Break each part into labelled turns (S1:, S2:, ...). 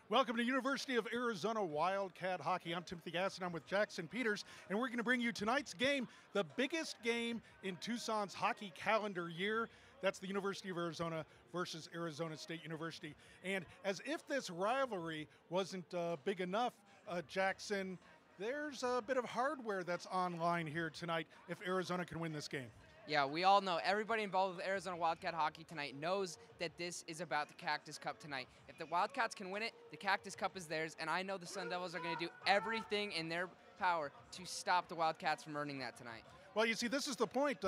S1: Welcome to University of Arizona Wildcat Hockey. I'm Timothy Gass and I'm with Jackson Peters, and we're going to bring you tonight's game, the biggest game in Tucson's hockey calendar year. That's the University of Arizona versus Arizona State University. And as if this rivalry wasn't big enough, Jackson, there's a bit of hardware that's online here tonight if Arizona can win this game.
S2: Yeah, we all know, everybody involved with Arizona Wildcat Hockey tonight knows that this is about the Cactus Cup tonight. If the Wildcats can win it, the Cactus Cup is theirs, and I know the Sun Devils are going to do everything in their power to stop the Wildcats from earning that tonight.
S1: Well, you see, this is the point.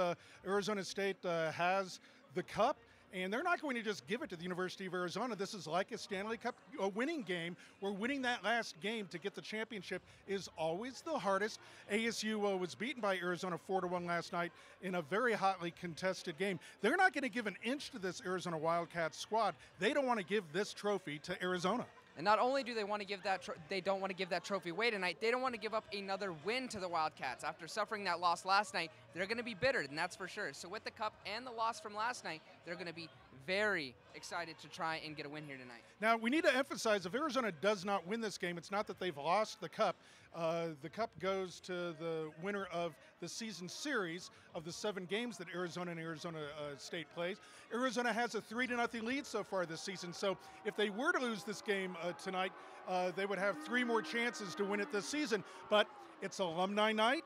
S1: Arizona State has the cup, and they're not going to just give it to the University of Arizona. This is like a Stanley Cup winning game, where winning that last game to get the championship is always the hardest. ASU was beaten by Arizona 4-1 last night in a very hotly contested game. They're not going to give an inch to this Arizona Wildcats squad. They don't want to give this trophy to Arizona.
S2: And not only do they want to give that, they don't want to give that trophy away tonight, they don't want to give up another win to the Wildcats. After suffering that loss last night, they're going to be bitter, and that's for sure. So with the cup and the loss from last night, they're going to be very excited to try and get a win here tonight.
S1: Now, we need to emphasize, if Arizona does not win this game, it's not that they've lost the cup. The cup goes to the winner of the season series of the 7 games that Arizona and Arizona State plays. Arizona has a 3-0 lead so far this season, so if they were to lose this game tonight, they would have 3 more chances to win it this season. But it's alumni night.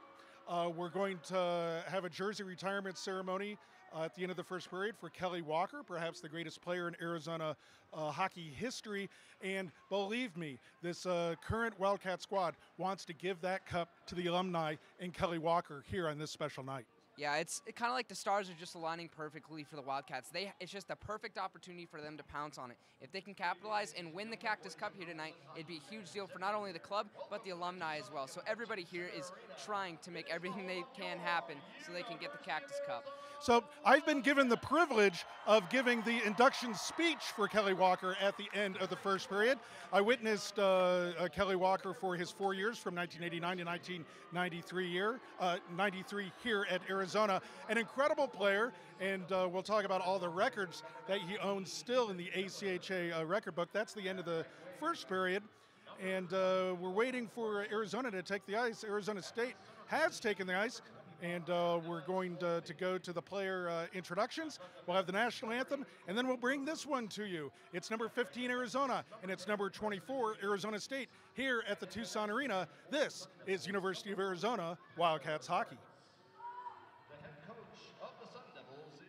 S1: We're going to have a jersey retirement ceremony at the end of the first period for Kelly Walker, perhaps the greatest player in Arizona hockey history. And believe me, this current Wildcat squad wants to give that cup to the alumni and Kelly Walker here on this special night.
S2: Yeah, it's kind of like the stars are just aligning perfectly for the Wildcats. It's just a perfect opportunity for them to pounce on it. If they can capitalize and win the Cactus Cup here tonight, it'd be a huge deal for not only the club, but the alumni as well. So everybody here is trying to make everything they can happen so they can get the Cactus Cup.
S1: So I've been given the privilege of giving the induction speech for Kelly Walker at the end of the first period. I witnessed Kelly Walker for his 4 years from 1989 to 1993 here at Arizona. An incredible player, and we'll talk about all the records that he owns still in the ACHA record book. That's the end of the first period, and we're waiting for Arizona to take the ice. Arizona State has taken the ice. And we're going to go to the player introductions. We'll have the national anthem, and then we'll bring this one to you. It's number 15, Arizona, and it's number 24, Arizona State, here at the Tucson Arena. This is University of Arizona Wildcats Hockey.
S3: The head coach of the Sun Devils is...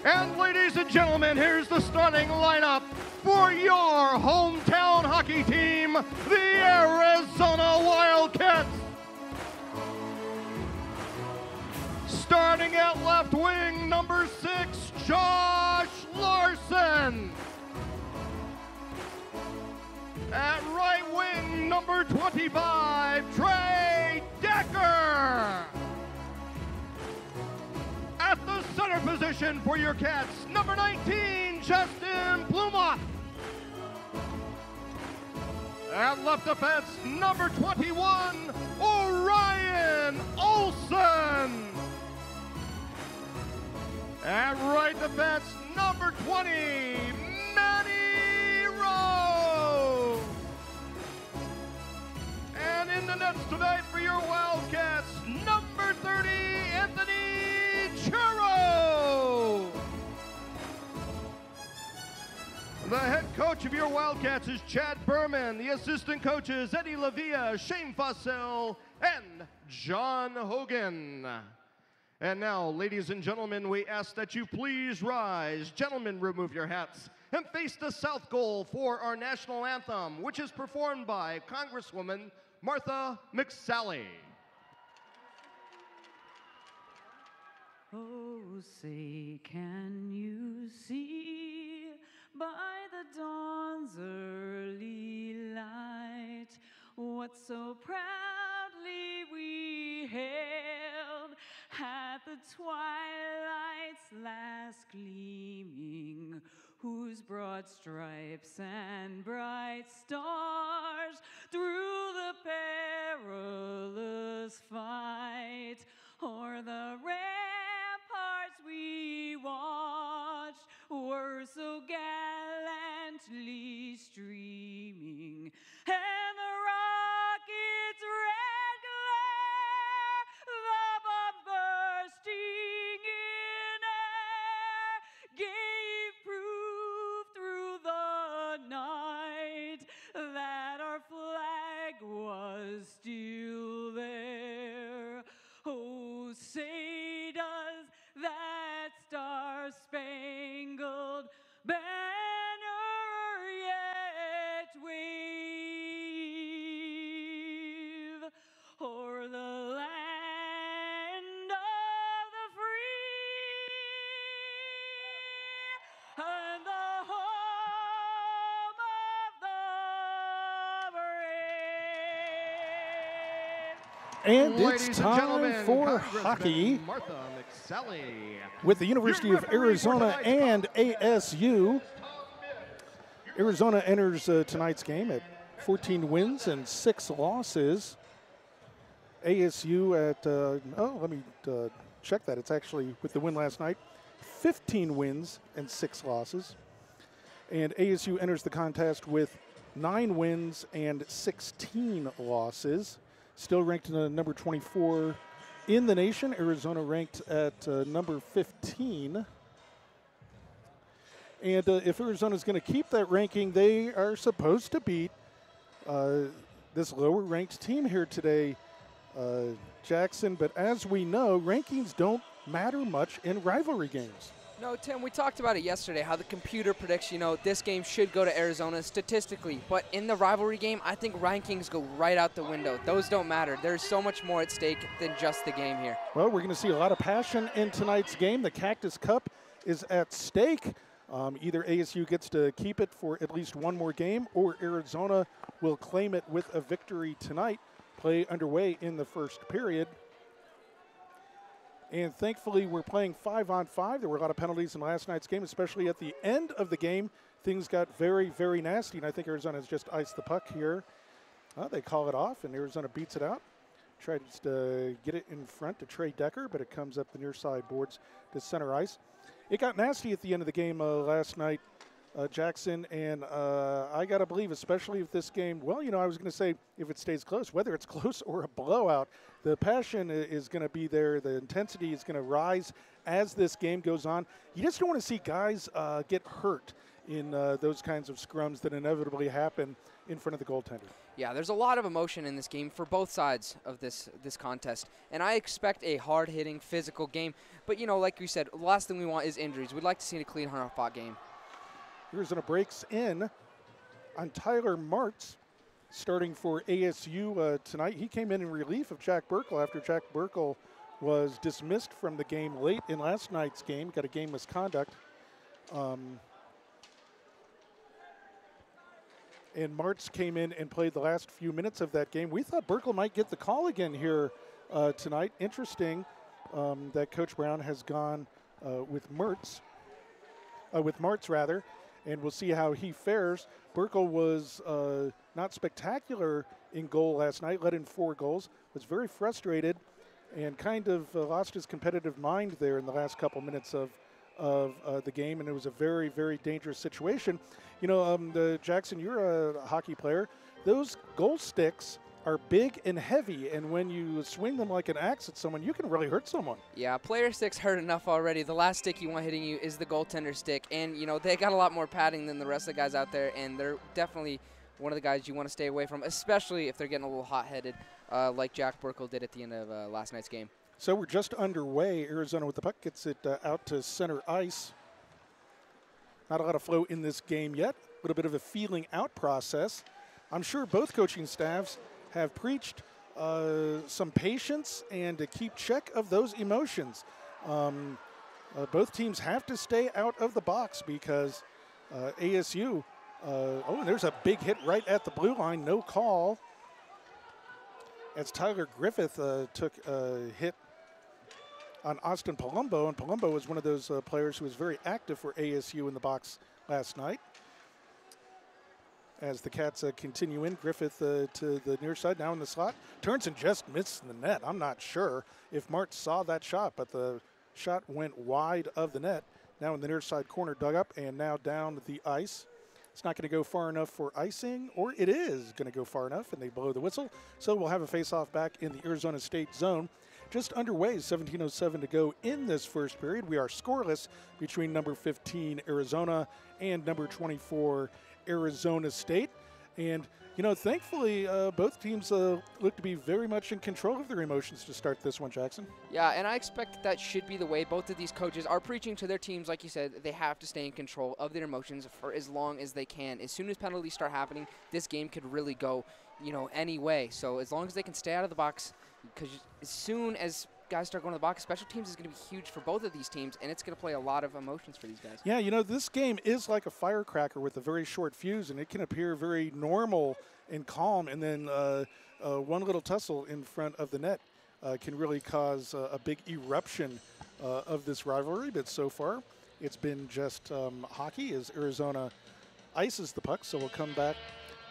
S3: And ladies and gentlemen, here's the starting lineup for your hometown hockey team, the Arizona Wildcats. Starting at left wing, number 6, Josh Larson. At right wing, number 25, Trey Decker. At the center position for your Cats, number 19, Justin Pluma. At left defense, number 21, Orion Olson. At right defense, number 20, Manny Rowe. And in the nets tonight for your Wildcats, number 30, Anthony Churro. The head coach of your Wildcats is Chad Berman. The assistant coaches, Eddie Lavia, Shane Fossell, and John Hogan. And now, ladies and gentlemen, we ask that you please rise. Gentlemen, remove your hats and face the south goal for our national anthem, which is performed by Congresswoman Martha McSally.
S4: Oh, say, can you see by the dawn's early light what so proudly we hailed at the twilight's last gleaming, whose broad stripes and bright stars through the perilous fight o'er the ramparts we watched were so gallantly streaming, and the rocket's red glare, the bomb bursting in air, gave proof through the night that our flag was still there. Oh, say does that star-spangled banner yet wave o'er the land of the free and the home of the brave?
S1: And
S3: Ladies
S1: it's
S3: and
S1: time
S3: gentlemen,
S1: for
S3: Congressman
S1: hockey
S3: Martha McSally.
S1: with the University of Arizona and ASU. Arizona enters tonight's game at 14 wins and 6 losses. ASU at, let me check that. It's actually, with the win last night, 15 wins and 6 losses. And ASU enters the contest with 9 wins and 16 losses. Still ranked number 24 in the nation. Arizona ranked at number 15. And if Arizona's going to keep that ranking, they are supposed to beat this lower-ranked team here today, Jackson. But as we know, rankings don't matter much in rivalry games.
S2: No, Tim, we talked about it yesterday, how the computer predicts, this game should go to Arizona statistically. But in the rivalry game, I think rankings go right out the window. Those don't matter. There's so much more at stake than just the game here.
S1: Well, we're going to see a lot of passion in tonight's game. The Cactus Cup is at stake. Either ASU gets to keep it for at least one more game, or Arizona will claim it with a victory tonight. Play underway in the first period. And thankfully, we're playing 5-on-5. There were a lot of penalties in last night's game, especially at the end of the game. Things got very, very nasty, and I think Arizona has just iced the puck here. They call it off, and Arizona beats it out. Tries to get it in front to Trey Decker, but it comes up the near side boards to center ice. It got nasty at the end of the game last night, Jackson, and I got to believe, especially if this game, well, I was going to say if it stays close, whether it's close or a blowout, the passion is going to be there. The intensity is going to rise as this game goes on. You just don't want to see guys get hurt in those kinds of scrums that inevitably happen in front of the goaltender.
S2: Yeah, there's a lot of emotion in this game for both sides of this contest. And I expect a hard-hitting, physical game. But, like you said, the last thing we want is injuries. We'd like to see a clean, hard-fought game. Arizona
S1: breaks in on Tyler Martz, starting for ASU tonight. He came in relief of Jack Burkle after Jack Burkle was dismissed from the game late in last night's game. Got a game misconduct. And Martz came in and played the last few minutes of that game. We thought Burkle might get the call again here tonight. Interesting that Coach Brown has gone with Martz, and we'll see how he fares. Burkle was not spectacular in goal last night, let in 4 goals, was very frustrated and kind of lost his competitive mind there in the last couple minutes of the game, and it was a very, very dangerous situation. Jackson, you're a hockey player. Those goal sticks are big and heavy, and when you swing them like an axe at someone, you can really hurt someone.
S2: Yeah, player sticks hurt enough already. The last stick you want hitting you is the goaltender stick, and they got a lot more padding than the rest of the guys out there, and they're definitely one of the guys you want to stay away from, especially if they're getting a little hot-headed like Jack Burkle did at the end of last night's game.
S1: So we're just underway. Arizona with the puck gets it out to center ice. Not a lot of flow in this game yet. A little bit of a feeling out process. I'm sure both coaching staffs have preached some patience and to keep check of those emotions. Both teams have to stay out of the box because ASU, and there's a big hit right at the blue line, no call. As Tyler Griffith took a hit on Austin Palumbo, and Palumbo was one of those players who was very active for ASU in the box last night. As the Cats continue in, Griffith to the near side, now in the slot. Turns and just missed the net. I'm not sure if Mart saw that shot, but the shot went wide of the net. Now in the near side corner, dug up, and now down the ice. It's not going to go far enough for icing, or it is going to go far enough, and they blow the whistle. So we'll have a face-off back in the Arizona State zone. Just underway, 17:07 to go in this first period. We are scoreless between number 15, Arizona, and number 24, Arizona State. And, you know, thankfully, both teams look to be very much in control of their emotions to start this one, Jackson.
S2: Yeah, and I expect that should be the way. Both of these coaches are preaching to their teams, like you said, they have to stay in control of their emotions for as long as they can. As soon as penalties start happening, this game could really go, you know, any way. So as long as they can stay out of the box, because as soon as guys start going to the box, special teams is going to be huge for both of these teams, and it's going to play a lot of emotions for these guys.
S1: Yeah, you know, this game is like a firecracker with a very short fuse, and it can appear very normal and calm, and then one little tussle in front of the net can really cause a big eruption of this rivalry. But so far, it's been just hockey as Arizona ices the puck. So we'll come back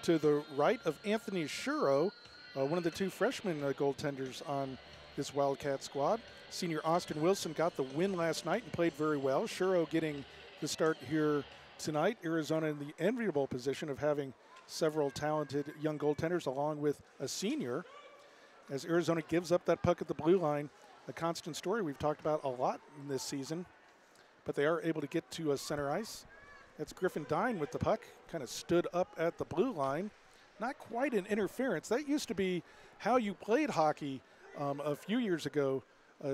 S1: to the right of Anthony Shuro, one of the two freshman goaltenders on this Wildcat squad. Senior Austin Wilson got the win last night and played very well. Shuro getting the start here tonight. Arizona in the enviable position of having several talented young goaltenders along with a senior. As Arizona gives up that puck at the blue line, a constant story we've talked about a lot in this season, but they are able to get to center ice. That's Griffin Dine with the puck, kind of stood up at the blue line. Not quite an interference. That used to be how you played hockey a few years ago,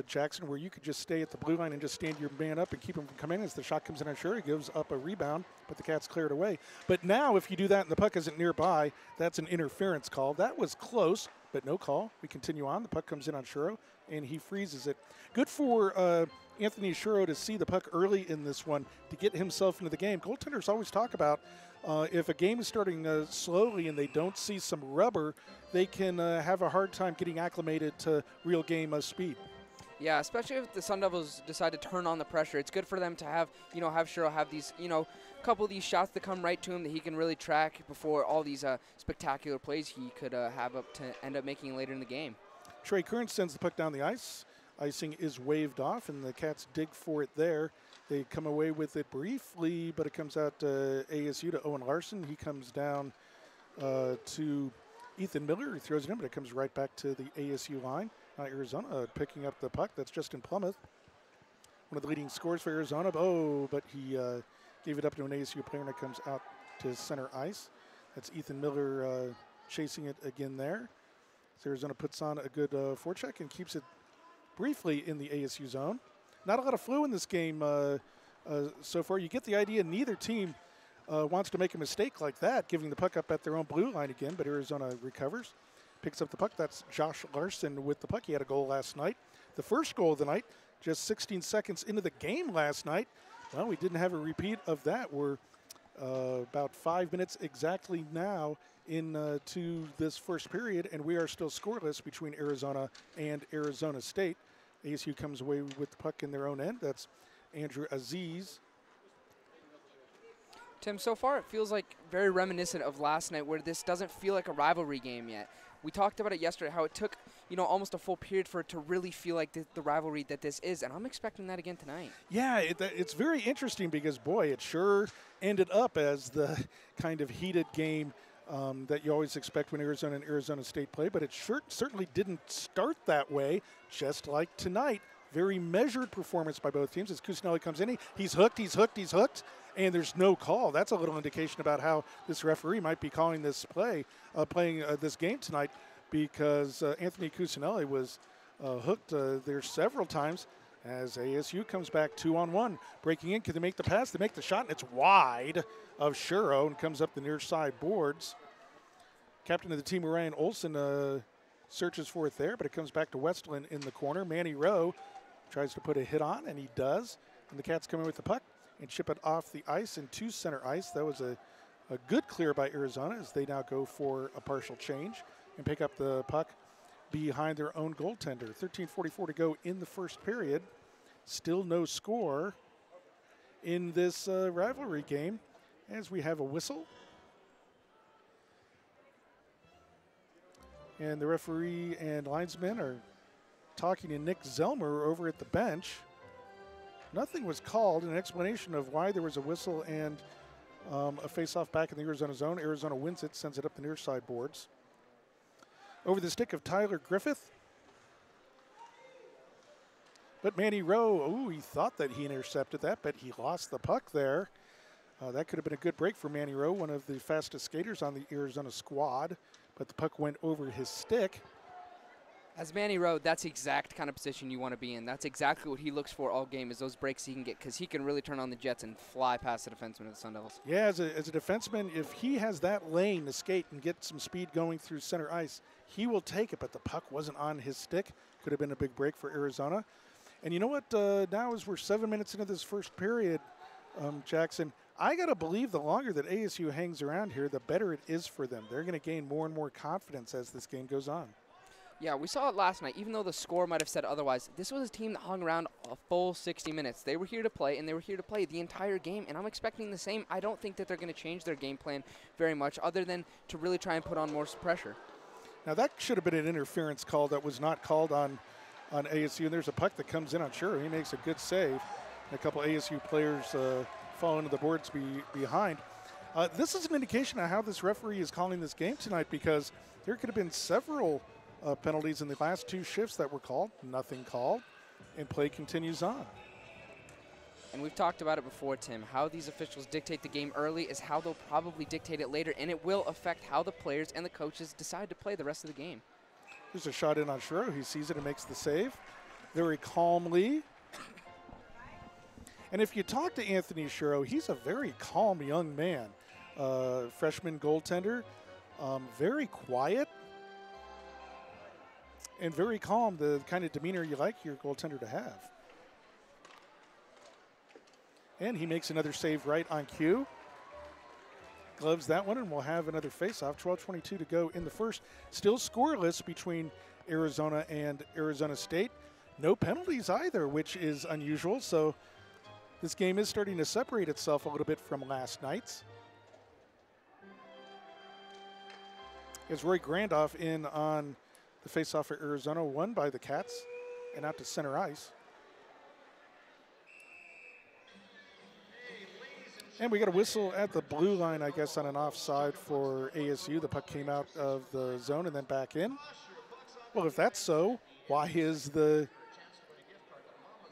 S1: Jackson, where you could just stay at the blue line and just stand your man up and keep him from coming in. As the shot comes in, I'm sure he gives up a rebound, but the Cats clear it away. But now if you do that and the puck isn't nearby, that's an interference call. That was close, but no call. We continue on. The puck comes in on Shuro, and he freezes it. Good for Anthony Shuro to see the puck early in this one to get himself into the game. Goaltenders always talk about if a game is starting slowly and they don't see some rubber, they can have a hard time getting acclimated to real game speed.
S2: Yeah, especially if the Sun Devils decide to turn on the pressure. It's good for them to have, have Shuro have these, couple of these shots that come right to him that he can really track before all these spectacular plays he could have up to end up making later in the game.
S1: Trey Kearns sends the puck down the ice. Icing is waved off, and the Cats dig for it there. They come away with it briefly, but it comes out to ASU to Owen Larson. He comes down to Ethan Miller. He throws it in, but it comes right back to the ASU line. Arizona picking up the puck. That's Justin Plumeth, one of the leading scorers for Arizona. But he gave it up to an ASU player, and it comes out to center ice. That's Ethan Miller chasing it again there. So Arizona puts on a good forecheck and keeps it briefly in the ASU zone. Not a lot of flow in this game so far. You get the idea neither team wants to make a mistake like that, giving the puck up at their own blue line again, but Arizona recovers. Picks up the puck. That's Josh Larson with the puck. He had a goal last night. The first goal of the night, just 16 seconds into the game last night. Well, we didn't have a repeat of that. We're about 5 minutes exactly now into this first period, and we are still scoreless between Arizona and Arizona State. ASU comes away with the puck in their own end. That's Andrew Aziz.
S2: Tim, so far it feels like very reminiscent of last night, where this doesn't feel like a rivalry game yet. We talked about it yesterday, how it took, almost a full period for it to really feel like the rivalry that this is, and I'm expecting that again tonight. Yeah,
S1: it's very interesting because, boy, it sure ended up as the kind of heated game that you always expect when Arizona and Arizona State play, but it certainly didn't start that way, just like tonight. Very measured performance by both teams as Cusinelli comes in. He's hooked, and there's no call. That's a little indication about how this referee might be calling this playing this game tonight, because Anthony Cusinelli was hooked there several times as ASU comes back 2-on-1. Breaking in, can they make the pass? They make the shot, and it's wide of Shuro and comes up the near side boards. Captain of the team, Ryan Olson, searches for it there, but it comes back to Westland in the corner. Manny Rowe tries to put a hit on, and he does. And the Cats come in with the puck and chip it off the ice into center ice. That was a good clear by Arizona as they now go for a partial change and pick up the puck behind their own goaltender. 13:44 to go in the first period. Still no score in this rivalry game as we have a whistle. And the referee and linesmen are talking to Nick Zelmer over at the bench. Nothing was called. An explanation of why there was a whistle and a face-off back in the Arizona zone. Arizona wins it, sends it up the near side boards. Over the stick of Tyler Griffith. But Manny Rowe, he thought that he intercepted that, but he lost the puck there. That could have been a good break for Manny Rowe, one of the fastest skaters on the Arizona squad, but the puck went over his stick.
S2: As Manny Rowe, that's the exact kind of position you want to be in. That's exactly what he looks for all game, is those breaks he can get, because he can really turn on the jets and fly past the defenseman of the Sun Devils.
S1: Yeah, as a defenseman, if he has that lane to skate and get some speed going through center ice, he will take it, but the puck wasn't on his stick. Could have been a big break for Arizona. And you know what? Now as we're 7 minutes into this first period, Jackson, I got to believe the longer that ASU hangs around here, the better it is for them. They're going to gain more and more confidence as this game goes on.
S2: Yeah, we saw it last night. Even though the score might have said otherwise, this was a team that hung around a full 60 minutes. They were here to play, and they were here to play the entire game, and I'm expecting the same. I don't think that they're going to change their game plan very much other than to really try and put on more pressure.
S1: Now, that should have been an interference call that was not called on ASU, and there's a puck that comes in on Shuro. He makes a good save. And a couple ASU players fall into the boards behind. This is an indication of how this referee is calling this game tonight, because there could have been several penalties in the last two shifts that were called. Nothing called, and play continues on.
S2: And we've talked about it before, Tim. How these officials dictate the game early is how they'll probably dictate it later, and it will affect how the players and the coaches decide to play the rest of the game.
S1: There's a shot in on Shuro. He sees it and makes the save very calmly. And if you talk to Anthony Shuro, he's a very calm young man. Freshman goaltender, very quiet and very calm, the kind of demeanor you like your goaltender to have. And he makes another save right on cue. Gloves that one, and we'll have another face-off. 12:22 to go in the first. Still scoreless between Arizona and Arizona State. No penalties either, which is unusual. So this game is starting to separate itself a little bit from last night's. As Roy Grandoff in on the face-off for Arizona, won by the Cats, and out to center ice. And we got a whistle at the blue line, I guess, on an offside for ASU. The puck came out of the zone and then back in. Well, if that's so, why is the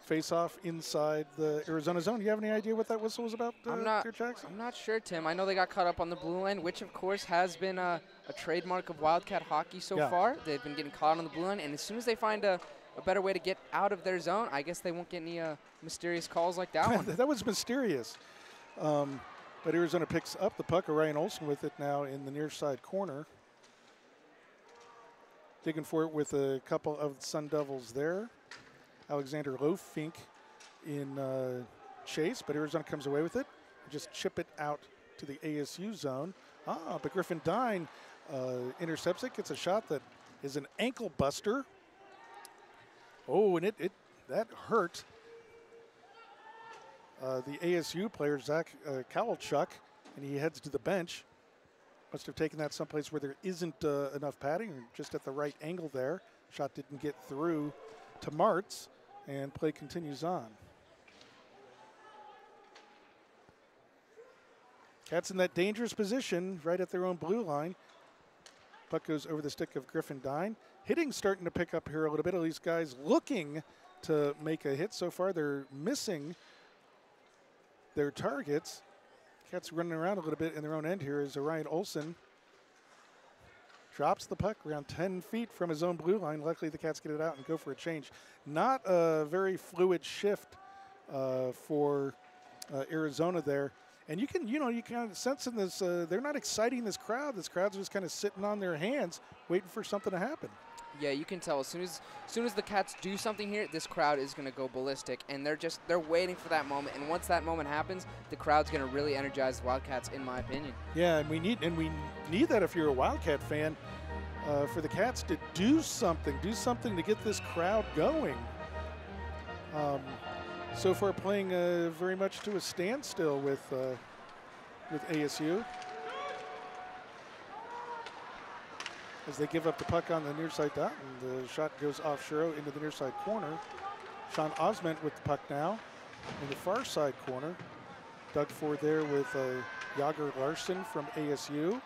S1: face-off inside the Arizona zone? Do you have any idea what that whistle was about, Jackson?
S2: I'm not sure, Tim. I know they got caught up on the blue line, which, of course, has been a trademark of Wildcat hockey so far. They've been getting caught on the blue line, and as soon as they find a better way to get out of their zone, I guess they won't get any mysterious calls like that one.
S1: That was mysterious. But Arizona picks up the puck. Ryan Olson with it now in the near side corner. Digging for it with a couple of Sun Devils there. Alexander Lofink in chase, but Arizona comes away with it. Just chip it out to the ASU zone. But Griffin Dine intercepts it, gets a shot that is an ankle buster. Oh, and that hurt. The ASU player, Zach Kowalchuk, and he heads to the bench. Must have taken that someplace where there isn't enough padding, or just at the right angle there. Shot didn't get through to Martz, and play continues on. Cats in that dangerous position right at their own blue line. Puck goes over the stick of Griffin Dine. Hitting's starting to pick up here a little bit. At least guys looking to make a hit. So far they're missing their targets. Cats running around a little bit in their own end here is Ryan Olson drops the puck around 10 feet from his own blue line. Luckily, the Cats get it out and go for a change. Not a very fluid shift for Arizona there. And you can kind of sense in this, they're not exciting this crowd. This crowd's just kind of sitting on their hands, waiting for something to happen.
S2: Yeah, you can tell as soon as the Cats do something here, this crowd is going to go ballistic, and they're waiting for that moment. And once that moment happens, the crowd's going to really energize the Wildcats, in my opinion. Yeah,
S1: and we need that if you're a Wildcat fan, for the Cats to do something to get this crowd going. So far, playing very much to a standstill with ASU. As they give up the puck on the near side dot, and the shot goes off Shiro into the near side corner. Sean Osment with the puck now in the far side corner. Dug forward there with Jager Larson from ASU.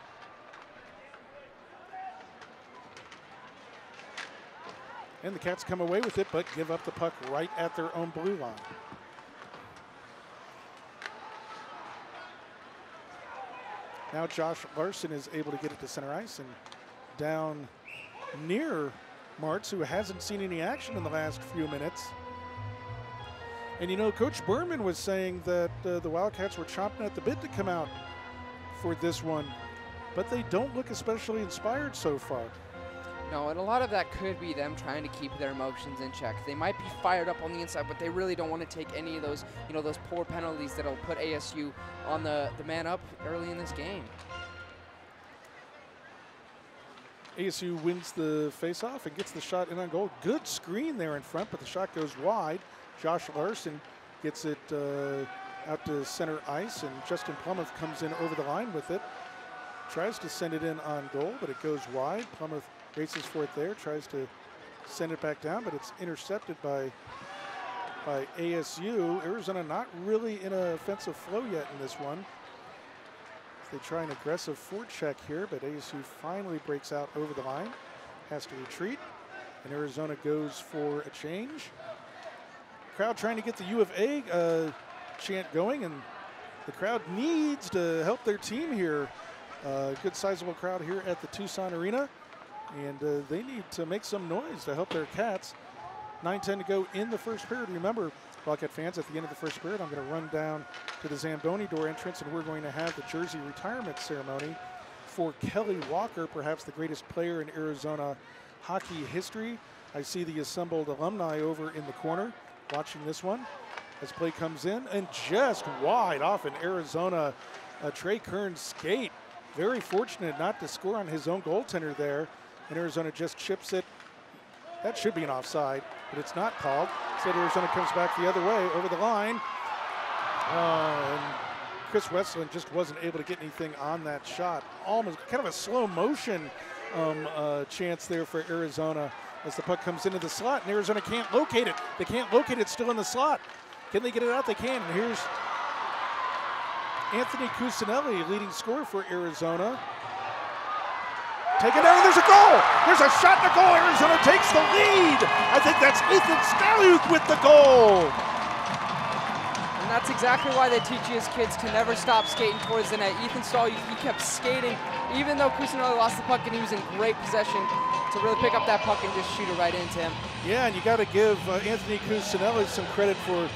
S1: And the Cats come away with it, but give up the puck right at their own blue line. Now Josh Larson is able to get it to center ice and down near Martz, who hasn't seen any action in the last few minutes. And Coach Berman was saying that the Wildcats were chomping at the bit to come out for this one, but they don't look especially inspired so far.
S2: No, and a lot of that could be them trying to keep their emotions in check. They might be fired up on the inside, but they really don't want to take any of those, those poor penalties that'll put ASU on the man up early in this game.
S1: ASU wins the faceoff and gets the shot in on goal. Good screen there in front, but the shot goes wide. Josh Larson gets it out to center ice, and Justin Plumouth comes in over the line with it. Tries to send it in on goal, but it goes wide. Plumouth races for it there, tries to send it back down, but it's intercepted by ASU. Arizona not really in an offensive flow yet in this one. They try an aggressive forecheck here, but ASU finally breaks out over the line, has to retreat, and Arizona goes for a change. Crowd trying to get the U of A chant going, and the crowd needs to help their team here. Good sizable crowd here at the Tucson Arena, and they need to make some noise to help their Cats. 9:10 to go in the first period. Remember, Wildcat fans, at the end of the first period, I'm going to run down to the Zamboni door entrance, and we're going to have the jersey retirement ceremony for Kelly Walker, perhaps the greatest player in Arizona hockey history. I see the assembled alumni over in the corner watching this one as play comes in, and just wide off in Arizona, Trey Kern's skate. Very fortunate not to score on his own goaltender there, and Arizona just chips it. That should be an offside, but it's not called. So Arizona comes back the other way over the line. And Chris Westland just wasn't able to get anything on that shot. Almost kind of a slow motion chance there for Arizona as the puck comes into the slot, and Arizona can't locate it. They can't locate it still in the slot. Can they get it out? They can. And here's Anthony Cusinelli, leading scorer for Arizona. Taken down, and there's a goal! There's a shot and a goal. Arizona takes the lead. I think that's Ethan Staluth with the goal.
S2: And that's exactly why they teach you as kids to never stop skating towards the net. Ethan Staluth, he kept skating, even though Cusinelli lost the puck, and he was in great possession to really pick up that puck and just shoot it right into him.
S1: Yeah, and you got to give Anthony Cusinelli some credit for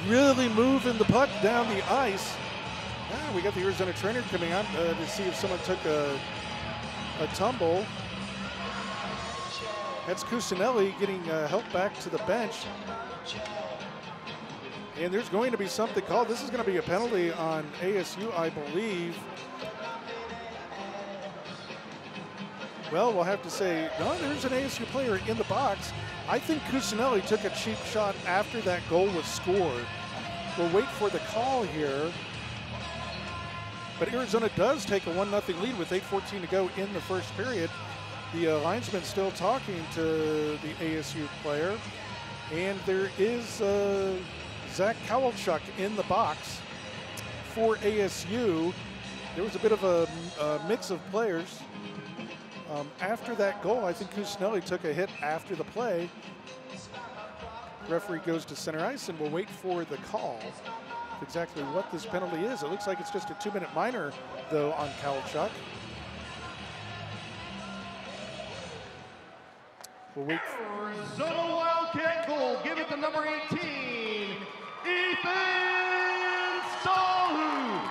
S1: really moving the puck down the ice. We got the Arizona trainer coming on to see if someone took a tumble. That's Cusinelli getting help back to the bench. And there's going to be something called. This is going to be a penalty on ASU, I believe. Well, we'll have to say, no, there's an ASU player in the box. I think Cusinelli took a cheap shot after that goal was scored. We'll wait for the call here. But Arizona does take a 1-0 lead with 8:14 to go in the first period. The linesman still talking to the ASU player. And there is Zach Kowalchuk in the box for ASU. There was a bit of a mix of players. After that goal, I think Cusinelli took a hit after the play. Referee goes to center ice, and we'll wait for the call. Exactly what this penalty is. It looks like it's just a 2-minute minor, though, on Kowalchuk. We'll wait.
S3: Arizona Wildcat goal. Give it to number 18, Ethan Stallhut.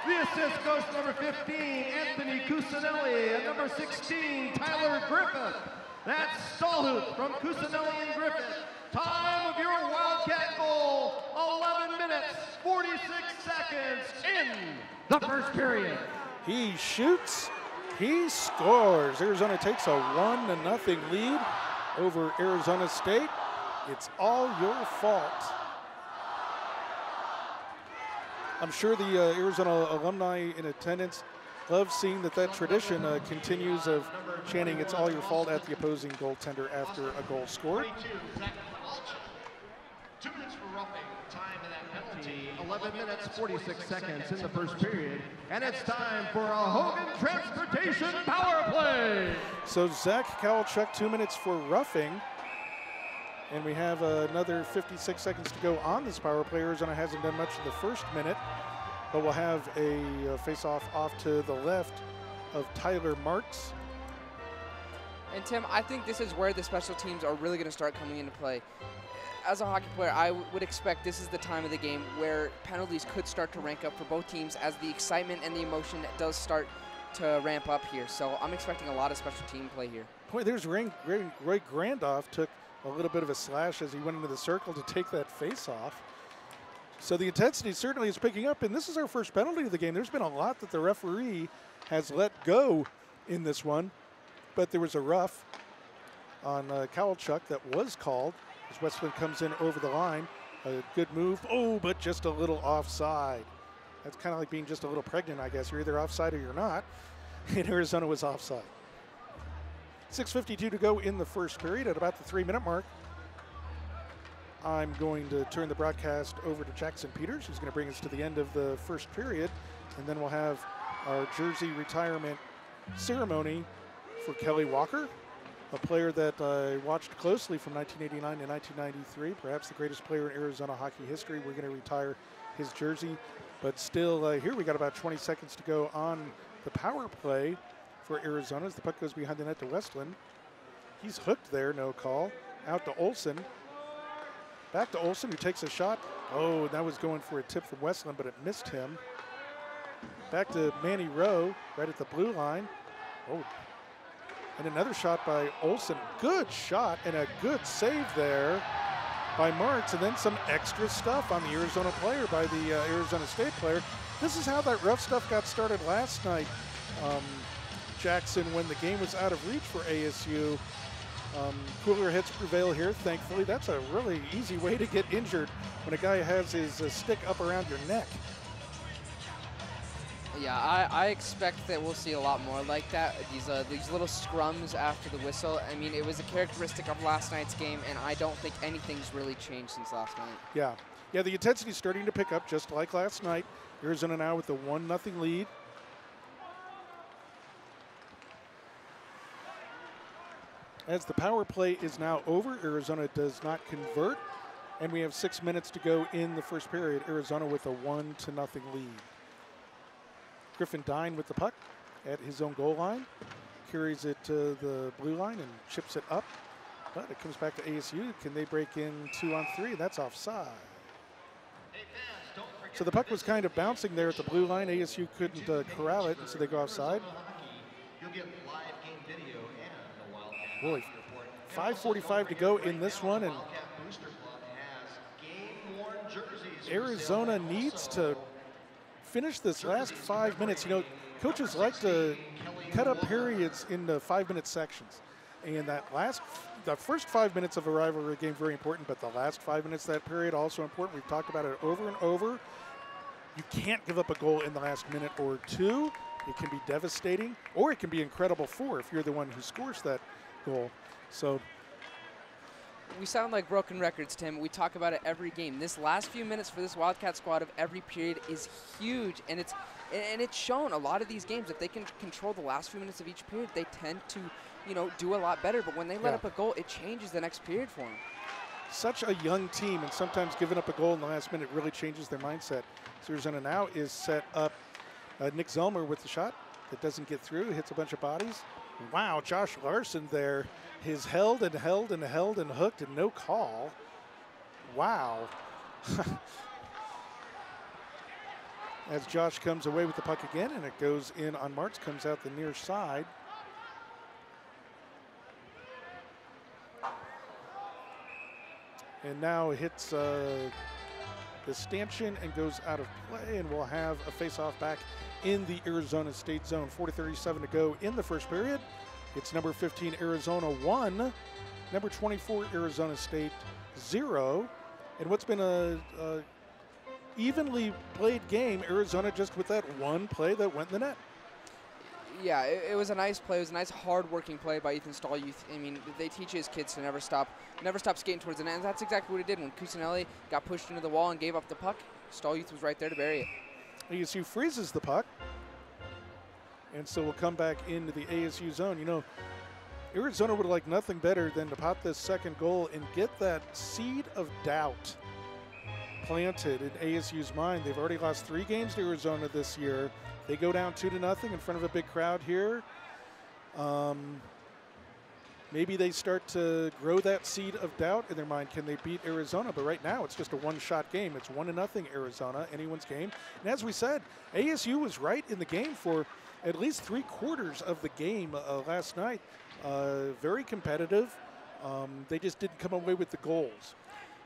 S3: The assist goes to number 15, Anthony Cusinelli, and number 16, Tyler Griffith. That's Stallhut from Cusinelli and Griffith. Time of your Wildcat goal, 11 minutes, 46 seconds in the first period.
S1: He shoots, he scores. Arizona takes a 1-0 lead over Arizona State. It's all your fault. I'm sure the Arizona alumni in attendance love seeing that tradition continues of chanting "It's all your fault" at the opposing goaltender after a goal scored.
S3: 2 minutes for roughing. Time in that penalty. 11 minutes, 46 seconds in the first period. And it's time for a Hogan Transportation power play.
S1: So Zach Kowalchuk, 2 minutes for roughing. And we have another 56 seconds to go on this power play. Arizona hasn't done much in the first minute, but we'll have a face-off off to the left of Tyler Martz.
S2: And Tim, I think this is where the special teams are really going to start coming into play. As a hockey player, I would expect this is the time of the game where penalties could start to rank up for both teams as the excitement and the emotion does start to ramp up here. So I'm expecting a lot of special team play here.
S1: Boy, there's Roy Grandoff took a little bit of a slash as he went into the circle to take that face-off. So the intensity certainly is picking up, and this is our first penalty of the game. There's been a lot that the referee has let go in this one, but there was a rough on Kowalchuk that was called as Westland comes in over the line. A good move. Oh, but just a little offside. That's kind of like being just a little pregnant, I guess. You're either offside or you're not. And Arizona was offside. 6:52 to go in the first period at about the 3-minute mark. I'm going to turn the broadcast over to Jackson Peters, who's going to bring us to the end of the first period. And then we'll have our jersey retirement ceremony for Kelly Walker, a player that I watched closely from 1989 to 1993, perhaps the greatest player in Arizona hockey history. We're going to retire his jersey. But still, here we got about 20 seconds to go on the power play for Arizona as the puck goes behind the net to Westland. He's hooked there, no call. Out to Olsen. Back to Olsen, who takes a shot. Oh, that was going for a tip from Westland, but it missed him. Back to Manny Rowe, right at the blue line. Oh, and another shot by Olsen. Good shot and a good save there by Martz, and then some extra stuff on the Arizona player by the Arizona State player. This is how that rough stuff got started last night, Jackson, when the game was out of reach for ASU. Cooler heads prevail here, thankfully. That's a really easy way to get injured when a guy has his stick up around your neck.
S2: Yeah, I expect that we'll see a lot more like that. These little scrums after the whistle. I mean, it was a characteristic of last night's game, and I don't think anything's really changed since last night.
S1: Yeah, the intensity's starting to pick up just like last night. Arizona now with the 1-0 lead. As the power play is now over, Arizona does not convert, and we have 6 minutes to go in the first period. Arizona with a 1-0 lead. Griffin Dine with the puck at his own goal line, carries it to the blue line and chips it up, but it comes back to ASU. Can they break in 2-on-3? That's offside. So the puck was kind of bouncing there at the blue line. ASU couldn't corral it, and so they go offside. Boy, 5:45 to go in this one, and Arizona needs to finish this last 5 minutes. You know, coaches like to cut up periods into 5-minute sections, and the first 5 minutes of a rivalry game very important, but the last 5 minutes of that period also important. We've talked about it over and over. You can't give up a goal in the last minute or two. It can be devastating, or it can be incredible if you're the one who scores that goal. So
S2: we sound like broken records, Tim. We talk about it every game. This last few minutes for this Wildcat squad of every period is huge, and it's shown a lot of these games. If they can control the last few minutes of each period, they tend to, do a lot better. But when they let up a goal, it changes the next period for them.
S1: Such a young team, and sometimes giving up a goal in the last minute really changes their mindset. So Arizona now is set up. Nick Zellmer with the shot that doesn't get through, hits a bunch of bodies. Wow, Josh Larson there is held and held and held and hooked and no call. Wow. As Josh comes away with the puck again, and it goes in on Martz, comes out the near side. And now hits the stanchion and goes out of play, and we'll have a face-off back in the Arizona State zone. 4:37 to go in the first period. It's number 15 Arizona 1, number 24 Arizona State 0. And what's been a evenly played game, Arizona just with that one play that went in the net.
S2: Yeah, it was a nice play. It was a nice, hard-working play by Ethan Stallyouth. I mean, they teach his kids to never stop skating towards the net, and that's exactly what he did. When Cusinelli got pushed into the wall and gave up the puck, Stallyouth was right there to bury it.
S1: ASU freezes the puck, and so we'll come back into the ASU zone. You know, Arizona would like nothing better than to pop this second goal and get that seed of doubt planted in ASU's mind. They've already lost 3 games to Arizona this year. They go down 2-0 in front of a big crowd here. Maybe they start to grow that seed of doubt in their mind. Can they beat Arizona? But right now, it's just a one-shot game. It's 1-0 Arizona, anyone's game. And as we said, ASU was right in the game for at least 3/4 of the game last night. Very competitive. They just didn't come away with the goals.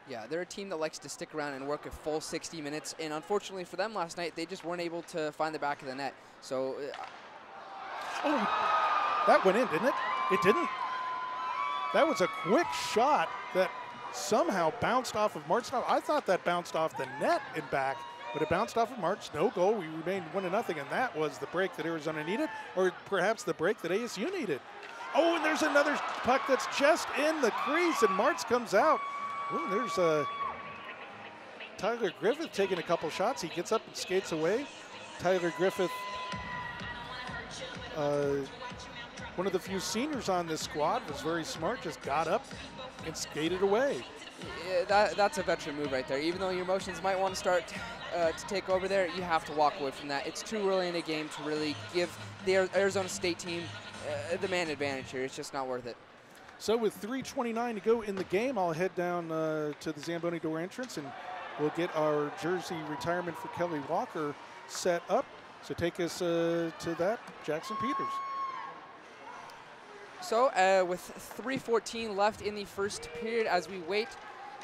S2: Yeah, they're a team that likes to stick around and work a full 60 minutes, and unfortunately for them last night, they just weren't able to find the back of the net. So,
S1: that went in, didn't it? It didn't. That was a quick shot that somehow bounced off of Martz. I thought that bounced off the net and back, but it bounced off of Martz. No goal. We remained 1-0, and that was the break that Arizona needed, or perhaps the break that ASU needed. Oh, and there's another puck that's just in the crease, and Martz comes out. Ooh, there's Tyler Griffith taking a couple shots. He gets up and skates away. Tyler Griffith, one of the few seniors on this squad, was very smart, just got up and skated away.
S2: Yeah, that's a veteran move right there. Even though your emotions might want to start to take over there, you have to walk away from that. It's too early in a game to really give the Arizona State team the man advantage here. It's just not worth it.
S1: So with 3:29 to go in the game, I'll head down to the Zamboni door entrance, and we'll get our jersey retirement for Kelly Walker set up. So take us to that, Jackson Peters.
S2: So with 3:14 left in the first period, as we wait,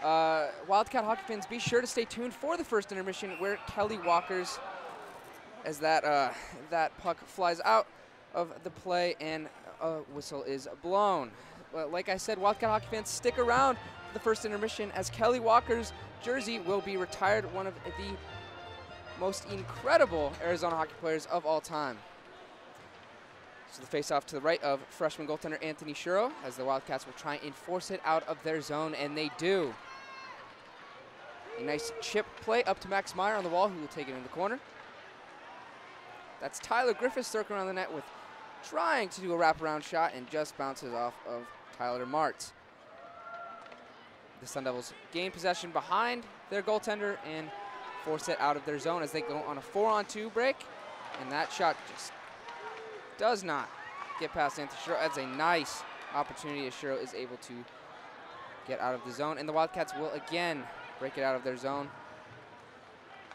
S2: Wildcat hockey fans, be sure to stay tuned for the first intermission, where Kelly Walker's, as that puck flies out of the play and a whistle is blown. Like I said, Wildcat hockey fans, stick around for the first intermission, as Kelly Walker's jersey will be retired, one of the most incredible Arizona hockey players of all time. So the face-off to the right of freshman goaltender Anthony Shiro, as the Wildcats will try and force it out of their zone, and they do. A nice chip play up to Max Meyer on the wall, who will take it in the corner. That's Tyler Griffith circling around the net with trying to do a wraparound shot, and just bounces off of Tyler Martz. The Sun Devils gain possession behind their goaltender and force it out of their zone as they go on a 4-on-2 break, and that shot just does not get past Anthony Shiro. That's a nice opportunity as Shiro is able to get out of the zone, and the Wildcats will again break it out of their zone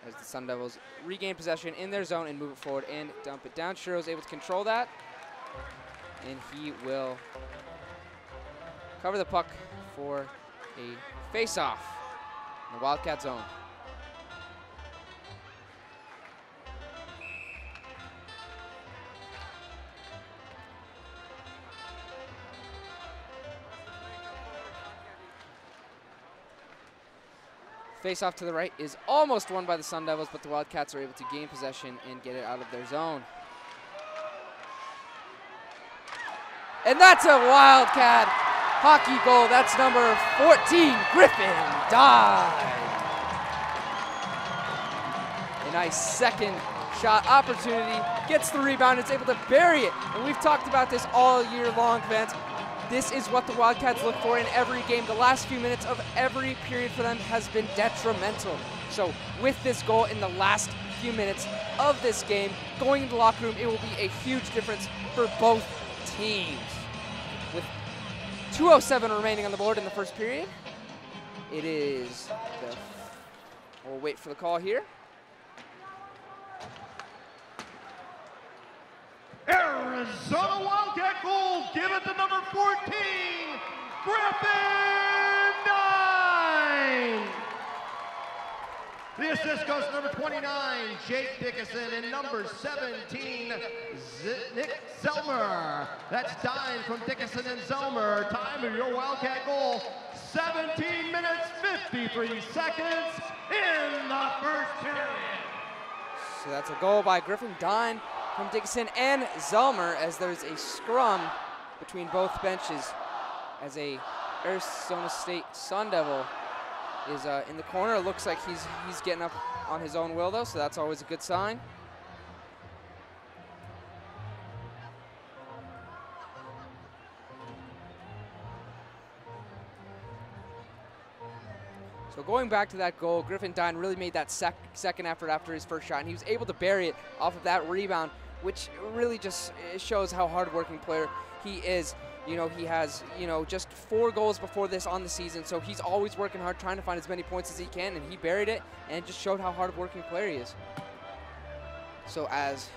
S2: as the Sun Devils regain possession in their zone and move it forward and dump it down. Shiro is able to control that, and he will cover the puck for a face-off in the Wildcat zone. Face-off to the right is almost won by the Sun Devils, but the Wildcats are able to gain possession and get it out of their zone. And that's a Wildcat hockey goal. That's number 14, Griffin Dye. A nice second shot opportunity, gets the rebound, it's able to bury it. And we've talked about this all year long, fans. This is what the Wildcats look for in every game. The last few minutes of every period for them has been detrimental. So with this goal in the last few minutes of this game, going into the locker room, it will be a huge difference for both teams. With 2:07 remaining on the board in the first period, it is we'll wait for the call here.
S3: Arizona Wildcat goal, give it to number 14, Griffin Dine. The assist goes to number 29, Jake Dickinson, and number 17, Nick Zelmer. That's Dine from Dickinson and Zelmer. Time of your Wildcat goal, 17 minutes, 53 seconds in the first period.
S2: So that's a goal by Griffin Dine from Dickinson and Zelmer, as there's a scrum between both benches as a Arizona State Sun Devil is in the corner. It looks like he's getting up on his own will though, so that's always a good sign. So going back to that goal, Griffin Dine really made that second effort after his first shot, and he was able to bury it off of that rebound, which really just shows how hard-working player he is. You know, he has, just 4 goals before this on the season, so he's always working hard, trying to find as many points as he can, and he buried it, and just showed how hard-working player he is. So as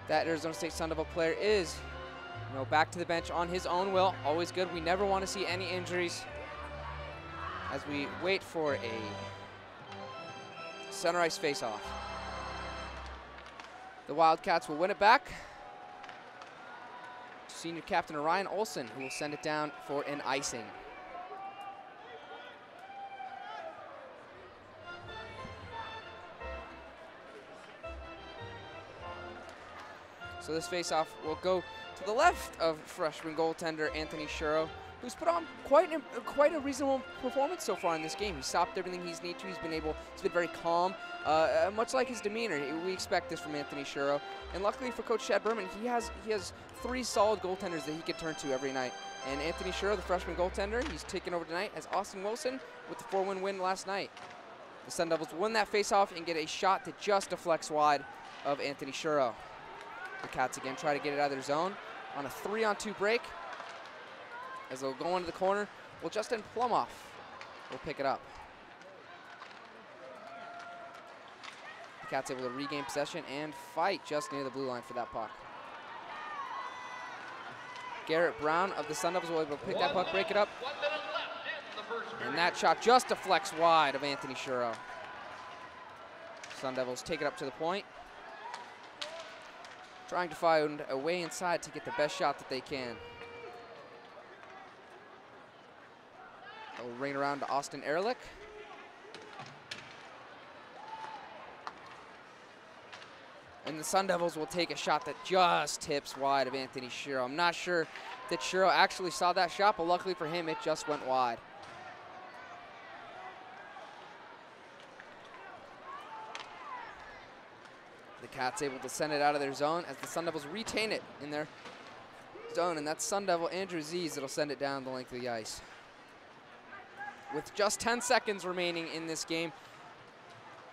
S2: that Arizona State Sun Devil player is, back to the bench on his own will, always good. We never want to see any injuries as we wait for a center ice face-off. The Wildcats will win it back to senior captain Orion Olson, who will send it down for an icing. So this face-off will go to the left of freshman goaltender Anthony Shuro, who's put on quite a reasonable performance so far in this game. He stopped everything he's needed to. He's been very calm, much like his demeanor. We expect this from Anthony Shuro. And luckily for Coach Chad Berman, he has 3 solid goaltenders that he can turn to every night. And Anthony Shuro, the freshman goaltender, he's taken over tonight as Austin Wilson with the 4-1 win last night. The Sun Devils win that faceoff and get a shot that just deflects wide of Anthony Shuro. The Cats again try to get it out of their zone on a 3-on-2 break. As they'll go into the corner, well, Justin Plumoff will pick it up. The Cats able to regain possession and fight just near the blue line for that puck. Garrett Brown of the Sun Devils will able to pick that puck, break it up. And that shot just deflects wide of Anthony Shuro. Sun Devils take it up to the point, trying to find a way inside to get the best shot that they can. They'll ring it around to Austin Ehrlich. And the Sun Devils will take a shot that just tips wide of Anthony Shuro. I'm not sure that Shuro actually saw that shot, but luckily for him, it just went wide. The Cats able to send it out of their zone as the Sun Devils retain it in their zone, and that's Sun Devil Andrew Zies that'll send it down the length of the ice. With just 10 seconds remaining in this game,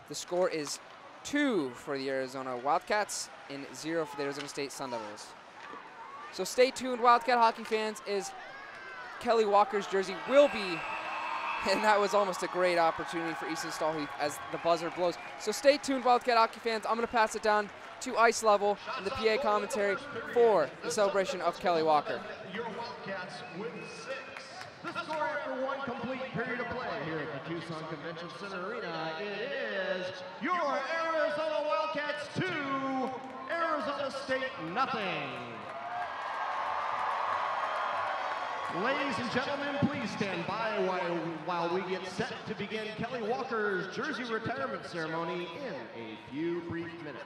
S2: the score is 2 for the Arizona Wildcats and 0 for the Arizona State Sun Devils. So stay tuned, Wildcat hockey fans, as Kelly Walker's jersey will be, and that was almost a great opportunity for Easton Stallheath as the buzzer blows. So stay tuned, Wildcat hockey fans. I'm going to pass it down to ice level and the PA commentary for the celebration of Kelly Walker.
S3: Your Wildcats win 6. The score after 1 complete period of play here at the Tucson Convention Center Arena, it is your Arizona Wildcats 2, Arizona State nothing. Ladies and gentlemen, please stand by while we get set to begin Kelly Walker's jersey retirement ceremony in a few brief minutes.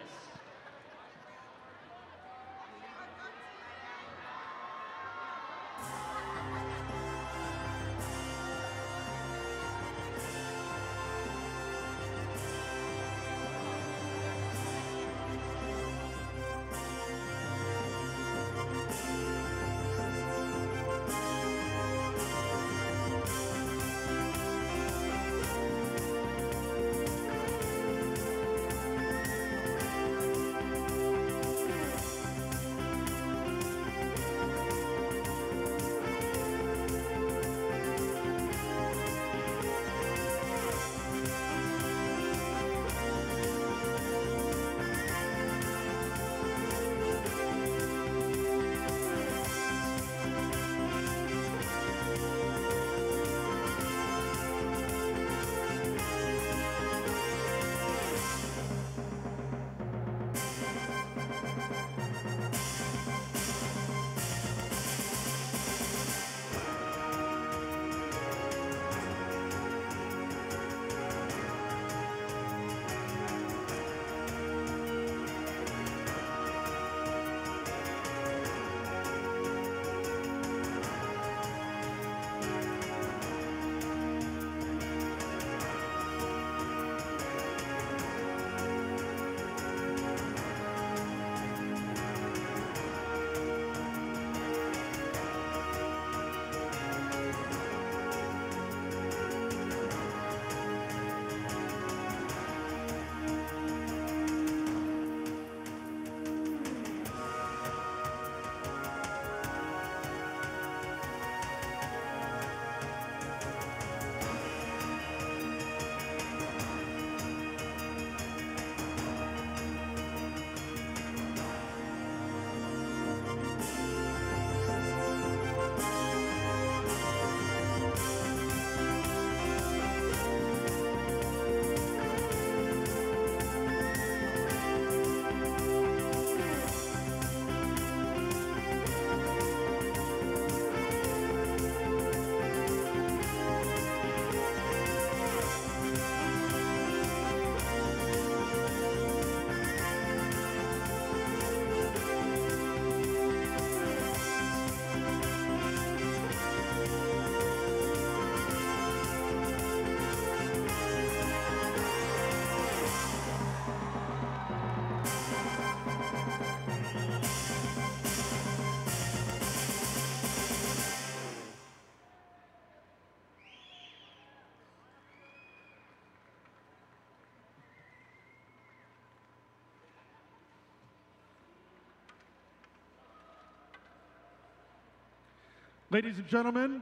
S1: Ladies and gentlemen,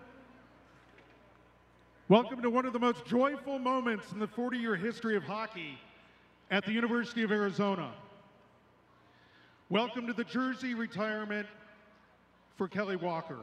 S1: welcome to one of the most joyful moments in the 40-year history of hockey at the University of Arizona. Welcome to the jersey retirement for Kelly Walker.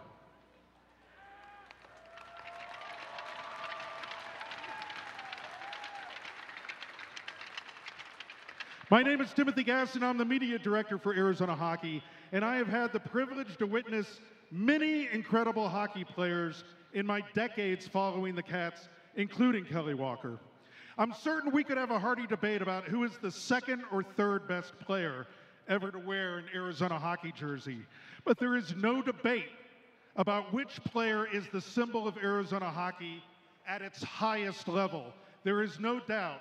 S1: My name is Timothy Gaston. I'm the media director for Arizona Hockey, and I have had the privilege to witness many incredible hockey players in my decades following the Cats, including Kelly Walker. I'm certain we could have a hearty debate about who is the second or third best player ever to wear an Arizona hockey jersey, but there is no debate about which player is the symbol of Arizona hockey at its highest level. There is no doubt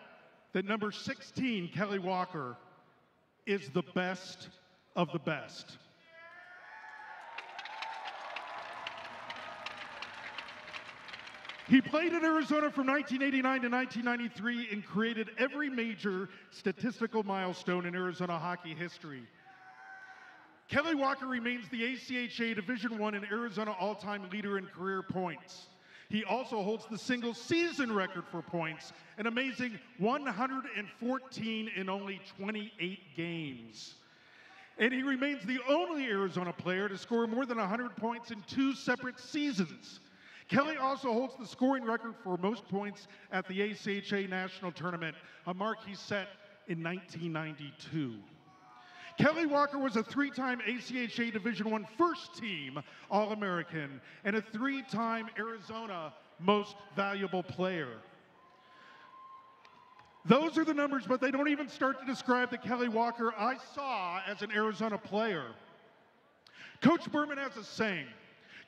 S1: that number 16, Kelly Walker, is the best of the best. He played at Arizona from 1989 to 1993 and created every major statistical milestone in Arizona hockey history. Kelly Walker remains the ACHA Division I and Arizona all-time leader in career points. He also holds the single season record for points, an amazing 114 in only 28 games. And he remains the only Arizona player to score more than 100 points in 2 separate seasons. Kelly also holds the scoring record for most points at the ACHA National Tournament, a mark he set in 1992. Kelly Walker was a 3-time ACHA Division I first team All-American and a 3-time Arizona Most Valuable Player. Those are the numbers, but they don't even start to describe the Kelly Walker I saw as an Arizona player. Coach Berman has a saying,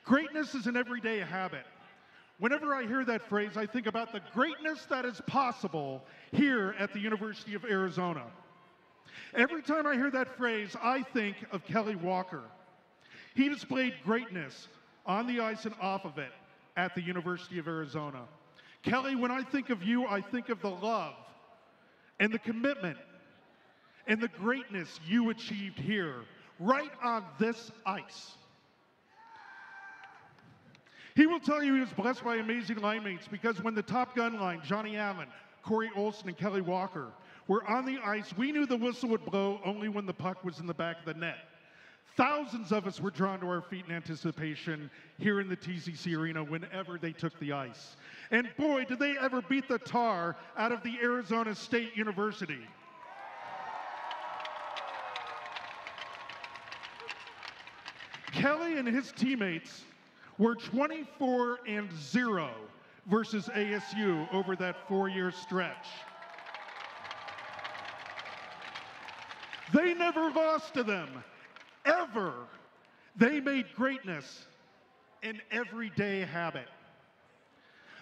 S1: greatness is an everyday habit. Whenever I hear that phrase, I think about the greatness that is possible here at the University of Arizona. Every time I hear that phrase, I think of Kelly Walker. He displayed greatness on the ice and off of it at the University of Arizona. Kelly, when I think of you, I think of the love and the commitment and the greatness you achieved here, right on this ice. He will tell you he was blessed by amazing line mates because when the Top Gun line, Johnny Allen, Corey Olson, and Kelly Walker were on the ice, we knew the whistle would blow only when the puck was in the back of the net. Thousands of us were drawn to our feet in anticipation here in the TCC Arena whenever they took the ice. And boy, did they ever beat the tar out of the Arizona State University. Kelly and his teammates were 24-0 versus ASU over that 4-year stretch. They never lost to them, ever. They made greatness an everyday habit.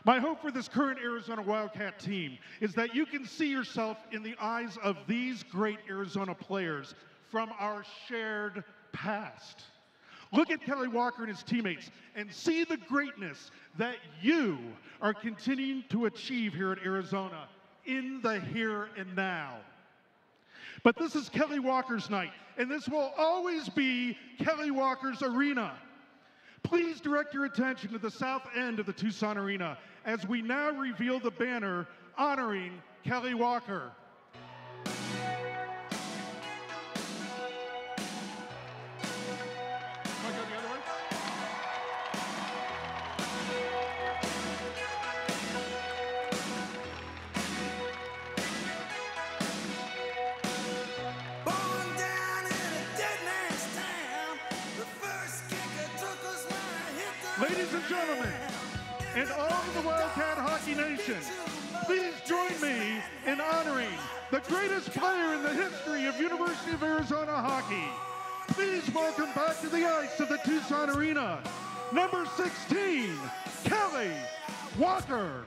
S1: My hope for this current Arizona Wildcat team is that you can see yourself in the eyes of these great Arizona players from our shared past. Look at Kelly Walker and his teammates and see the greatness that you are continuing to achieve here at Arizona in the here and now. But this is Kelly Walker's night, and this will always be Kelly Walker's arena. Please direct your attention to the south end of the Tucson Arena as we now reveal the banner honoring Kelly Walker. Ladies and gentlemen, and all of the Wildcat Hockey Nation, please join me in honoring the greatest player in the history of University of Arizona hockey. Please welcome back to the ice of the Tucson Arena, number 16, Kelly Walker.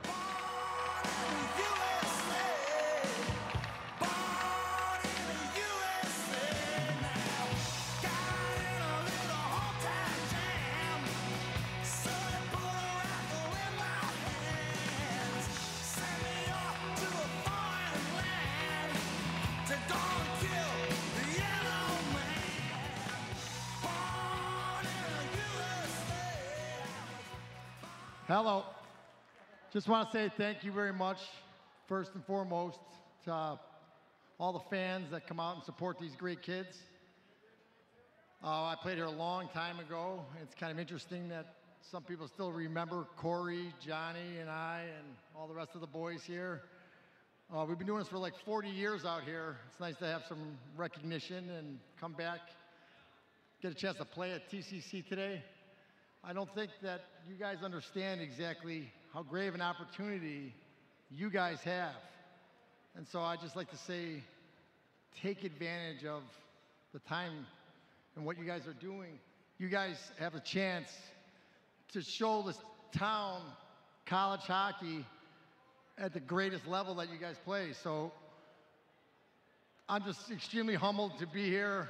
S5: Hello. Just want to say thank you very much, first and foremost, to all the fans that come out and support these great kids. I played here a long time ago. It's kind of interesting that some people still remember Corey, Johnny, and I, and all the rest of the boys here. We've been doing this for like 40 years out here. It's nice to have some recognition and come back, get a chance to play at TCC today. I don't think that you guys understand exactly how great of an opportunity you guys have. And so I'd just like to say, take advantage of the time and what you guys are doing. You guys have a chance to show this town college hockey at the greatest level that you guys play. So I'm just extremely humbled to be here,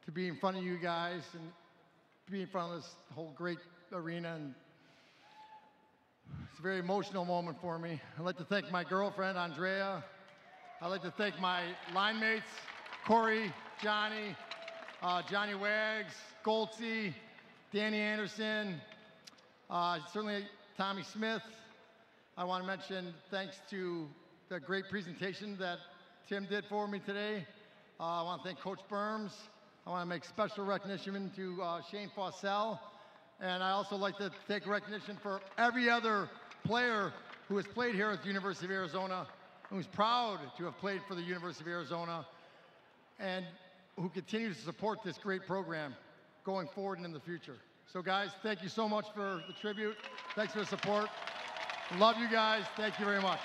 S5: to be in front of you guys, and to be in front of this whole great arena. And it's a very emotional moment for me. I'd like to thank my girlfriend, Andrea. I'd like to thank my line mates, Corey, Johnny, Johnny Wags, Goltzy, Danny Anderson, certainly Tommy Smith. I want to mention thanks to the great presentation that Tim did for me today. I want to thank Coach Burns. I want to make special recognition to Shane Fossell. And I also like to take recognition for every other player who has played here at the University of Arizona, who's proud to have played for the University of Arizona, and who continues to support this great program going forward and in the future. So guys, thank you so much for the tribute. Thanks for the support. Love you guys. Thank you very much.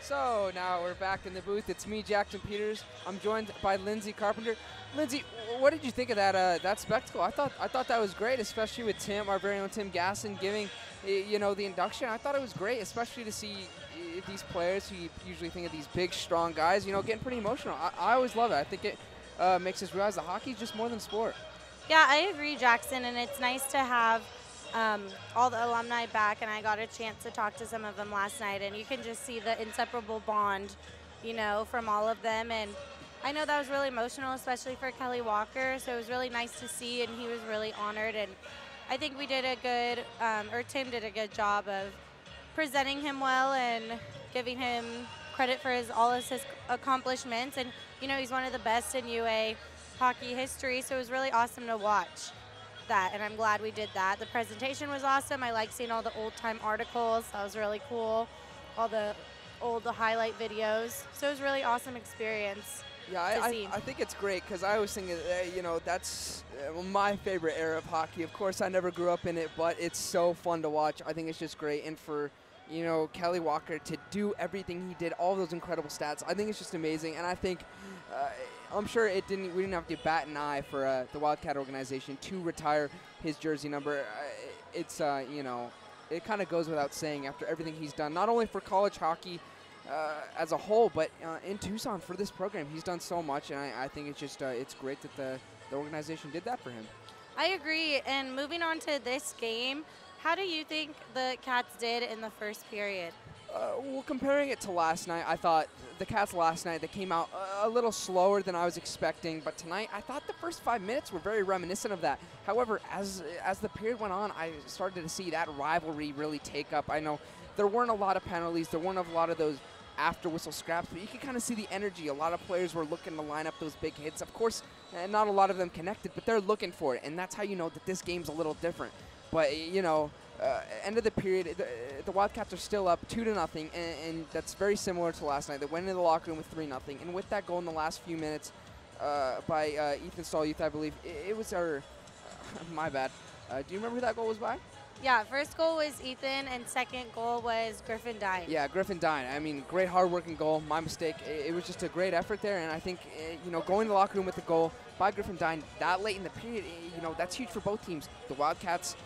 S2: So now we're back in the booth. It's me, Jackson Peters. I'm joined by Lindsay Carpenter. Lindsay, what did you think of that spectacle? I thought that was great, especially with Tim, our very own Tim Gasson, giving the induction. I thought it was great, especially to see these players who you usually think of these big, strong guys, getting pretty emotional. I always love it. I think it makes us realize that hockey is just more than sport.
S6: Yeah, I agree, Jackson, and it's nice to have all the alumni back, and I got a chance to talk to some of them last night, and you can just see the inseparable bond, from all of them. And I know that was really emotional, especially for Kelly Walker, so it was really nice to see, and he was really honored. And I think we did a good, or Tim did a good job of presenting him well and giving him credit for all of his accomplishments. And, he's one of the best in UA hockey history, so it was really awesome to watch that, and I'm glad we did that. The presentation was awesome. I like seeing all the old-time articles. That was really cool. All the old highlight videos. So it was a really awesome experience.
S2: Yeah, I think it's great because I always think, that's my favorite era of hockey. Of course, I never grew up in it, but it's so fun to watch. I think it's just great. And for, Kelly Walker to do everything he did, all those incredible stats, I think it's just amazing. And I think, I'm sure we didn't have to bat an eye for the Wildcat organization to retire his jersey number. It's, it kind of goes without saying after everything he's done, not only for college hockey, as a whole, but in Tucson for this program. He's done so much, and I think it's just it's great that the organization did that for him.
S6: I agree. And moving on to this game, how do you think the Cats did in the first period?
S2: Well, comparing it to last night, I thought the Cats last night, they came out a little slower than I was expecting, but tonight I thought the first 5 minutes were very reminiscent of that. However, as the period went on, I started to see that rivalry really take up. I know there weren't a lot of penalties, there weren't a lot of those after whistle scraps, but you could kind of see the energy. A lot of players were looking to line up those big hits. Of course, not a lot of them connected, but they're looking for it, and that's how you know that this game's a little different. But, end of the period, the Wildcats are still up 2-0, and that's very similar to last night. They went into the locker room with 3-0, and with that goal in the last few minutes by Ethan Stall-Youth, I believe, it was our my bad. Do you remember who that goal was by?
S6: Yeah, first goal was Ethan, and second goal was Griffin Dine.
S2: Yeah, Griffin Dine. I mean, great hard-working goal. My mistake. It was just a great effort there, and I think, going to the locker room with the goal by Griffin Dine that late in the period, that's huge for both teams. The Wildcats,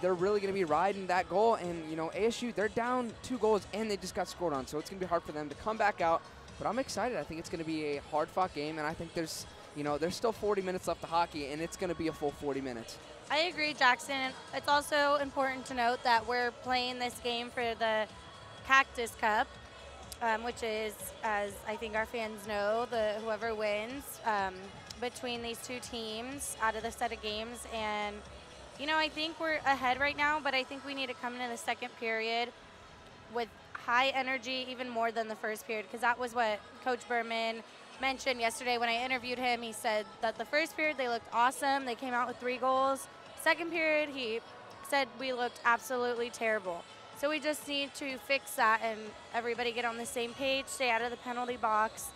S2: they're really going to be riding that goal, and, ASU, they're down 2 goals, and they just got scored on, so it's going to be hard for them to come back out. But I'm excited. I think it's going to be a hard-fought game, and I think there's still 40 minutes left of hockey, and it's going to be a full 40 minutes.
S6: I agree, Jackson. It's also important to note that we're playing this game for the Cactus Cup, which is, as I think our fans know, whoever wins between these two teams out of the set of games. And, I think we're ahead right now, but I think we need to come into the second period with high energy, even more than the first period, because that was what Coach Berman mentioned yesterday when I interviewed him. He said that the first period they looked awesome. They came out with 3 goals. Second period, he said we looked absolutely terrible. So we just need to fix that and everybody get on the same page, stay out of the penalty box,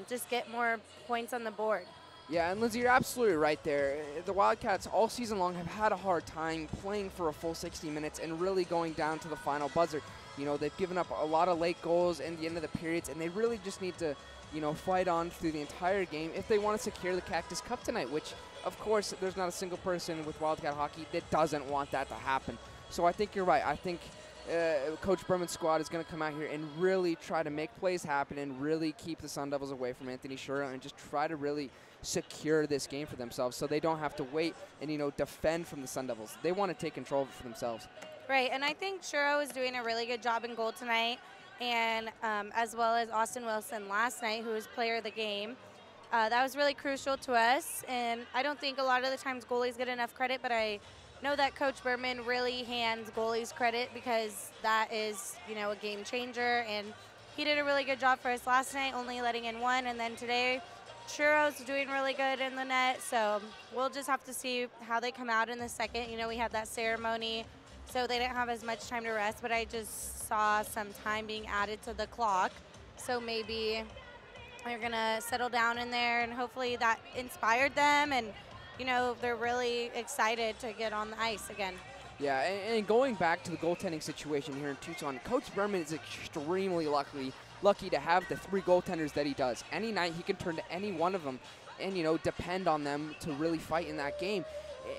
S6: just get more points on the board.
S2: Yeah, and Lindsay, you're absolutely right there. The Wildcats all season long have had a hard time playing for a full 60 minutes and really going down to the final buzzer. They've given up a lot of late goals in the end of the periods, and they really just need to fight on through the entire game if they want to secure the Cactus Cup tonight, which, of course, there's not a single person with Wildcat hockey that doesn't want that to happen. So I think you're right. I think Coach Berman's squad is going to come out here and really try to make plays happen and really keep the Sun Devils away from Anthony Shura and just try to really secure this game for themselves so they don't have to wait and, defend from the Sun Devils. They want to take control of it for themselves.
S6: Right, and I think Shura is doing a really good job in goal tonight, and as well as Austin Wilson last night, who was player of the game. That was really crucial to us, and I don't think a lot of the times goalies get enough credit, but I know that Coach Berman really hands goalies credit because that is, a game changer, and he did a really good job for us last night, only letting in 1, and then today Churro's doing really good in the net, so we'll just have to see how they come out in the second. We had that ceremony, so they didn't have as much time to rest, but I just saw some time being added to the clock, so maybe they're going to settle down in there, and hopefully that inspired them, and, they're really excited to get on the ice again.
S2: Yeah, and going back to the goaltending situation here in Tucson, Coach Berman is extremely lucky to have the 3 goaltenders that he does. Any night he can turn to any one of them and, you know, depend on them to really fight in that game.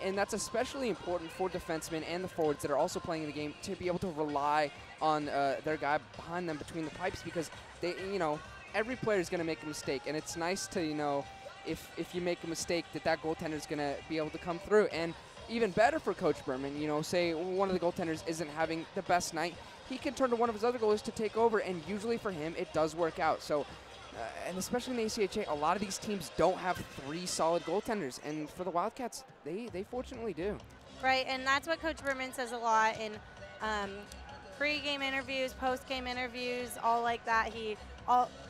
S2: And that's especially important for defensemen and the forwards that are also playing in the game to be able to rely on their guy behind them between the pipes, because they, you know, every player is going to make a mistake, and it's nice to, you know, if you make a mistake, that goaltender is going to be able to come through. And even better for Coach Berman, you know, say one of the goaltenders isn't having the best night, he can turn to one of his other goalies to take over, and usually for him it does work out. So, and especially in the ACHA, a lot of these teams don't have 3 solid goaltenders, and for the Wildcats, they fortunately do.
S6: Right, and that's what Coach Berman says a lot in pre-game interviews, post-game interviews, all like that. He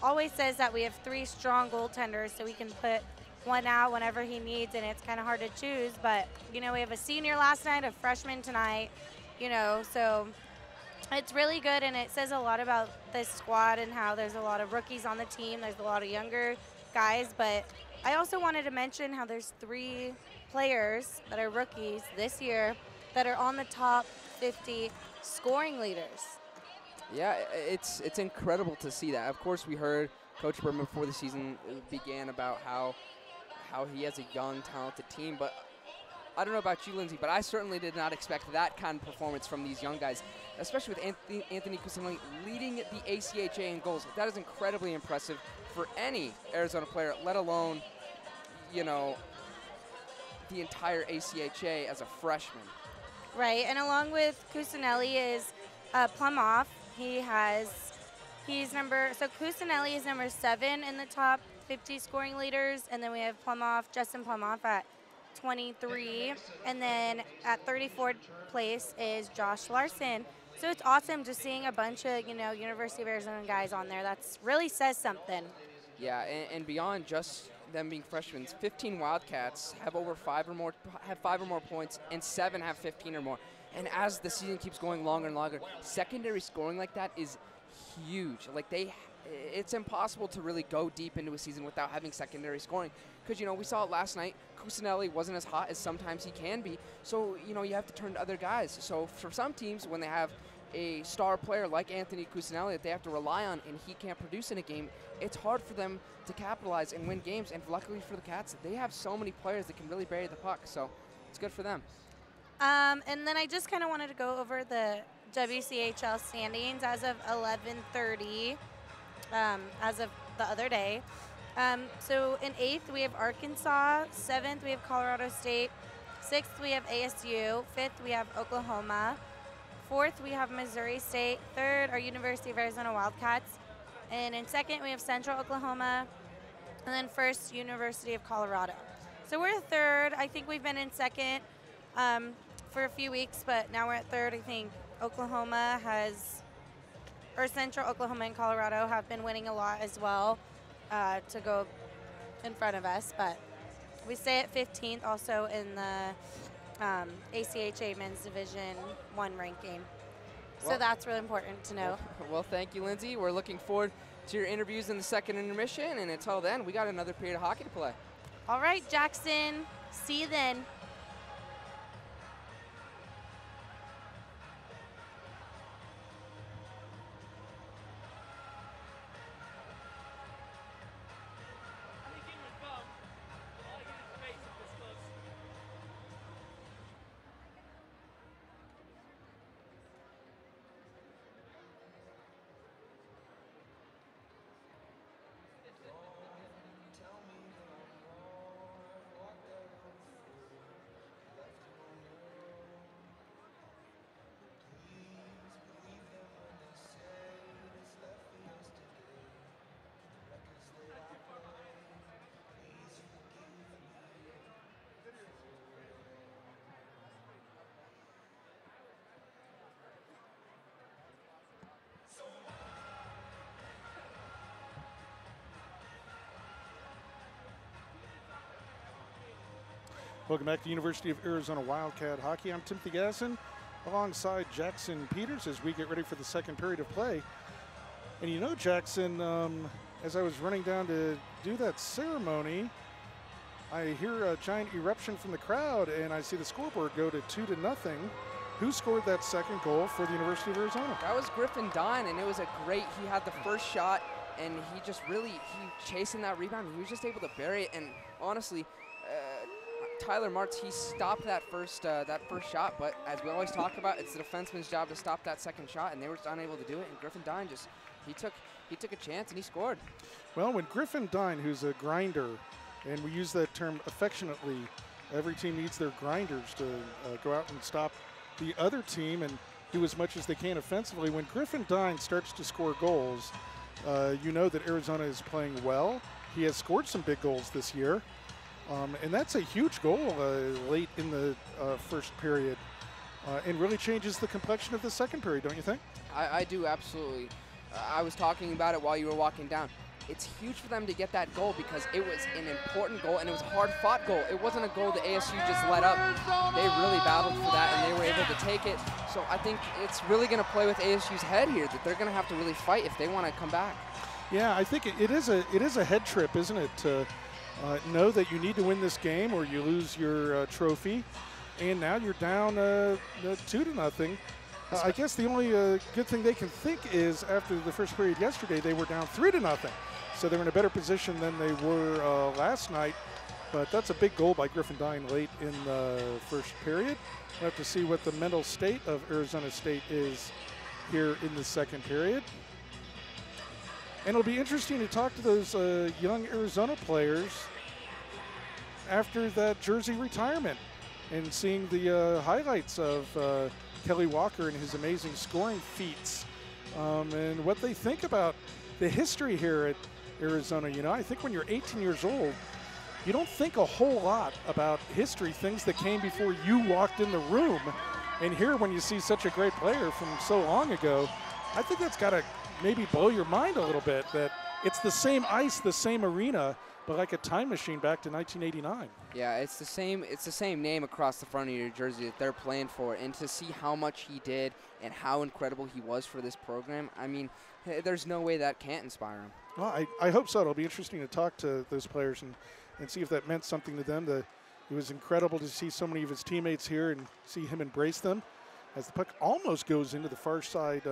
S6: always says that we have 3 strong goaltenders, so we can put one out whenever he needs, and it's kind of hard to choose. But, you know, we have a senior last night, a freshman tonight, you know, so it's really good, and it says a lot about this squad and how there's a lot of rookies on the team. There's a lot of younger guys, but I also wanted to mention how there's 3 players that are rookies this year that are on the top 50 scoring leaders.
S2: Yeah, it's incredible to see that. Of course, we heard Coach Berman before the season began about how he has a young, talented team, but I don't know about you, Lindsay, but I certainly did not expect that kind of performance from these young guys, especially with Anthony Cusinelli leading the ACHA in goals. That is incredibly impressive for any Arizona player, let alone, you know, the entire ACHA as a freshman.
S6: Right, and along with Cusinelli is Plumoff. So Cusinelli is number 7 in the top 50 scoring leaders, and then we have Justin Plumoff at 23, and then at 34th place is Josh Larson. So it's awesome just seeing a bunch of, you know, University of Arizona guys on there. That's really says something.
S2: Yeah, and beyond just them being freshmen, 15 Wildcats have 5 or more points, and 7 have 15 or more. And as the season keeps going longer and longer, secondary scoring like that is huge. Like it's impossible to really go deep into a season without having secondary scoring, because, you know, we saw it last night. Cusinelli wasn't as hot as sometimes he can be, so, you know, you have to turn to other guys. So for some teams, when they have a star player like Anthony Cusinelli that they have to rely on and he can't produce in a game, it's hard for them to capitalize and win games. And luckily for the Cats, they have so many players that can really bury the puck, so it's good for them.
S6: And then I just kind of wanted to go over the WCHL standings as of 11:30, as of the other day. So in 8th, we have Arkansas. 7th, we have Colorado State. 6th, we have ASU. 5th, we have Oklahoma. 4th, we have Missouri State. 3rd, our University of Arizona Wildcats. And in 2nd, we have Central Oklahoma. And then 1st, University of Colorado. So we're 3rd. I think we've been in 2nd for a few weeks, but now we're at 3rd. I think Central Oklahoma and Colorado have been winning a lot as well to go in front of us. But we stay at 15th also in the ACHA Men's Division 1 ranking. So that's really important to know.
S2: Well, thank you, Lindsay. We're looking forward to your interviews in the second intermission, and until then, we got another period of hockey to play.
S6: All right, Jackson. See you then.
S1: Welcome back to University of Arizona Wildcat Hockey. I'm Timothy Gasson alongside Jackson Peters as we get ready for the second period of play. And you know, Jackson, as I was running down to do that ceremony, I hear a giant eruption from the crowd, and I see the scoreboard go to 2-0. Who scored that second goal for the University of Arizona?
S2: That was Griffin Dine, and it was a great, he had the first shot, and he just really, he chasing that rebound, and he was just able to bury it, and honestly, Tyler Martz, he stopped that first shot, but as we always talk about, it's the defenseman's job to stop that second shot, and they were just unable to do it, and Griffin Dine just, he took a chance, and he scored.
S1: Well, when Griffin Dine, who's a grinder, and we use that term affectionately, every team needs their grinders to go out and stop the other team and do as much as they can offensively. When Griffin Dine starts to score goals, you know that Arizona is playing well. He has scored some big goals this year. And that's a huge goal late in the first period and really changes the complexion of the second period, don't you think?
S2: I do, absolutely. I was talking about it while you were walking down. It's huge for them to get that goal because it was an important goal and it was a hard-fought goal. It wasn't a goal that ASU just let up. They really battled for that and they were able to take it. So I think it's really going to play with ASU's head here, that they're going to have to really fight if they want to come back.
S1: Yeah, I think it is a head trip, isn't it, to know that you need to win this game or you lose your trophy, and now you're down 2-0. I guess the only good thing they can think is after the first period yesterday, they were down 3-0. So they're in a better position than they were last night. But that's a big goal by Griffin Dine late in the first period. We'll have to see what the mental state of Arizona State is here in the second period. And it'll be interesting to talk to those young Arizona players after that jersey retirement and seeing the highlights of Kelly Walker and his amazing scoring feats and what they think about the history here at Arizona. You know, I think when you're 18 years old, you don't think a whole lot about history, things that came before you walked in the room. And here, when you see such a great player from so long ago, I think that's got to maybe blow your mind a little bit, that it's the same ice, the same arena, but like a time machine back to 1989.
S2: Yeah, it's the same name across the front of your jersey that they're playing for, and to see how much he did and how incredible he was for this program, I mean, there's no way that can't inspire him.
S1: Well, I hope so. It'll be interesting to talk to those players and see if that meant something to them. It was incredible to see so many of his teammates here and see him embrace them. As the puck almost goes into the far side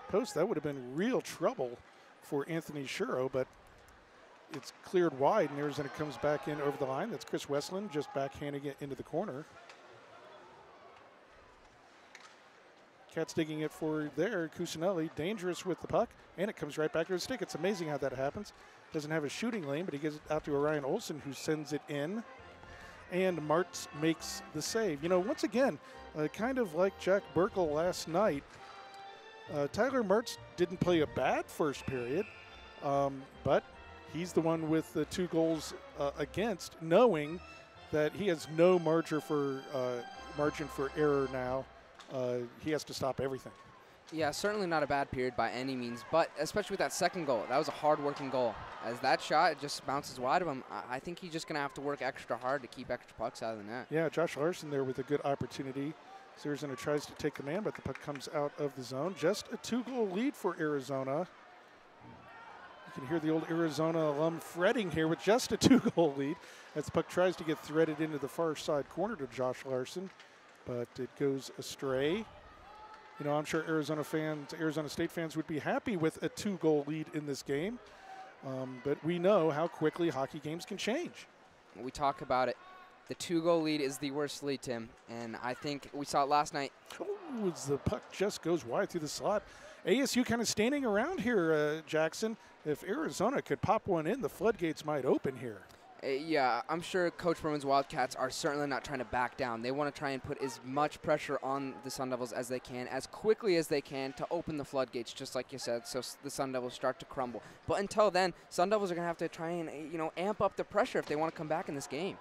S1: post, that would have been real trouble for Anthony Shuro, but it's cleared wide, and Arizona comes back in over the line. That's Chris Westland just backhanding it into the corner. Cats digging it for there. Cusinelli dangerous with the puck, and it comes right back to his stick. It's amazing how that happens. Doesn't have a shooting lane, but he gives it out to Orion Olson, who sends it in. And Martz makes the save. You know, once again, kind of like Jack Burkle last night, Tyler Martz didn't play a bad first period, but he's the one with the 2 goals against, knowing that he has no margin for error now. He has to stop everything.
S2: Yeah, certainly not a bad period by any means, but especially with that second goal, that was a hard-working goal. As that shot just bounces wide of him, I think he's just going to have to work extra hard to keep extra pucks out of the net.
S1: Yeah, Josh Larson there with a good opportunity. So Arizona tries to take the man, but the puck comes out of the zone. Just a 2-goal lead for Arizona. You can hear the old Arizona alum fretting here with just a 2-goal lead as the puck tries to get threaded into the far side corner to Josh Larson, but it goes astray. You know, I'm sure Arizona State fans would be happy with a 2-goal lead in this game, but we know how quickly hockey games can change.
S2: We talk about it. The 2-goal lead is the worst lead, Tim, and I think we saw it last night.
S1: Oh, as the puck just goes wide through the slot. ASU kind of standing around here, Jackson. If Arizona could pop one in, the floodgates might open here.
S2: Yeah, I'm sure Coach Berman's Wildcats are certainly not trying to back down. They want to try and put as much pressure on the Sun Devils as they can, as quickly as they can, to open the floodgates, just like you said, so the Sun Devils start to crumble. But until then, Sun Devils are going to have to try and, you know, amp up the pressure if they want to come back in this game.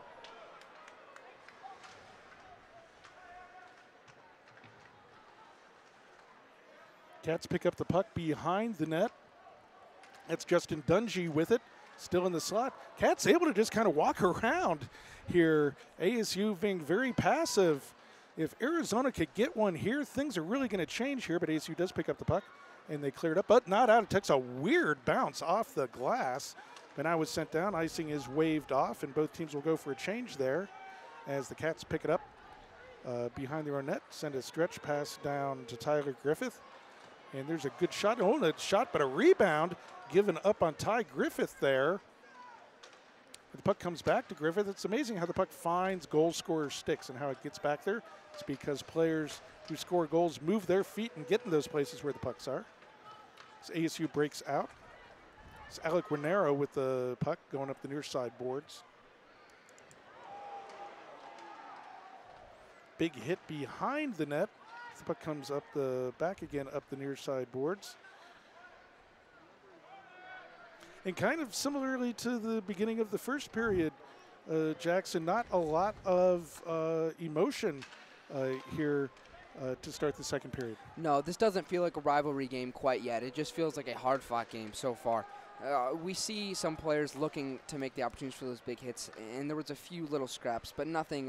S1: Cats pick up the puck behind the net. That's Justin Dungy with it, still in the slot. Cats able to just kind of walk around here. ASU being very passive. If Arizona could get one here, things are really going to change here, but ASU does pick up the puck, and they clear it up, but not out. It takes a weird bounce off the glass, but now it's sent down. Icing is waved off, and both teams will go for a change there as the Cats pick it up. behind their own net. Send a stretch pass down to Tyler Griffith. And there's a good shot. Oh, a shot, but a rebound given up on Ty Griffith there. The puck comes back to Griffith. It's amazing how the puck finds goal scorer sticks and how it gets back there. It's because players who score goals move their feet and get in those places where the pucks are. As ASU breaks out. It's Alec Guarnero with the puck going up the near side boards. Big hit behind the net. The puck comes up the back again, up the near side boards. And kind of similarly to the beginning of the first period, Jackson, not a lot of emotion here to start the second period.
S2: No, this doesn't feel like a rivalry game quite yet. It just feels like a hard-fought game so far. We see some players looking to make the opportunities for those big hits, and there was a few little scraps, but nothing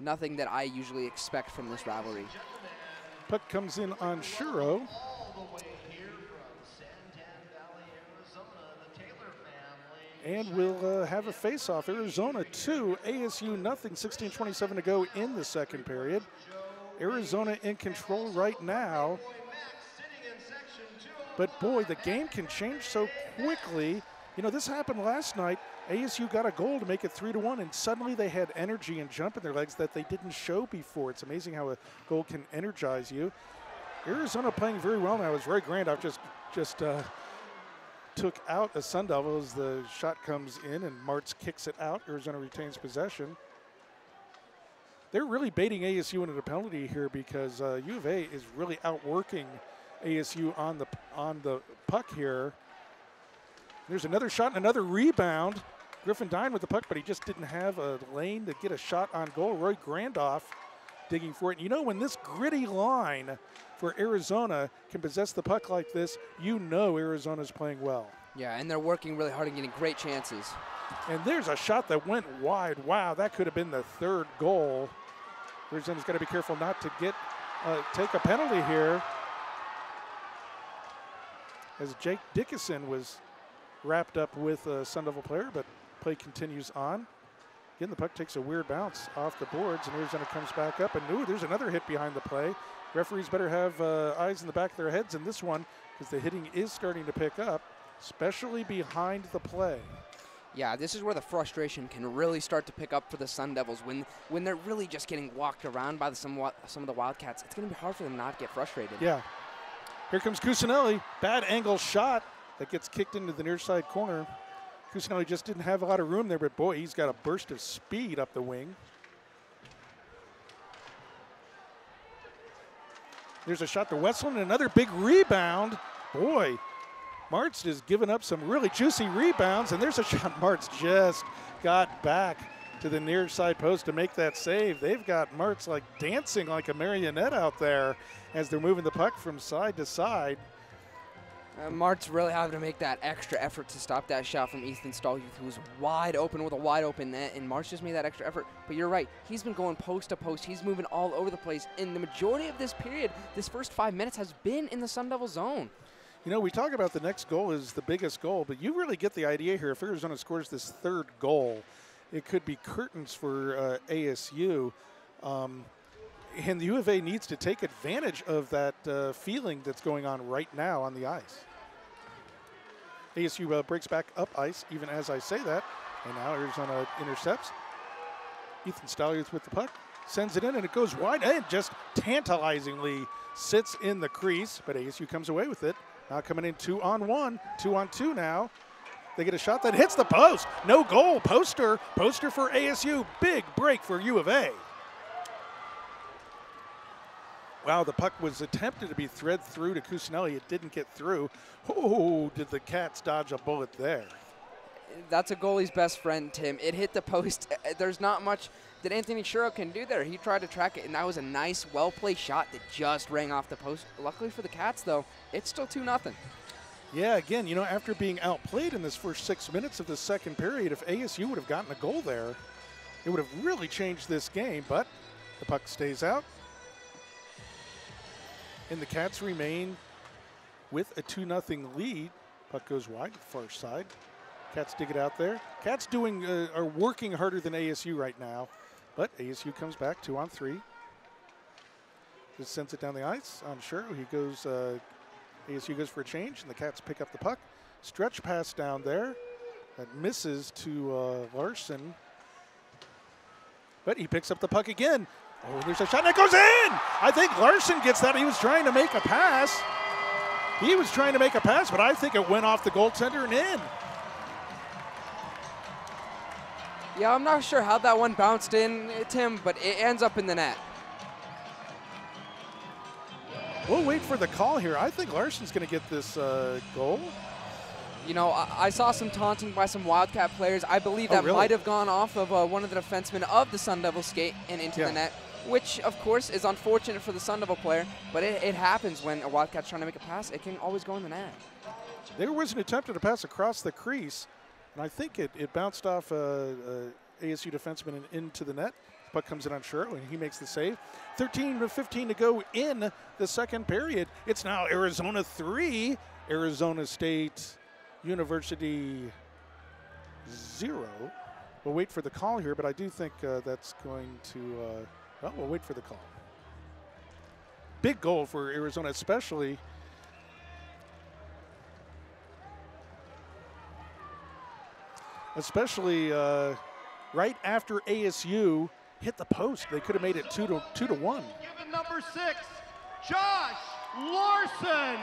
S2: that I usually expect from this rivalry.
S1: Puck comes in on Shuro. And we'll have a face-off. Arizona 2, ASU nothing, 16:27 to go in the second period. Arizona in control right now. But boy, the game can change so quickly. You know, this happened last night. ASU got a goal to make it 3-1, and suddenly they had energy and jump in their legs that they didn't show before. It's amazing how a goal can energize you. Arizona playing very well now. As Roy Grandoff just took out a Sun Devil as the shot comes in and Martz kicks it out. Arizona retains possession. They're really baiting ASU into the penalty here because U of A is really outworking ASU on the puck here. There's another shot and another rebound. Griffin Dine with the puck, but he just didn't have a lane to get a shot on goal. Roy Grandoff digging for it. You know, when this gritty line for Arizona can possess the puck like this, you know Arizona's playing well.
S2: Yeah, and they're working really hard and getting great chances.
S1: And there's a shot that went wide. Wow, that could have been the third goal. Arizona's got to be careful not to take a penalty here. As Jake Dickinson was wrapped up with a Sun Devil player, but play continues on. Again, the puck takes a weird bounce off the boards, and Arizona comes back up. And ooh, there's another hit behind the play. Referees better have eyes in the back of their heads in this one because the hitting is starting to pick up, especially behind the play.
S2: Yeah, this is where the frustration can really start to pick up for the Sun Devils. When they're really just getting walked around by some of the Wildcats, it's going to be hard for them not to get frustrated.
S1: Yeah. Here comes Cusinelli. Bad angle shot that gets kicked into the near side corner. Cusinelli just didn't have a lot of room there, but boy, he's got a burst of speed up the wing. There's a shot to Westland, another big rebound. Boy, Martz has given up some really juicy rebounds, and there's a shot. Martz just got back to the near side post to make that save. They've got Martz like dancing like a marionette out there as they're moving the puck from side to side.
S2: Martz really having to make that extra effort to stop that shot from Ethan Stallhuth, who was wide open with a wide open net, and Martz just made that extra effort. But you're right, he's been going post to post. He's moving all over the place. And the majority of this period, this first 5 minutes, has been in the Sun Devil zone.
S1: You know, we talk about the next goal is the biggest goal, but you really get the idea here. If Arizona scores this third goal, it could be curtains for ASU. And the U of A needs to take advantage of that feeling that's going on right now on the ice. ASU breaks back up ice even as I say that. And now Arizona intercepts. Ethan Stallhuth with the puck. Sends it in and it goes wide and just tantalizingly sits in the crease. But ASU comes away with it. Now coming in 2-on-1, 2-on-2 now. They get a shot that hits the post. No goal. Poster for ASU. Big break for U of A. Wow, the puck was attempted to be thread through to Cusinelli. It didn't get through. Oh, did the Cats dodge a bullet there?
S2: That's a goalie's best friend, Tim. It hit the post. There's not much that Anthony Shuro can do there. He tried to track it, and that was a nice, well-played shot that just rang off the post. Luckily for the Cats, though, it's still 2-0.
S1: Yeah, again, you know, after being outplayed in this first 6 minutes of the second period, if ASU would have gotten a goal there, it would have really changed this game, but the puck stays out. And the Cats remain with a 2-0 lead. Puck goes wide, far side. Cats dig it out there. Cats are working harder than ASU right now, but ASU comes back 2-on-3. Just sends it down the ice. I'm sure he goes, ASU goes for a change, and the Cats pick up the puck. Stretch pass down there. That misses to Larson. But he picks up the puck again. Oh, there's a shot, and it goes in! I think Larson gets that. He was trying to make a pass. He was trying to make a pass, but I think it went off the goaltender and in.
S2: Yeah, I'm not sure how that one bounced in, Tim, but it ends up in the net.
S1: We'll wait for the call here. I think Larson's going to get this goal.
S2: You know, I saw some taunting by some Wildcat players. I believe that
S1: really?
S2: might have gone off of one of the defensemen of the Sun Devil skate and into the net, which, of course, is unfortunate for the Sun Devil player, but it happens when a Wildcat's trying to make a pass. It can always go in the net.
S1: There was an attempt at a pass across the crease, and I think it bounced off ASU defenseman and into the net. Puck comes in on Shirley, and he makes the save. 13:15 to go in the second period. It's now Arizona 3, Arizona State University 0. We'll wait for the call here, but I do think that's going to, well, we'll wait for the call. Big goal for Arizona, especially right after ASU hit the post. They could have made it 2-1.
S3: Given number 6, Josh Larson.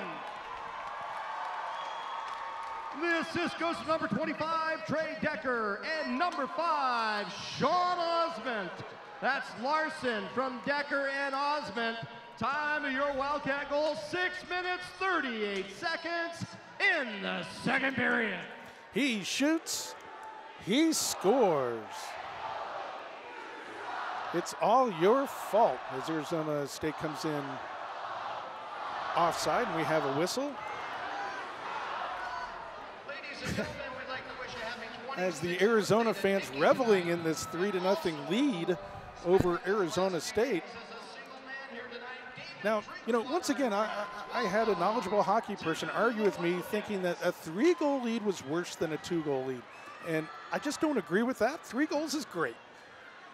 S3: The assist goes to number 25, Trey Decker, and number 5, Sean Osment. That's Larson from Decker and Osment. Time of your Wildcat goal, 6 minutes, 38 seconds in the second period.
S1: He shoots, he scores. It's all your fault as Arizona State comes in offside, and we have a whistle. As the Arizona fans reveling in this 3-0 lead over Arizona State. Now, you know, once again, I had a knowledgeable hockey person argue with me thinking that a 3-goal lead was worse than a 2-goal lead. And I just don't agree with that. 3 goals is great.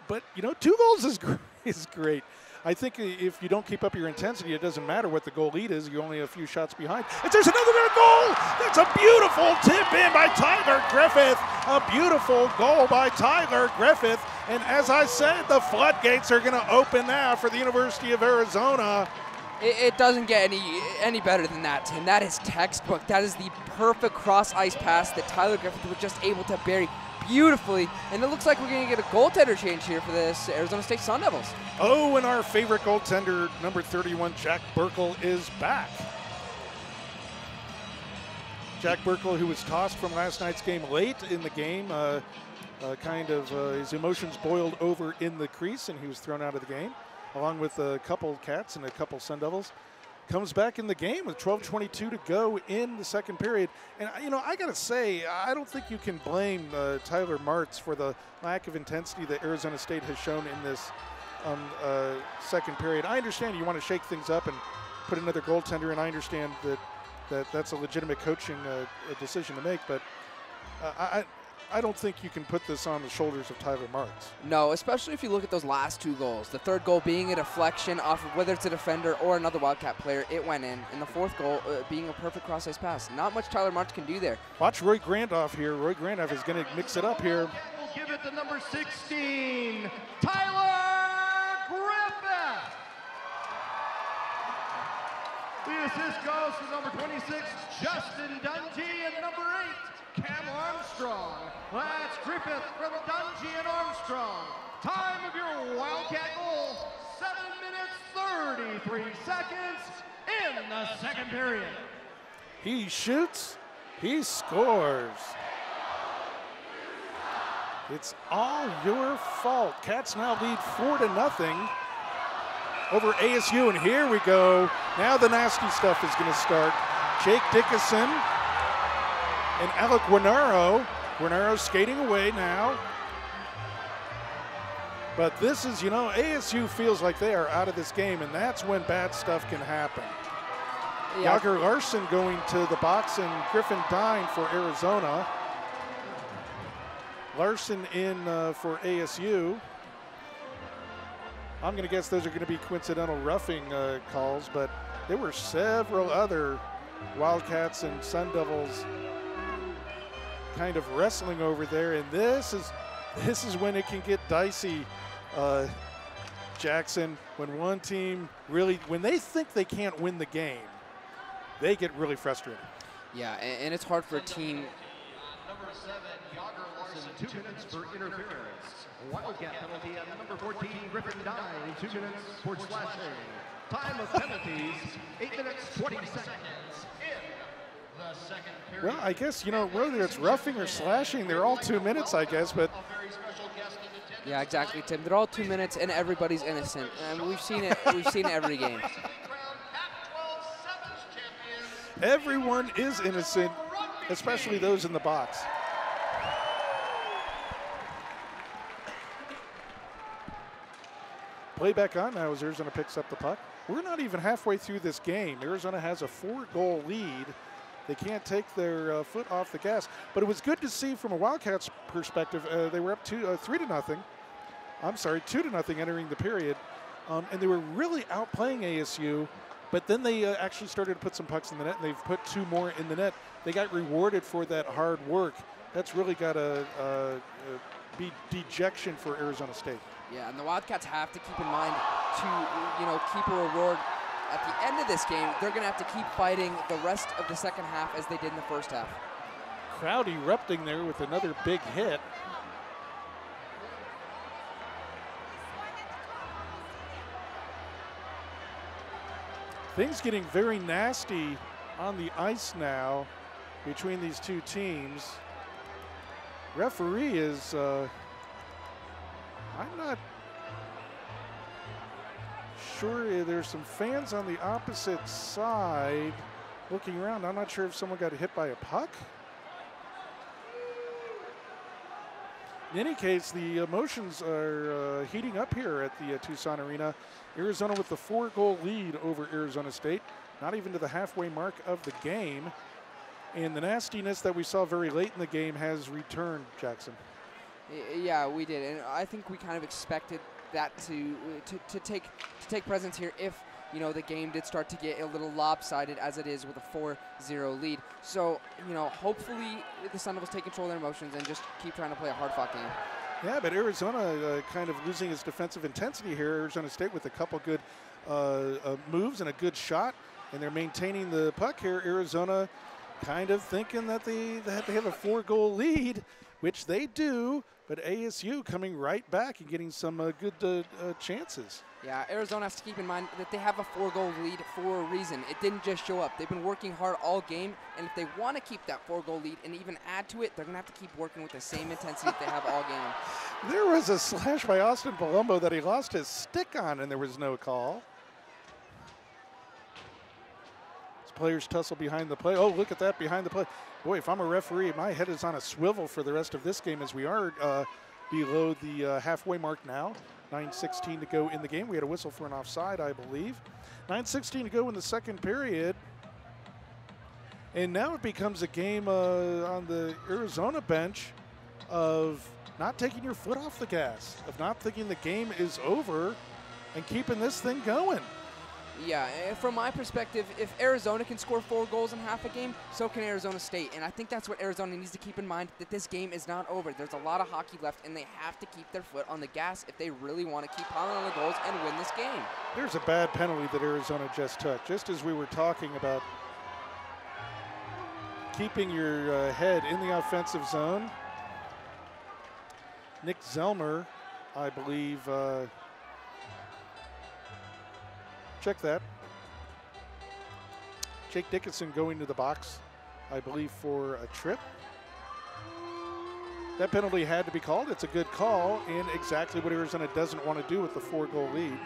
S1: But, you know, 2 goals is great. I think if you don't keep up your intensity, it doesn't matter what the goal lead is. You're only a few shots behind. And there's another goal! That's a beautiful tip in by Tyler Griffith. A beautiful goal by Tyler Griffith. And as I said, the floodgates are going to open now for the University of Arizona.
S2: It doesn't get any better than that, Tim. That is textbook. That is the perfect cross-ice pass that Tyler Griffith was just able to bury beautifully, and it looks like we're going to get a goaltender change here for this Arizona State Sun Devils.
S1: Oh, and our favorite goaltender, number 31, Jack Burkle, is back. Jack Burkle, who was tossed from last night's game late in the game, his emotions boiled over in the crease, and he was thrown out of the game, along with a couple Cats and a couple Sun Devils. Comes back in the game with 12:22 to go in the second period. And, you know, I got to say, I don't think you can blame Tyler Martz for the lack of intensity that Arizona State has shown in this second period. I understand you want to shake things up and put another goaltender, and I understand that's a legitimate coaching decision to make, but I don't think you can put this on the shoulders of Tyler Martz.
S2: No, especially if you look at those last 2 goals. The third goal being a deflection off of whether it's a defender or another Wildcat player, it went in. And the fourth goal being a perfect cross-ice pass. Not much Tyler Martz can do there.
S1: Watch Roy Grandoff here. Roy Grandoff is going to mix it up here.
S3: We'll give it to number 16, Tyler Griffith. The assist goes to number 26, Justin Dungy, and number 8, Cam Armstrong. That's Griffith from Dungy and Armstrong. Time of your Wildcat goal, 7 minutes, 33 seconds in the second period.
S1: He shoots, he scores. It's all your fault. Cats now lead 4-0 over ASU, and here we go. Now the nasty stuff is going to start. Jake Dickinson and Alec Guarnero. Guarnero skating away now. But this is, you know, ASU feels like they are out of this game, and that's when bad stuff can happen.
S2: Yeah.
S1: Yager Larson going to the box, and Griffin Dine for Arizona. Larson in for ASU. I'm going to guess those are going to be coincidental roughing calls, but there were several other Wildcats and Sun Devils kind of wrestling over there, and this is when it can get dicey, Jackson. When one team really, when they think they can't win the game, they get really frustrated.
S2: Yeah, and it's hard for a team.
S3: Number 7, Yager Larson, 2 minutes for interference. Wildcat penalty at number 14, Griffin Dye, 2 minutes for slashing. Time of penalties, 8 minutes, 20 seconds. In the second period.
S1: Well, I guess, you know, whether it's roughing or slashing, they're all 2 minutes, I guess, but.
S2: Yeah, exactly, Tim. They're all 2 minutes, and everybody's innocent. And we've seen it. We've seen it every game.
S1: Everyone is innocent, especially those in the box. Play back on now as Arizona picks up the puck. We're not even halfway through this game. Arizona has a 4-goal lead. They can't take their foot off the gas. But it was good to see from a Wildcats perspective. They were up 3-0. I'm sorry, 2-0 entering the period. And they were really outplaying ASU. But then they actually started to put some pucks in the net, and they've put 2 more in the net. They got rewarded for that hard work. That's really got to be dejection for Arizona State.
S2: Yeah, and the Wildcats have to keep in mind to, you know, keep a reward at the end of this game. They're going to have to keep fighting the rest of the second half as they did in the first half.
S1: Crowd erupting there with another big hit. Things getting very nasty on the ice now between these two teams. Referee is, I'm not sure. There's some fans on the opposite side looking around. I'm not sure if someone got hit by a puck. In any case, the emotions are heating up here at the Tucson Arena. Arizona with the 4-goal lead over Arizona State, not even to the halfway mark of the game. And the nastiness that we saw very late in the game has returned, Jackson.
S2: Yeah, we did, and I think we kind of expected that to take presence here if, you know, the game did start to get a little lopsided as it is with a 4-0 lead. So, you know, hopefully the Sun Devils take control of their emotions and just keep trying to play a hard-fought game.
S1: Yeah, but Arizona kind of losing its defensive intensity here. Arizona State with a couple good moves and a good shot, and they're maintaining the puck here. Arizona kind of thinking that they have a 4-goal lead, which they do, but ASU coming right back and getting some good chances.
S2: Yeah, Arizona has to keep in mind that they have a 4-goal lead for a reason. It didn't just show up. They've been working hard all game, and if they want to keep that 4-goal lead and even add to it, they're going to have to keep working with the same intensity that they have all game.
S1: There was a slash by Austin Palumbo that he lost his stick on, and there was no call. As players tussle behind the play. Oh, look at that behind the play. Boy, if I'm a referee, my head is on a swivel for the rest of this game as we are below the halfway mark now. 9:16 to go in the game. We had a whistle for an offside, I believe. 9:16 to go in the second period. And now it becomes a game on the Arizona bench of not taking your foot off the gas, of not thinking the game is over and keeping this thing going.
S2: Yeah, from my perspective, if Arizona can score 4 goals in half a game, so can Arizona State. And I think that's what Arizona needs to keep in mind, that this game is not over. There's a lot of hockey left, and they have to keep their foot on the gas if they really want to keep piling on the goals and win this game.
S1: There's a bad penalty that Arizona just took, just as we were talking about keeping your head in the offensive zone. Nick Zellmer, I believe, check that. Jake Dickinson going to the box, I believe, for a trip. That penalty had to be called. It's a good call, and exactly what Arizona doesn't want to do with the 4-goal lead.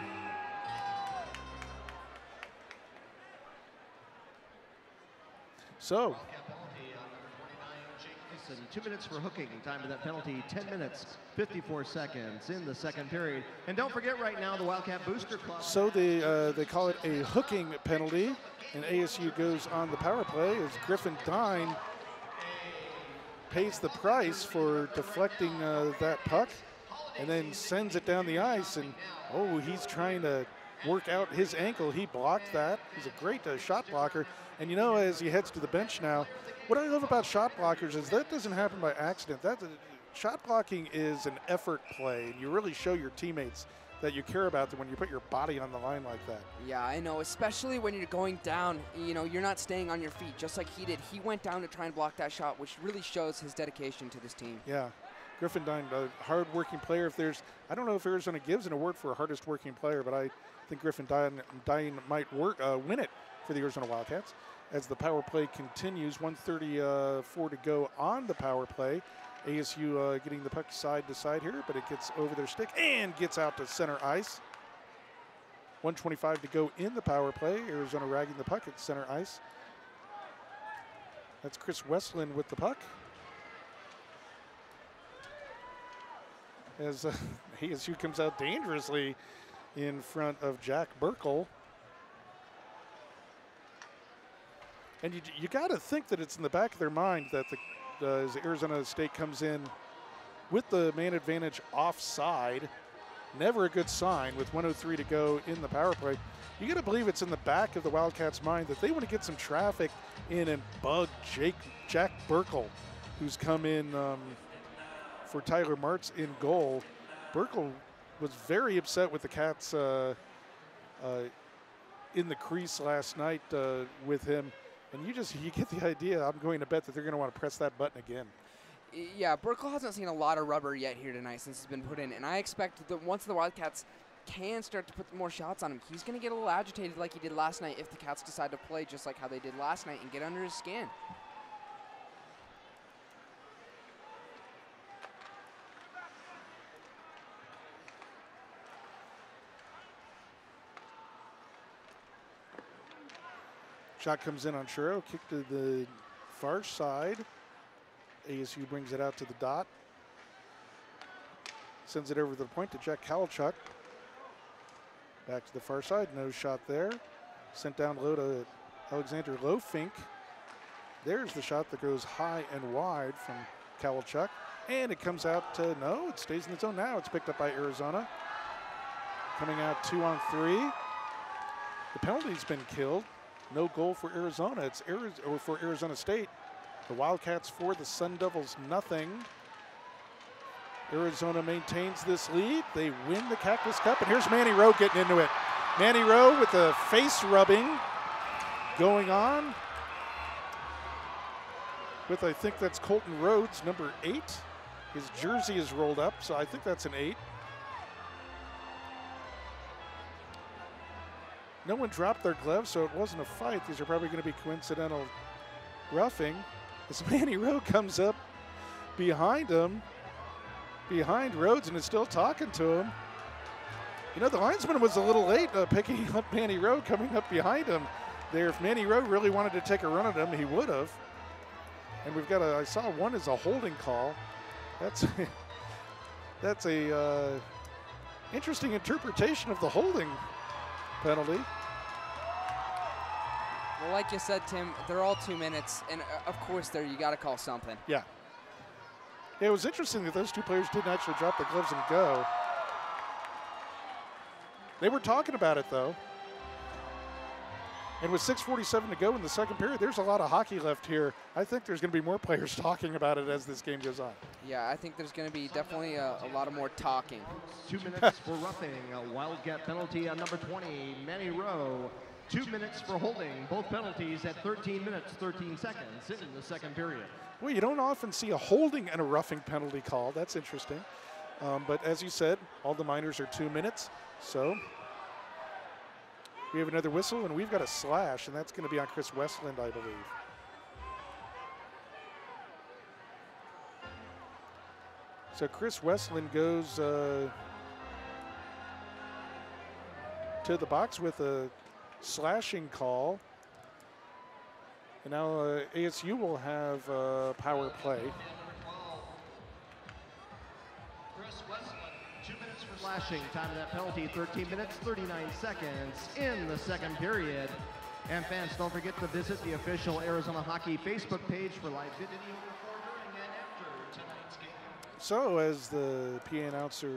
S1: So,
S3: 2 minutes for hooking. Time of that penalty, 10 minutes, 54 seconds in the second period. And don't forget right now the Wildcat Booster Club.
S1: So they call it a hooking penalty, and ASU goes on the power play as Griffin Dine pays the price for deflecting that puck. and then sends it down the ice. And, oh, he's trying to work out his ankle. He blocked that. He's a great shot blocker. And, you know, as he heads to the bench now, what I love about shot blockers is that doesn't happen by accident. Shot blocking is an effort play, and you really show your teammates that you care about them when you put your body on the line like that.
S2: Yeah, I know, especially when you're going down, you know, you're not staying on your feet just like he did. He went down to try and block that shot, which really shows his dedication to this team.
S1: Yeah, Griffin Dine, a hard-working player. I don't know if Arizona gives an award for a hardest-working player, but I think Griffin Dine might win it for the Arizona Wildcats as the power play continues. 1:34 to go on the power play. ASU getting the puck side to side here, but it gets over their stick and gets out to center ice. 1:25 to go in the power play. Arizona ragging the puck at center ice. That's Chris Westland with the puck. As ASU comes out dangerously in front of Jack Burkle. And you got to think that it's in the back of their mind that as Arizona State comes in with the man advantage offside, never a good sign with 1:03 to go in the power play. You got to believe it's in the back of the Wildcats' mind that they want to get some traffic in and bug Jack Burkle, who's come in for Tyler Martz in goal. Burkle was very upset with the Cats in the crease last night with him. And you get the idea. I'm going to bet that they're going to want to press that button again.
S2: Yeah, Burkle hasn't seen a lot of rubber yet here tonight since he's been put in. And I expect that once the Wildcats can start to put more shots on him, he's going to get a little agitated like he did last night if the Cats decide to play just like how they did last night and get under his skin.
S1: Shot comes in on Churro, kick to the far side. ASU brings it out to the dot. Sends it over the point to Jack Kowalchuk. Back to the far side, no shot there. Sent down low to Alexander Lofink. There's the shot that goes high and wide from Kowalchuk. And it comes out to, no, it stays in the zone now. It's picked up by Arizona. Coming out 2-on-3. The penalty's been killed. No goal for Arizona. It's for Arizona State. The Wildcats 4, the Sun Devils nothing. Arizona maintains this lead. They win the Cactus Cup, and here's Manny Rowe getting into it. Manny Rowe with the face rubbing going on with, I think that's Colton Rhodes, number 8. His jersey is rolled up, so I think that's an 8. No one dropped their gloves, so it wasn't a fight. These are probably going to be coincidental roughing. As Manny Rowe comes up behind him, behind Rhodes, and is still talking to him. You know, the linesman was a little late picking up Manny Rowe coming up behind him there. If Manny Rowe really wanted to take a run at him, he would have. And we've got I saw one as a holding call. That's a interesting interpretation of the holding penalty.
S2: Well, like you said, Tim, they're all 2 minutes, and of course there you got to call something.
S1: Yeah. It was interesting that those two players didn't actually drop the gloves and go. They were talking about it, though. And with 6:47 to go in the second period, there's a lot of hockey left here. I think there's going to be more players talking about it as this game goes on.
S2: Yeah, I think there's going to be definitely a lot of more talking.
S3: 2 minutes for roughing, a Wildcat penalty on number 20, Manny Rowe. 2 minutes for holding, both penalties at 13 minutes, 13 seconds in the second period.
S1: Well, you don't often see a holding and a roughing penalty call. That's interesting. But as you said, all the minors are 2 minutes. So we have another whistle, and we've got a slash, and that's going to be on Chris Westland, I believe. So Chris Westland goes to the box with a slashing call. And now ASU will have power play.
S3: Slashing, time of that penalty, 13 minutes, 39 seconds in the second period. And fans, don't forget to visit the official Arizona Hockey Facebook page for live video before, during, and after tonight's game.
S1: So, as the PA announcer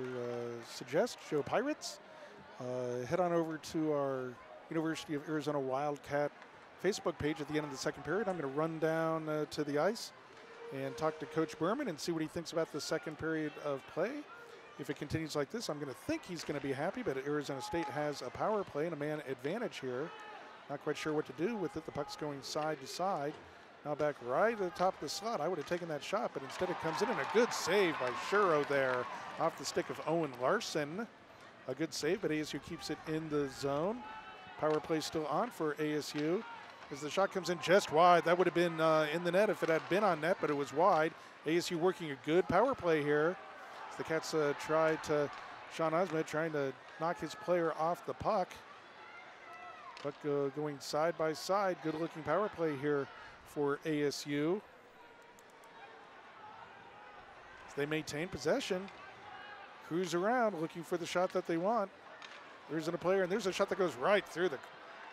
S1: suggests, Joe Pirates, head on over to our University of Arizona Wildcat Facebook page at the end of the second period. I'm going to run down to the ice and talk to Coach Berman and see what he thinks about the second period of play. If it continues like this, I'm going to think he's going to be happy, but Arizona State has a power play and a man advantage here. Not quite sure what to do with it. The puck's going side to side. Now back right at the top of the slot. I would have taken that shot, but instead it comes in, and a good save by Shuro there off the stick of Owen Larson. A good save, but ASU keeps it in the zone. Power play still on for ASU as the shot comes in just wide. That would have been in the net if it had been on net, but it was wide. ASU working a good power play here. As the Cats try to, Sean Osmed trying to knock his player off the puck. Puck going side by side. Good looking power play here for ASU. As they maintain possession. Cruise around looking for the shot that they want. There's a player, and there's a shot that goes right through the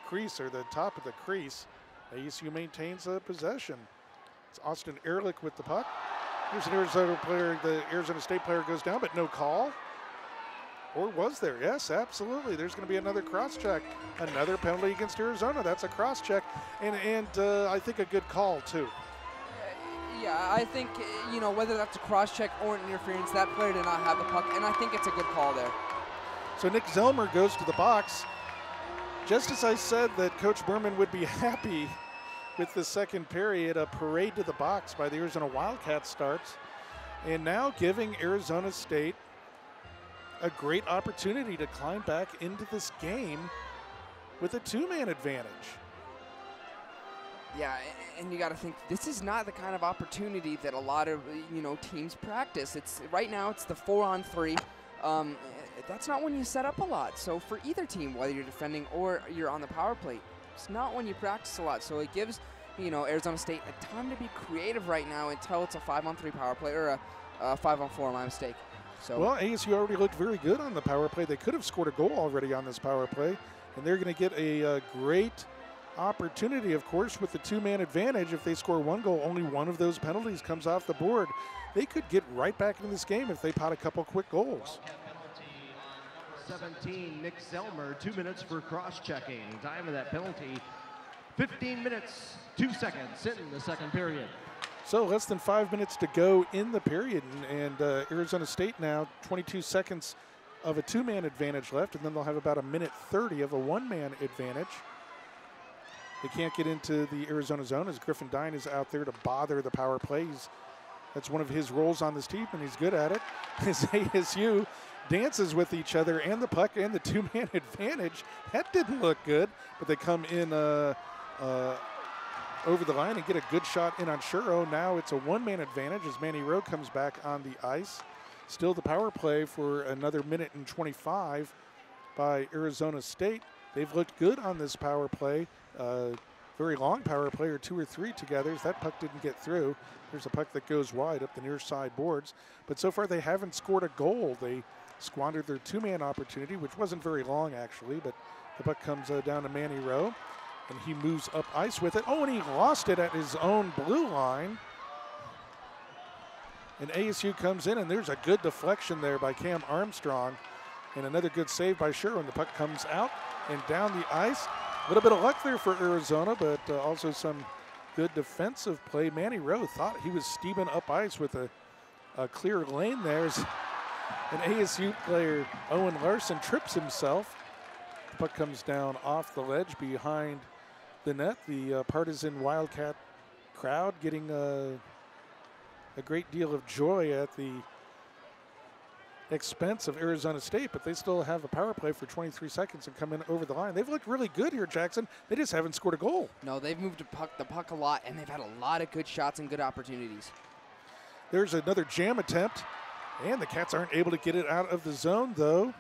S1: crease, or the top of the crease. ASU maintains possession. It's Austin Ehrlich with the puck. Here's an Arizona player, the Arizona State player goes down, but no call. Or was there? Yes, absolutely. There's going to be another cross-check. Another penalty against Arizona. That's a cross-check, and I think a good call, too.
S2: Yeah, I think, whether that's a cross-check or an interference, that player did not have the puck, and I think it's a good call there.
S1: So Nick Zellmer goes to the box. Just as I said that Coach Berman would be happy with the second period, a parade to the box by the Arizona Wildcats starts, and now giving Arizona State a great opportunity to climb back into this game with a two-man advantage.
S2: Yeah, and you got to think, this is not the kind of opportunity that a lot of, teams practice. Right now it's the 4-on-3. That's not when you set up a lot. So for either team, whether you're defending or you're on the power play, it's not when you practice a lot. So it gives, Arizona State a time to be creative right now until it's a 5-on-3 power play, or a 5-on-4, my mistake. So, well,
S1: ASU already looked very good on the power play. They could have scored a goal already on this power play, and they're going to get a great opportunity, of course, with the two-man advantage. If they score one goal, only one of those penalties comes off the board. They could get right back into this game if they pot a couple quick goals.
S3: 17, Nick Zellmer, 2 minutes for cross-checking. Time of that penalty, 15 minutes, 2 seconds in the second period.
S1: So less than 5 minutes to go in the period, and Arizona State now 22 seconds of a two-man advantage left, and then they'll have about a minute 30 of a one-man advantage. They can't get into the Arizona zone as Griffin Dine is out there to bother the power play. That's one of his roles on this team, and he's good at it. As ASU dances with each other and the puck and the two-man advantage. That didn't look good, but they come in over the line and get a good shot in on Shuro. Now it's a one-man advantage as Manny Rowe comes back on the ice. Still the power play for another minute and 25 by Arizona State. They've looked good on this power play. Very long power play, or 2 or 3 together. That puck didn't get through. There's a puck that goes wide up the near side boards. But so far they haven't scored a goal. They squandered their two-man opportunity, which wasn't very long actually, but the puck comes down to Manny Rowe, and he moves up ice with it. Oh, and he lost it at his own blue line. And ASU comes in, and there's a good deflection there by Cam Armstrong, and another good save by Shuro, and the puck comes out and down the ice. A little bit of luck there for Arizona, but also some good defensive play. Manny Rowe thought he was steaming up ice with a clear lane there. An ASU player, Owen Larson, trips himself. The puck comes down off the ledge behind the net. The partisan Wildcat crowd getting a great deal of joy at the expense of Arizona State, but they still have a power play for 23 seconds and come in over the line. They've looked really good here, Jackson. They just haven't scored a goal.
S2: No, they've moved the puck a lot, and they've had a lot of good shots and good opportunities.
S1: There's another jam attempt, and the Cats aren't able to get it out of the zone, though.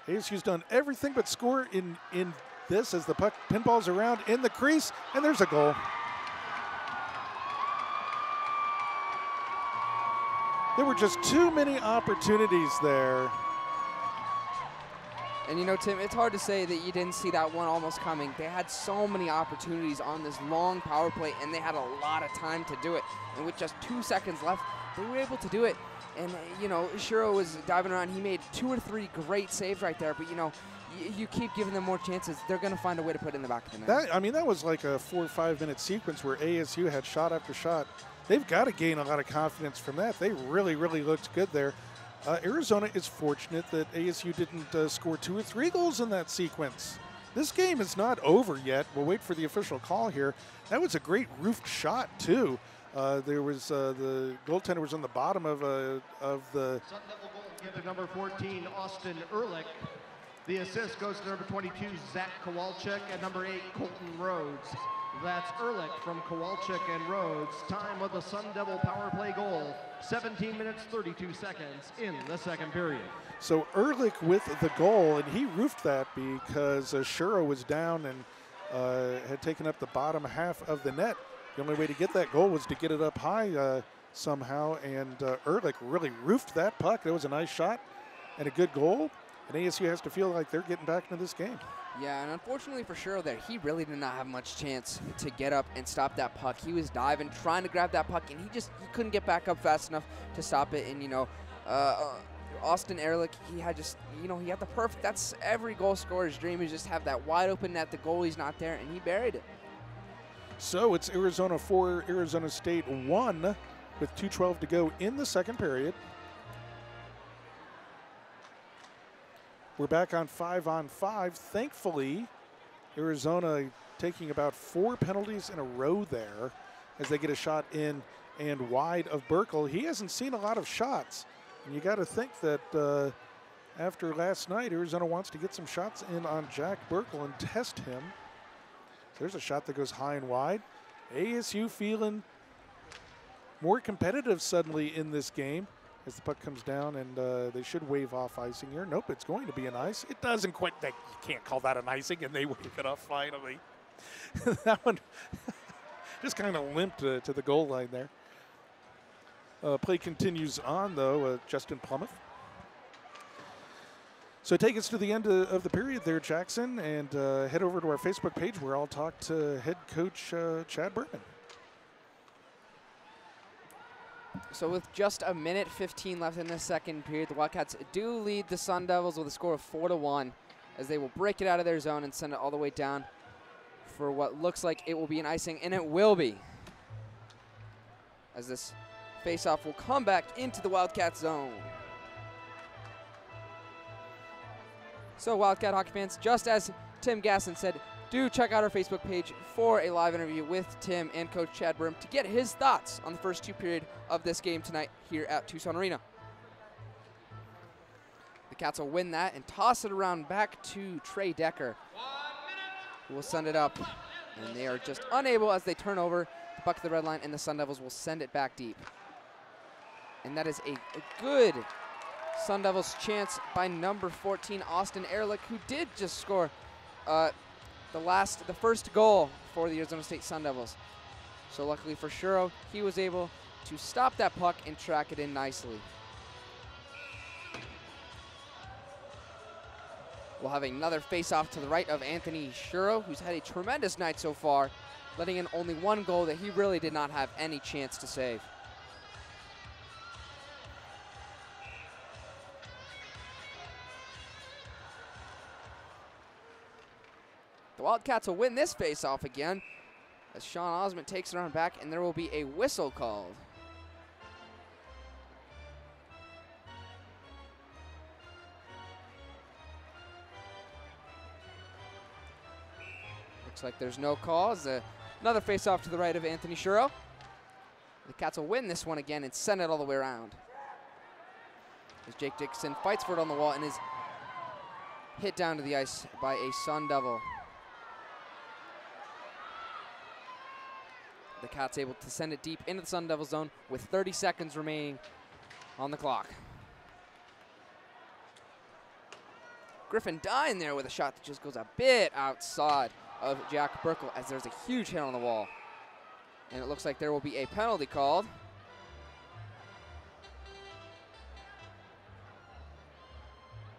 S1: ASU's done everything but score in this as the puck pinballs around in the crease, and there's a goal. There were just too many opportunities there.
S2: And Tim, it's hard to say that you didn't see that one almost coming. They had so many opportunities on this long power play, and they had a lot of time to do it. And with just 2 seconds left, they were able to do it. And, you know, Shuro was diving around. He made 2 or 3 great saves right there. But, you know, you keep giving them more chances, they're going to find a way to put it in the back of the net.
S1: That was like a 4 or 5 minute sequence where ASU had shot after shot. They've got to gain a lot of confidence from that. They really, really looked good there. Arizona is fortunate that ASU didn't score 2 or 3 goals in that sequence. This game is not over yet. We'll wait for the official call here. That was a great roofed shot, too. There was the goaltender was on the bottom of the.
S3: Sun Devil goal to number 14, Austin Ehrlich. The assist goes to number 22, Zach Kowalczyk, and number 8, Colton Rhodes. That's Ehrlich from Kowalczyk and Rhodes. Time of the Sun Devil power play goal, 17 minutes, 32 seconds in the second period.
S1: So Ehrlich with the goal, and he roofed that because Shuro was down and had taken up the bottom half of the net. The only way to get that goal was to get it up high somehow, and Ehrlich really roofed that puck. That was a nice shot and a good goal, and ASU has to feel like they're getting back into this game.
S2: Yeah, and unfortunately for Shuro there, he really did not have much chance to get up and stop that puck. He was diving, trying to grab that puck, and he couldn't get back up fast enough to stop it. And, you know, Austin Ehrlich, he had the perfect, that's every goal scorer's dream, is just have that wide open net, the goalie's not there, and he buried it.
S1: So it's Arizona 4, Arizona State 1 with 2:12 to go in the second period. We're back on 5-on-5. Thankfully, Arizona taking about 4 penalties in a row there as they get a shot in and wide of Burkle. He hasn't seen a lot of shots. And you got to think that after last night, Arizona wants to get some shots in on Jack Burkle and test him. There's a shot that goes high and wide. ASU feeling more competitive suddenly in this game as the puck comes down, and they should wave off icing here. Nope, it's going to be an ice. It doesn't quite, you can't call that an icing, and they wave it off finally. That one just kind of limped to the goal line there. Play continues on, though, Justin Plumeth. So take us to the end of the period there, Jackson, and head over to our Facebook page where I'll talk to head coach Chad Berman.
S2: So with just a minute 15 left in the second period, the Wildcats do lead the Sun Devils with a score of 4-1 as they will break it out of their zone and send it all the way down for what looks like it will be an icing, and it will be, as this faceoff will come back into the Wildcat zone. So Wildcat hockey fans, just as Tim Gasson said, do check out our Facebook page for a live interview with Tim and Coach Chad Berman to get his thoughts on the first 2 period of this game tonight here at Tucson Arena. The Cats will win that and toss it around back to Trey Decker, who will send it up. And they are just unable as they turn over the puck to the red line, and the Sun Devils will send it back deep. And that is a good Sun Devils chance by number 14, Austin Ehrlich, who did just score the first goal for the Arizona State Sun Devils. So luckily for Shuro, he was able to stop that puck and track it in nicely. We'll have another face-off to the right of Anthony Shuro, who's had a tremendous night so far, letting in only 1 goal that he really did not have any chance to save. The Wildcats will win this face-off again as Sean Osmond takes it around back, and there will be a whistle called. Looks like there's no call. It's another face-off to the right of Anthony Shuro. The Cats will win this one again and send it all the way around. As Jake Dixon fights for it on the wall and is hit down to the ice by a Sun Devil. The Cats able to send it deep into the Sun Devil zone with 30 seconds remaining on the clock. Griffin dying there with a shot that just goes a bit outside of Jack Burkle as there's a huge hit on the wall. And it looks like there will be a penalty called.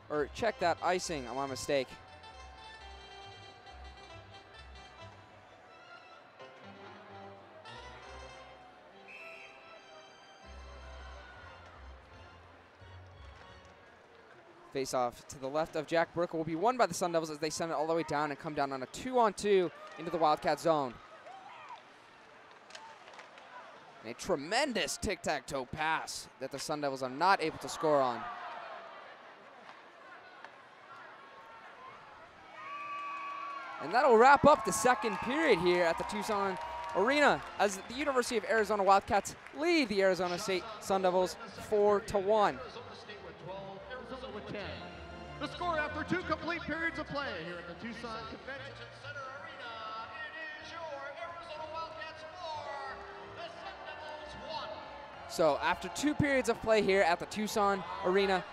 S2: Or check that icing, my mistake. Face-off to the left of Jack Burke will be won by the Sun Devils as they send it all the way down and come down on a 2-on-2 into the Wildcat zone. And a tremendous tic-tac-toe pass that the Sun Devils are not able to score on. And that'll wrap up the second period here at the Tucson Arena as the University of Arizona Wildcats lead the Arizona State Sun Devils 4-1.
S3: The score after 2 complete periods of play here at the Tucson Convention Center Arena, it is your Arizona Wildcats 4, the Sun Devils 1.
S2: So after 2 periods of play here at the Tucson Arena,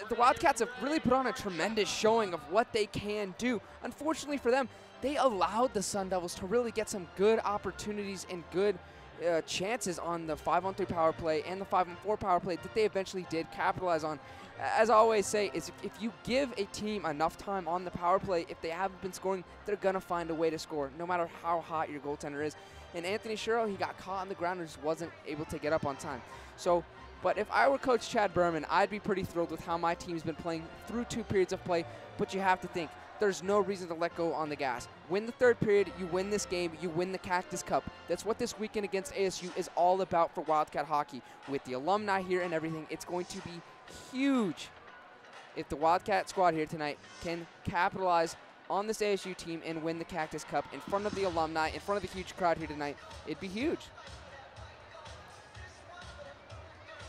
S2: the Wildcats have really put on a tremendous showing of what they can do. Unfortunately for them, they allowed the Sun Devils to really get some good opportunities and good chances on the 5-on-3 power play and the 5-on-4 power play that they eventually did capitalize on. As I always say, is if you give a team enough time on the power play, if they haven't been scoring, they're going to find a way to score, no matter how hot your goaltender is. And Anthony Sherrill, he got caught on the ground and just wasn't able to get up on time. So, but if I were Coach Chad Berman, I'd be pretty thrilled with how my team's been playing through 2 periods of play. But you have to think, there's no reason to let go on the gas. Win the 3rd period, you win this game, you win the Cactus Cup. That's what this weekend against ASU is all about for Wildcat hockey. With the alumni here and everything, it's going to be huge if the Wildcat squad here tonight can capitalize on this ASU team and win the Cactus Cup in front of the alumni, in front of the huge crowd here tonight. It'd be huge.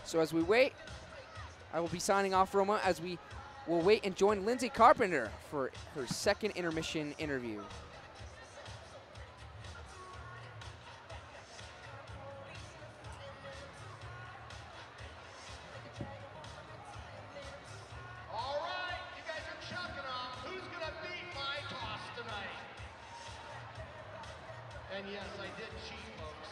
S2: So as we wait, I will be signing off for a moment as we will wait and join Lindsay Carpenter for her second intermission interview.
S3: All right, you guys are chalking off. Who's going to beat my toss tonight? And yes, I did cheat, folks.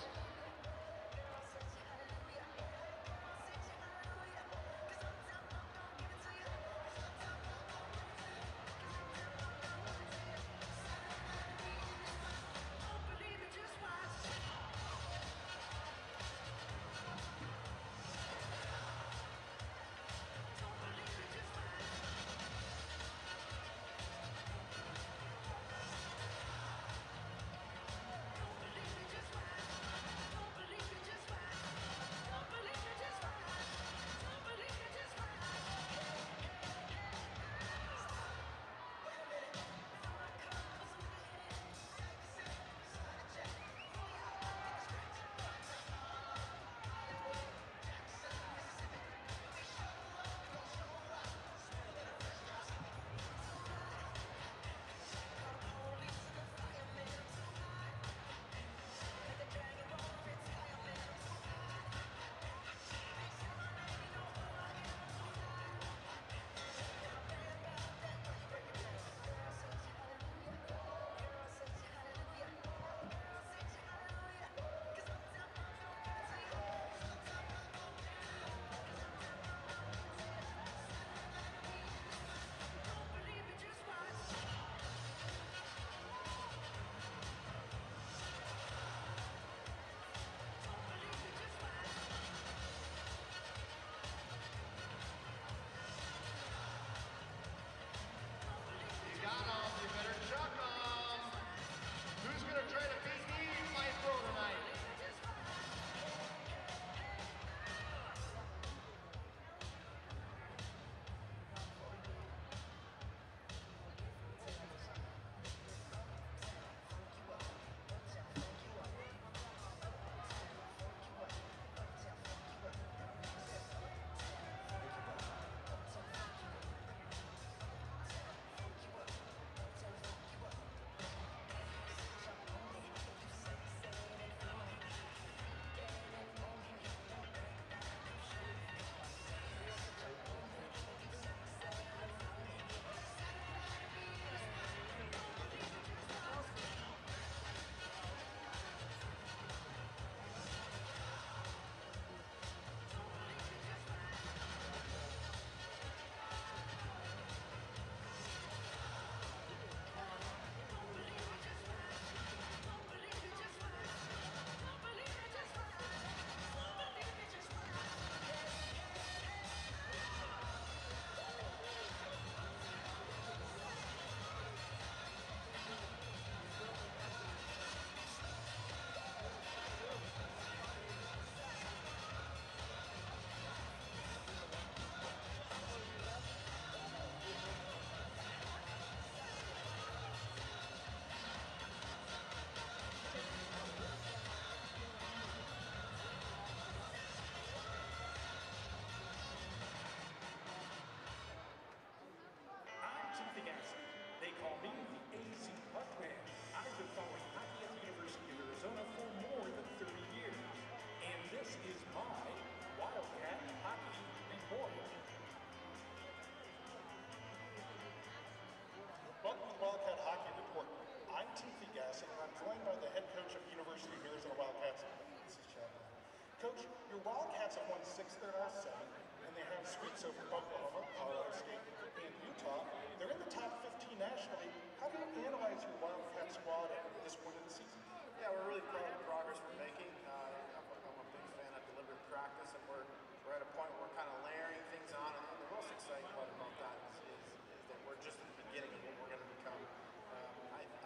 S1: Your Wildcats have won 6 of their last 7, and they have sweeps over Oklahoma, Colorado State, and Utah. They're in the top 15 nationally. How do you analyze your Wildcat squad at this point in the season?
S7: Yeah, we're really proud of the progress we're making. I'm a big fan of deliberate practice, and we're at a point where we're kind of layering things on. And the most exciting part about that is that we're just at the beginning of what we're going to become.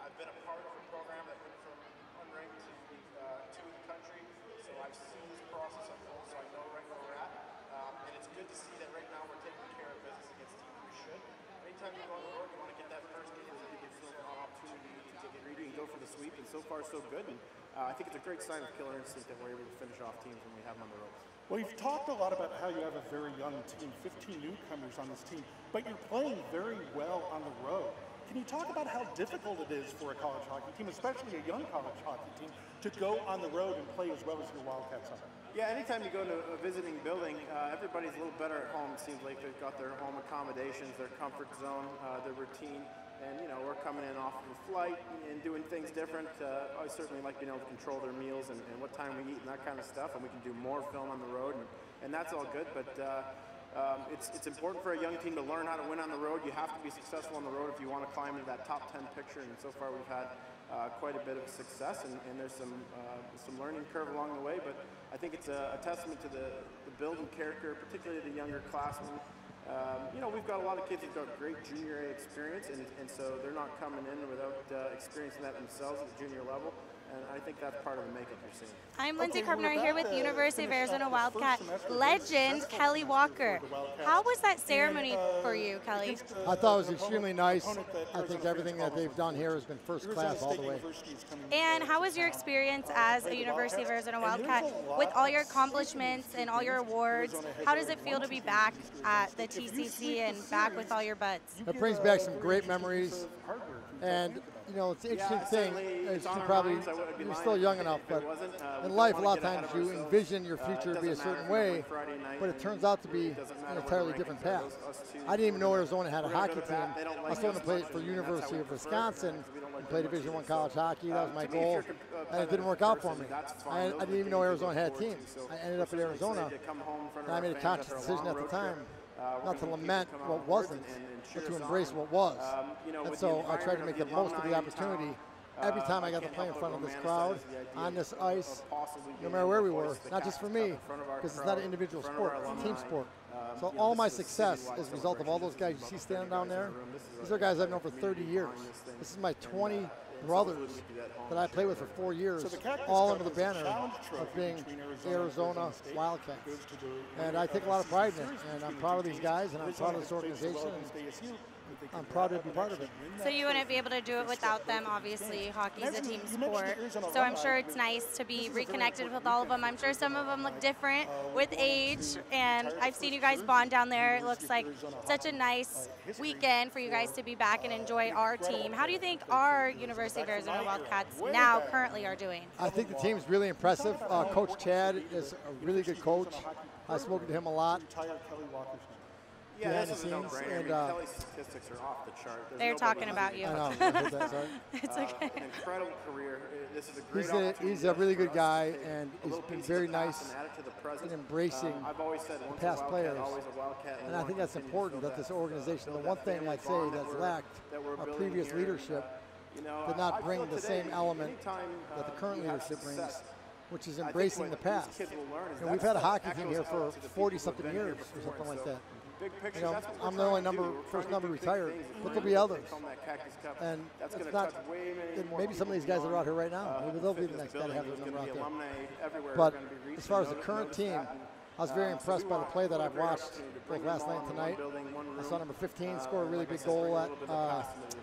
S7: I've been a part of a program that went from unranked to the country, so I've seen this process unfold, so I know right where we're at. And it's good to see that right now we're taking care of business against teams we should. Anytime you go on the road, you want to get that first game and give yourself an opportunity to get ready and go for the sweep, and so far so good. And I think it's a great sign of killer instinct that we're able to finish off teams when we have them on the ropes.
S1: Well, you've talked a lot about how you have a very young team, 15 newcomers on this team, but you're playing very well on the road. Can you talk about how difficult it is for a college hockey team, especially a young college hockey team, to go on the road and play as well as your Wildcats are?
S7: Yeah, anytime you go to a visiting building, everybody's a little better at home. It seems like they've got their home accommodations, their comfort zone, their routine. And, you know, we're coming in off of a flight and doing things different. I certainly like being able to control their meals and what time we eat and that kind of stuff. And we can do more film on the road, and that's all good. But it's important for a young team to learn how to win on the road. You have to be successful on the road if you want to climb into that top 10 picture. And so far we've had quite a bit of success, and there's some learning curve along the way. But I think it's a testament to the build and character, particularly the younger classmen. You know, we've got a lot of kids who've got great junior A experience, and so they're not coming in without experiencing that themselves at the junior level. And I think that's part of the makeup you're seeing.
S6: I'm Lindsay Carpenter here with University of Arizona Wildcat legend Kelly Walker. How was that ceremony for you, Kelly?
S5: I thought it was extremely nice. I think everything that they've done here has been first class all the way.
S6: And how was your experience as a University of Arizona Wildcat with all your accomplishments and all your awards? How does it feel to be back at the TCC and back with all your buds?
S5: It brings back some great memories. And you know, it's an interesting thing. Is you're still young enough, but in life, a lot of times you envision your future to be a certain way, but it turns out to be an entirely different path. I didn't even know Arizona had a hockey team. I was going to play for University of Wisconsin and play Division I college hockey. That was my goal, and it didn't work out for me. I didn't even know Arizona had a team. I ended up at Arizona, and I made a conscious decision at the time not to lament what wasn't, but to embrace what was. And so I tried to make the most of the opportunity every time I got to play in front of this crowd, on this ice, no matter where we were, not just for me, because it's not an individual sport, it's a team sport. So all my success is a result of all those guys you see standing down there. These are guys I've known for 30 years. This is my 20 brothers that I played with for 4 years, all under the banner of being Arizona Wildcats. And I take a lot of pride in it, and I'm proud of these guys, and I'm proud of this organization, and I'm proud to be part of it.
S6: So you wouldn't be able to do it without them, obviously. Hockey is a team sport. So I'm sure it's nice to be reconnected with all of them. I'm sure some of them look different with age, and I've seen you guys bond down there. It looks like such a nice weekend for you guys to be back and enjoy our team. How do you think our University of Arizona Wildcats now currently are doing?
S5: I think the team's really impressive. Coach Chad is a really good coach. I've spoken to him a lot.
S7: Yeah, this is a no-brainer. I mean, Kelly's statistics are off the chart.
S6: They're talking about you.
S5: I know. I heard that, sorry.
S6: It's okay.
S7: Incredible career. This is a great opportunity.
S5: He's a really good guy, and he's been very nice in embracing the past players. And I think that's important that this organization, the one thing I'd say that's lacked, our previous leadership did not bring the same element that the current leadership brings, which is embracing the past. And we've had a hockey team here for 40-something years or something like that. You know, I'm the only first number retired, but there'll be others. And it's not, maybe some of these guys that are out here right now, maybe they'll be the next guy to have their number out there. But as far as the current team, I was very impressed by the play that I've watched both last night and tonight. I saw number 15 score a really big goal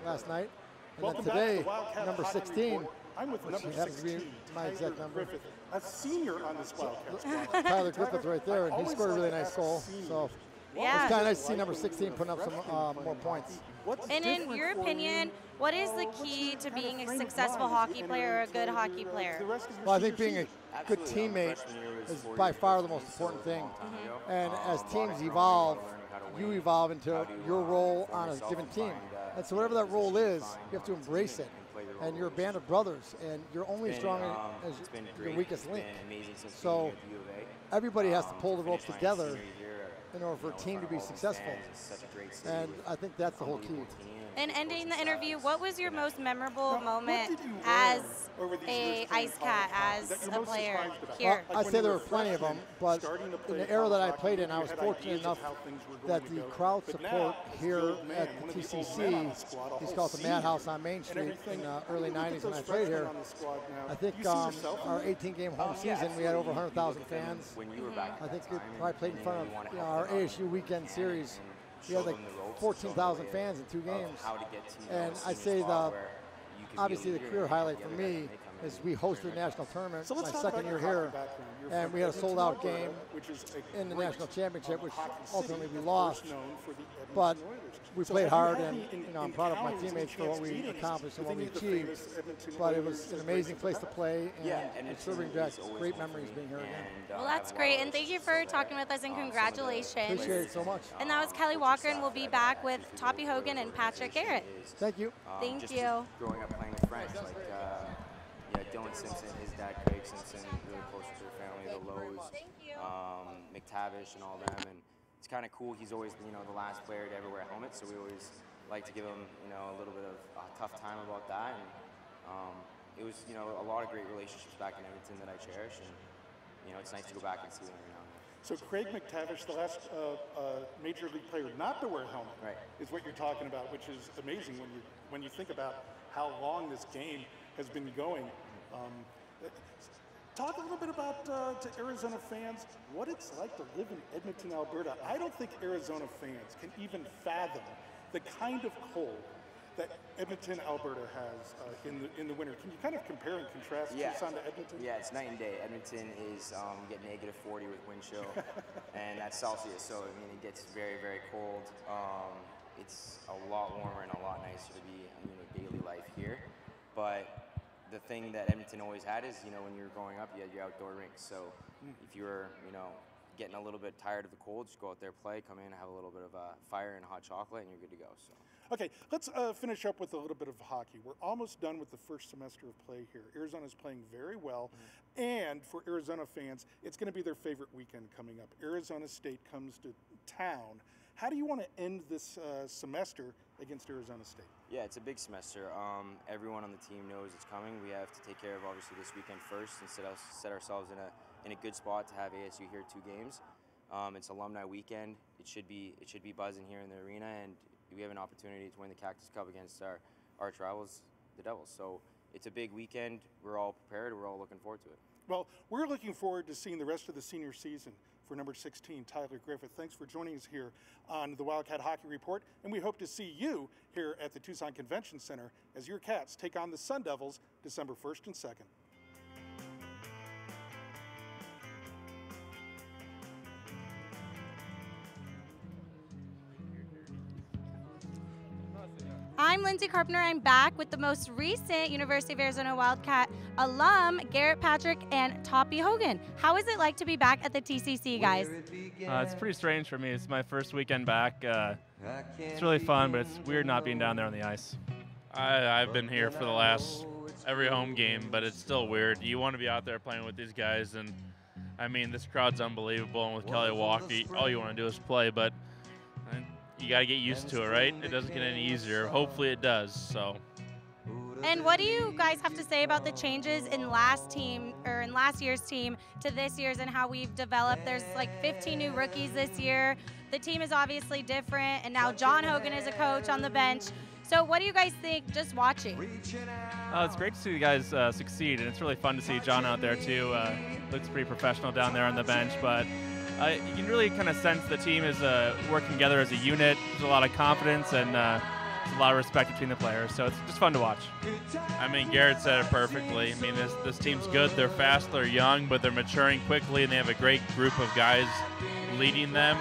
S5: last night. And then today, number 16, which happens to be my exact number.
S1: A senior on this Wildcat.
S5: Tyler Griffith right there, and he scored a really nice goal. So
S6: yeah.
S5: It's kind of nice to see number 16 putting up some more points.
S6: And in your opinion, what is the key to being a successful hockey player or a good hockey player?
S5: Well, I think being a good teammate is by far the most important thing. And as teams evolve, you evolve into your role on a given team. And so whatever that role is, you have to embrace it. and you're a band of brothers, and you're only strong as your weakest link. So everybody has to pull the rope together in order for a team to be successful. And I think that's the whole key.
S6: And ending the interview, what was your most memorable moment as a Ice Cat, as a player here?
S5: Well, I'd say there were plenty of them, but in the era that I played in, I was fortunate enough that the crowd support here at the TCC, it's called the Madhouse on Main Street in the early 90s when I played here. I think our 18-game home season, we had over 100,000 fans. I think we probably played in front of our ASU weekend series. We had like 14,000 fans in 2 games. And I'd say obviously the career highlight for me is we hosted the national tournament my second year here, and we had a sold-out game in the national championship, which ultimately we lost. But we played hard, and I'm proud of my teammates for what we accomplished and what we achieved. But it was an amazing place to play, and it's serving back great memories being here again.
S6: Well, that's great, and thank you for talking with us, and congratulations.
S5: Appreciate it so much.
S6: And that was Kelly Walker, and we'll be back with Toppy Hogan and Patrick Garrett.
S5: Thank you.
S6: Thank you.
S8: Growing up playing with friends, like Dylan Simpson, his dad Craig Simpson, really close to their family, the Lowe's, McTavish, and all them, and it's kind of cool. He's always, the last player to ever wear a helmet, so we always like to give him, a little bit of a tough time about that. And it was, a lot of great relationships back in Edmonton that I cherish, and it's nice to go back and see them every now and then.
S1: So Craig McTavish, the last major league player not to wear a helmet, is what you're talking about, which is amazing when you think about how long this game has been going. Talk a little bit about to Arizona fans what it's like to live in Edmonton, Alberta. I don't think Arizona fans can even fathom the kind of cold that Edmonton, Alberta has in the winter. Can you kind of compare and contrast Tucson to Edmonton?
S8: Yeah, it's night and day. Edmonton is get -40 with wind chill, and that's Celsius. So I mean, it gets very, very cold. It's a lot warmer and a lot nicer to be daily life here. But the thing that Edmonton always had is, when you were growing up, you had your outdoor rinks. So if you were, getting a little bit tired of the cold, just go out there, play, come in, have a little bit of a fire and hot chocolate, and you're good to go. So.
S1: Okay, let's finish up with a little bit of hockey. We're almost done with the first semester of play here. Arizona's playing very well, and for Arizona fans, it's going to be their favorite weekend coming up. Arizona State comes to town. How do you want to end this semester against Arizona State?
S8: Yeah, it's a big semester. Everyone on the team knows it's coming. We have to take care of obviously this weekend first and set ourselves in a good spot to have ASU here 2 games. It's alumni weekend. It should be buzzing here in the arena, and we have an opportunity to win the Cactus Cup against our arch rivals, the Devils. So it's a big weekend. We're all prepared. We're all looking forward to it.
S1: Well, we're looking forward to seeing the rest of the senior season for number 16, Tyler Griffith. Thanks for joining us here on the Wildcat Hockey Report, and we hope to see you here at the Tucson Convention Center as your Cats take on the Sun Devils December 1st and 2nd.
S6: I'm Lindsay Carpenter. I'm back with the most recent University of Arizona Wildcat alum, Garrett Patrick and Toppy Hogan. How is it like to be back at the TCC, guys?
S9: It's pretty strange for me. It's my first weekend back. It's really fun, but it's weird not being down there on the ice.
S10: I've been here for the last every home game, but it's still weird. You want to be out there playing with these guys, and I mean, this crowd's unbelievable, and with Kelly Walker, all you want to do is play, but you got to get used to it, right? It doesn't get any easier. Hopefully it does. So.
S6: And what do you guys have to say about the changes in last year's team to this year's and how we've developed? There's like 15 new rookies this year. The team is obviously different, and now John Hogan is a coach on the bench. So what do you guys think just watching?
S9: It's great to see you guys succeed, and it's really fun to see John out there too. Looks pretty professional down there on the bench, but you can really kind of sense the team is working together as a unit. There's a lot of confidence and there's a lot of respect between the players, so it's just fun to watch.
S10: I mean, Garrett said it perfectly. I mean, this team's good. They're fast, they're young, but they're maturing quickly, and they have a great group of guys leading them.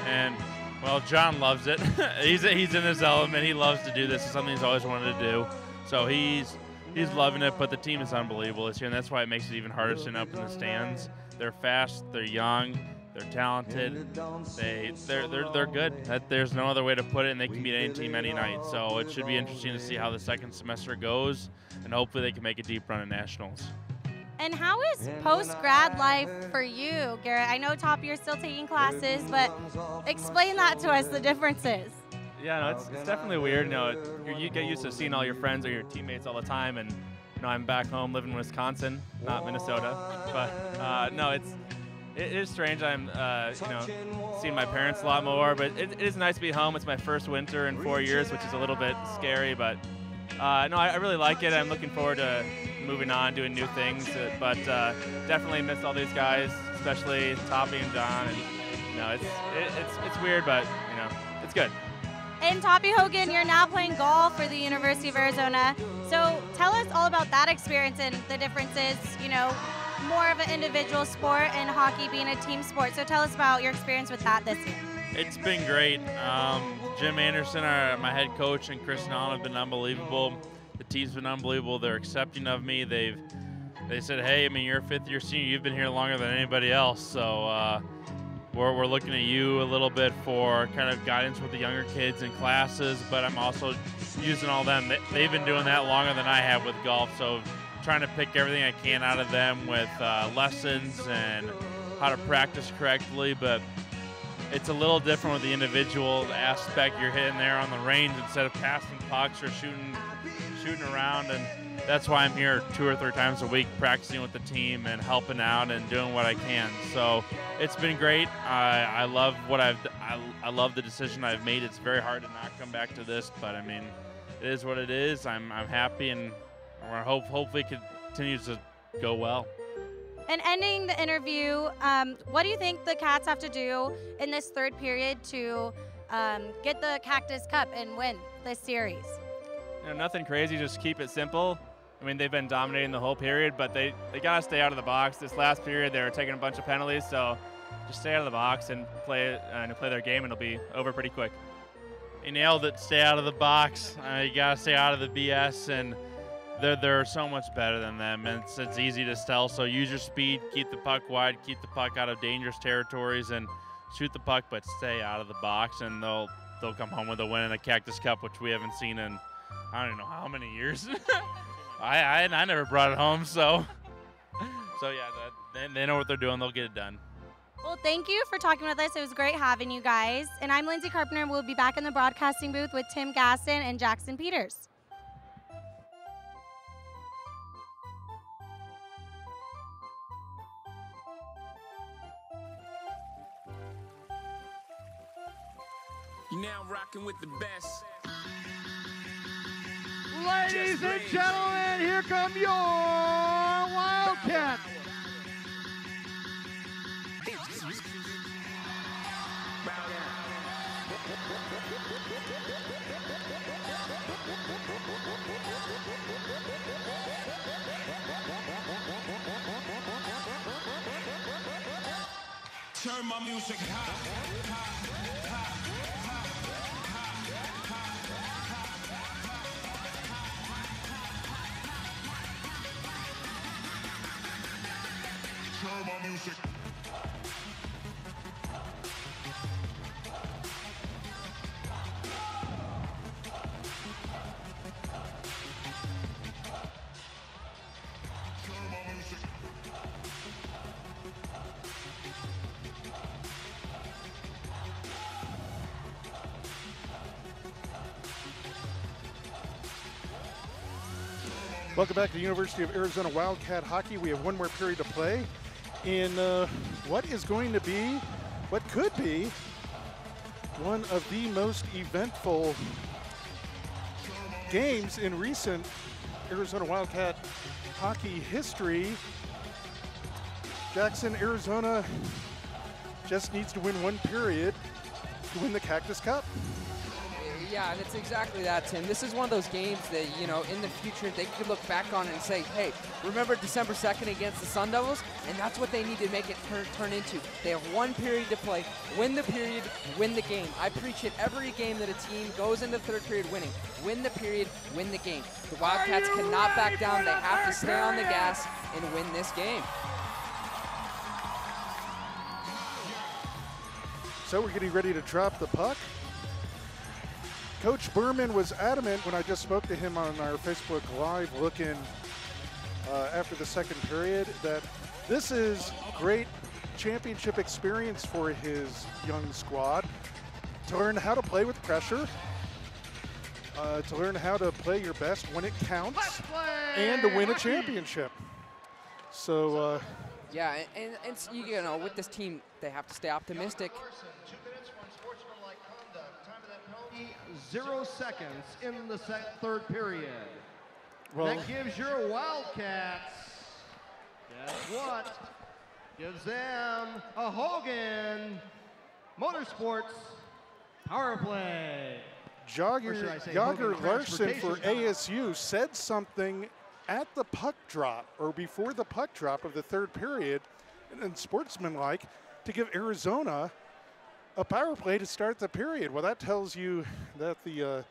S10: And, well, John loves it. he's in his element. He loves to do this. It's something he's always wanted to do. So he's loving it, but the team is unbelievable this year, and that's why it makes it even harder to sit up in the stands. They're fast, they're young, They're talented. They're good. There's no other way to put it, and they can beat any team any night. So it should be interesting to see how the second semester goes, and hopefully they can make a deep run at nationals.
S6: And how is post-grad life for you, Garrett? I know, Top, you're still taking classes, but explain that to us, the differences.
S9: Yeah, no, it's definitely weird. You know, you get used to seeing all your friends or your teammates all the time, and you know, I'm back home living in Wisconsin, not Minnesota. But no, it is strange. I'm you know, seeing my parents a lot more, but it is nice to be home. It's my first winter in 4 years, which is a little bit scary, but no, I really like it. I'm looking forward to moving on, doing new things, but definitely miss all these guys, especially Toppy and John. And you know, it's weird, but you know, it's good.
S6: And Toppy Hogan, you're now playing golf for the University of Arizona. So tell us all about that experience and the differences, you know, more of an individual sport and hockey being a team sport. So tell us about your experience with that this year.
S10: It's been great. Jim Anderson, my head coach, and Chris Nahn have been unbelievable. The team's been unbelievable. They're accepting of me. They said, hey, I mean, you're a fifth-year senior. You've been here longer than anybody else. So we're looking at you a little bit for kind of guidance with the younger kids in classes, but I'm also using all them. They've been doing that longer than I have with golf, so trying to pick everything I can out of them with lessons and how to practice correctly. But it's a little different with the individual aspect. You're hitting there on the range instead of passing pucks or shooting around, and that's why I'm here 2 or 3 times a week practicing with the team and helping out and doing what I can. So it's been great. I love what I love the decision I've made. It's very hard to not come back to this, but I mean, it is what it is. I'm happy, and hopefully it continues to go well.
S6: And ending the interview, what do you think the Cats have to do in this third period to get the Cactus Cup and win this series?
S9: You know, nothing crazy, just keep it simple. I mean, they've been dominating the whole period, but they got to stay out of the box. This last period, they were taking a bunch of penalties, so just stay out of the box and play their game, and it'll be over pretty quick.
S10: You nailed it. Stay out of the box. You got to stay out of the BS, and they're so much better than them, and it's easy to tell. So use your speed, keep the puck wide, keep the puck out of dangerous territories, and shoot the puck, but stay out of the box, and they'll come home with a win in the Cactus Cup, which we haven't seen in I don't know how many years. I never brought it home, so yeah, they know what they're doing. They'll get it done.
S6: Well, thank you for talking with us. It was great having you guys. And I'm Lindsay Carpenter, and we'll be back in the broadcasting booth with Tim Gaston and Jackson Peters.
S11: You're now rocking with the best.
S3: Ladies and gentlemen, here come your Wildcats.
S11: Turn my music high. Turn my music.
S1: Welcome back to the University of Arizona Wildcat Hockey. We have one more period to play in what could be one of the most eventful games in recent Arizona Wildcat hockey history. Jackson, Arizona just needs to win one period to win the Cactus Cup.
S2: Yeah, and it's exactly that, Tim. This is one of those games that, you know, in the future they could look back on and say, hey, remember December 2nd against the Sun Devils? And that's what they need to make it turn into. They have one period to play. Win the period, win the game. I preach it every game that a team goes into the third period winning. Win the period, win the game. The Wildcats cannot back down. They have to stay on the gas and win this game.
S1: So we're getting ready to drop the puck. Coach Berman was adamant when I just spoke to him on our Facebook Live looking after the second period that this is great championship experience for his young squad to learn how to play with pressure, to learn how to play your best when it counts, and to win a championship. So
S2: yeah, and you know, with this team, they have to stay optimistic.
S3: 0 seconds in the third period.
S1: Well,
S3: that gives your Wildcats, guess what? Gives them a Hogan Motorsports power play.
S1: Jagger Larson for ASU said something at the puck drop, or before the puck drop of the third period, and sportsmanlike, to give Arizona a power play to start the period. Well, that tells you that the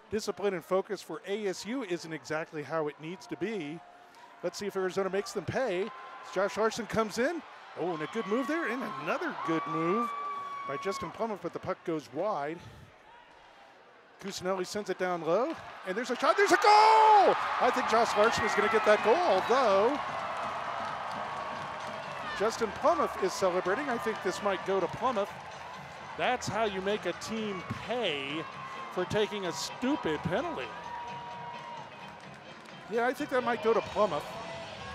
S1: discipline and focus for ASU isn't exactly how it needs to be. Let's see if Arizona makes them pay. As Josh Larson comes in. Oh, and a good move there, and another good move by Justin Plummer, but the puck goes wide. Cusinelli sends it down low, and there's a shot, there's a goal! I think Josh Larson is gonna get that goal, although Justin Plummer is celebrating. I think this might go to Plummer. That's how you make a team pay for taking a stupid penalty. Yeah, I think that might go to Plummer.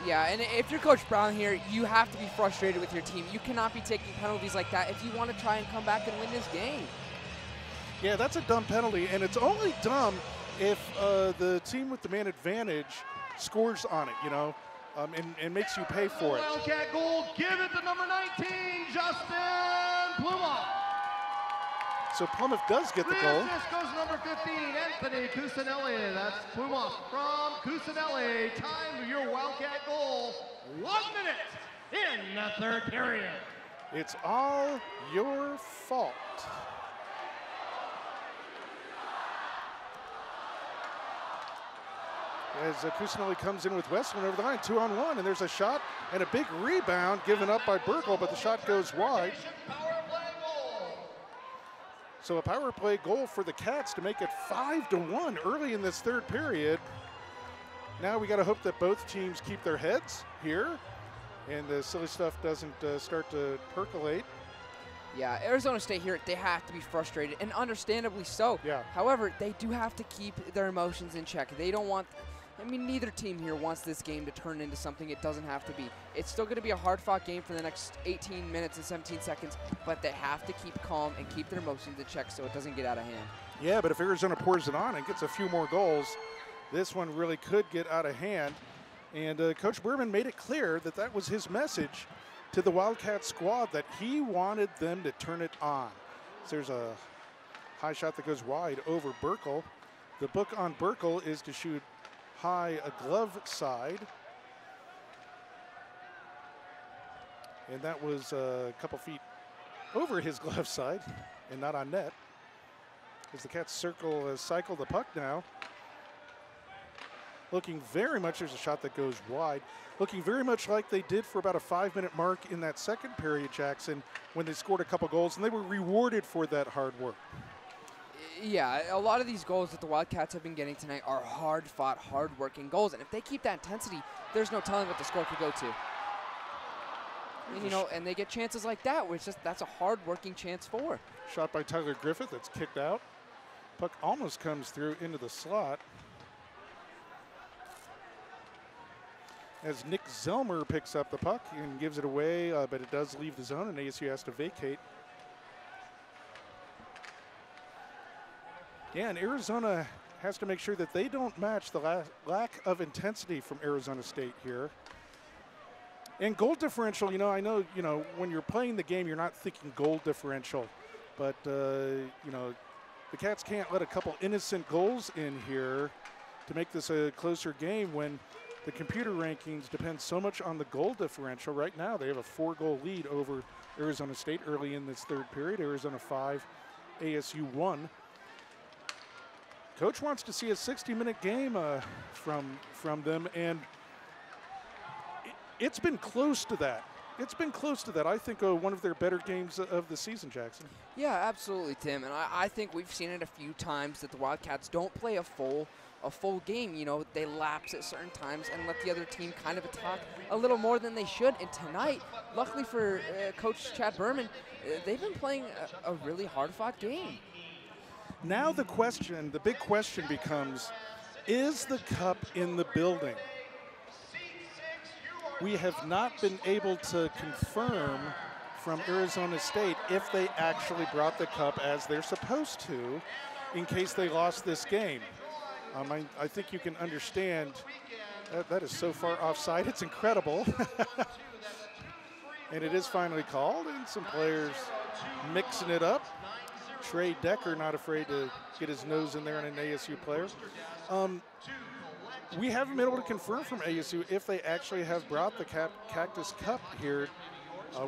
S2: Yeah, and if you're Coach Brown here, you have to be frustrated with your team. You cannot be taking penalties like that if you want to try and come back and win this game.
S1: Yeah, that's a dumb penalty, and it's only dumb if the team with the man advantage scores on it, you know, and makes you pay for it.
S3: Wildcat goal, give it to number 19, Justin Plummer.
S1: So Plummer does get the goal.
S3: This goes number 15, Anthony Cusinelli. That's Plummer from Cusinelli. Time to your Wildcat goal. 1 minute in the third period.
S1: It's all your fault. As Cusinelli comes in with Westland over the line, 2-on-1, and there's a shot and a big rebound given up by Burkle, but the shot goes wide. So a power play goal for the Cats to make it 5-1 early in this third period. Now we got to hope that both teams keep their heads here and the silly stuff doesn't start to percolate.
S2: Yeah, Arizona State here, they have to be frustrated, and understandably so.
S1: Yeah.
S2: However, they do have to keep their emotions in check. They don't want, I mean, neither team here wants this game to turn into something it doesn't have to be. It's still going to be a hard-fought game for the next 18 minutes and 17 seconds, but they have to keep calm and keep their emotions in check so it doesn't get out of hand.
S1: Yeah, but if Arizona pours it on and gets a few more goals, this one really could get out of hand. And Coach Berman made it clear that that was his message to the Wildcat squad, that he wanted them to turn it on. So there's a high shot that goes wide over Burkle. The book on Burkle is to shoot high a glove side. And that was a couple feet over his glove side and not on net. As the Cats cycle the puck now. Looking very much, there's a shot that goes wide. Looking very much like they did for about a 5-minute mark in that second period, Jackson, when they scored a couple goals and they were rewarded for that hard work.
S2: Yeah, a lot of these goals that the Wildcats have been getting tonight are hard-fought, hard-working goals. And if they keep that intensity, there's no telling what the score could go to. And, you know, and they get chances like that, which just that's a hard-working chance for.
S1: Shot by Tyler Griffith, that's kicked out. Puck almost comes through into the slot. As Nick Zelmer picks up the puck and gives it away, but it does leave the zone and ASU has to vacate. Yeah, and Arizona has to make sure that they don't match the lack of intensity from Arizona State here. And goal differential, you know, I know, you know, when you're playing the game, you're not thinking goal differential, but, you know, the Cats can't let a couple innocent goals in here to make this a closer game when the computer rankings depend so much on the goal differential. Right now, they have a 4-goal lead over Arizona State early in this third period. Arizona 5, ASU 1. Coach wants to see a 60-minute game from them, and it's been close to that It's been close to that. I think one of their better games of the season, Jackson.
S2: Yeah, absolutely, Tim. And I think we've seen it a few times that the Wildcats don't play a full game. You know, they lapse at certain times and let the other team kind of attack a little more than they should. And tonight, luckily for Coach Chad Berman, they've been playing a really hard-fought game.
S1: Now the big question becomes, is the cup in the building? We have not been able to confirm from Arizona State if they actually brought the cup as they're supposed to in case they lost this game. I think you can understand that is so far offside. It's incredible. And it is finally called, and some players mixing it up. Trey Decker not afraid to get his nose in there on an ASU player. We haven't been able to confirm from ASU if they actually have brought the Cactus Cup here.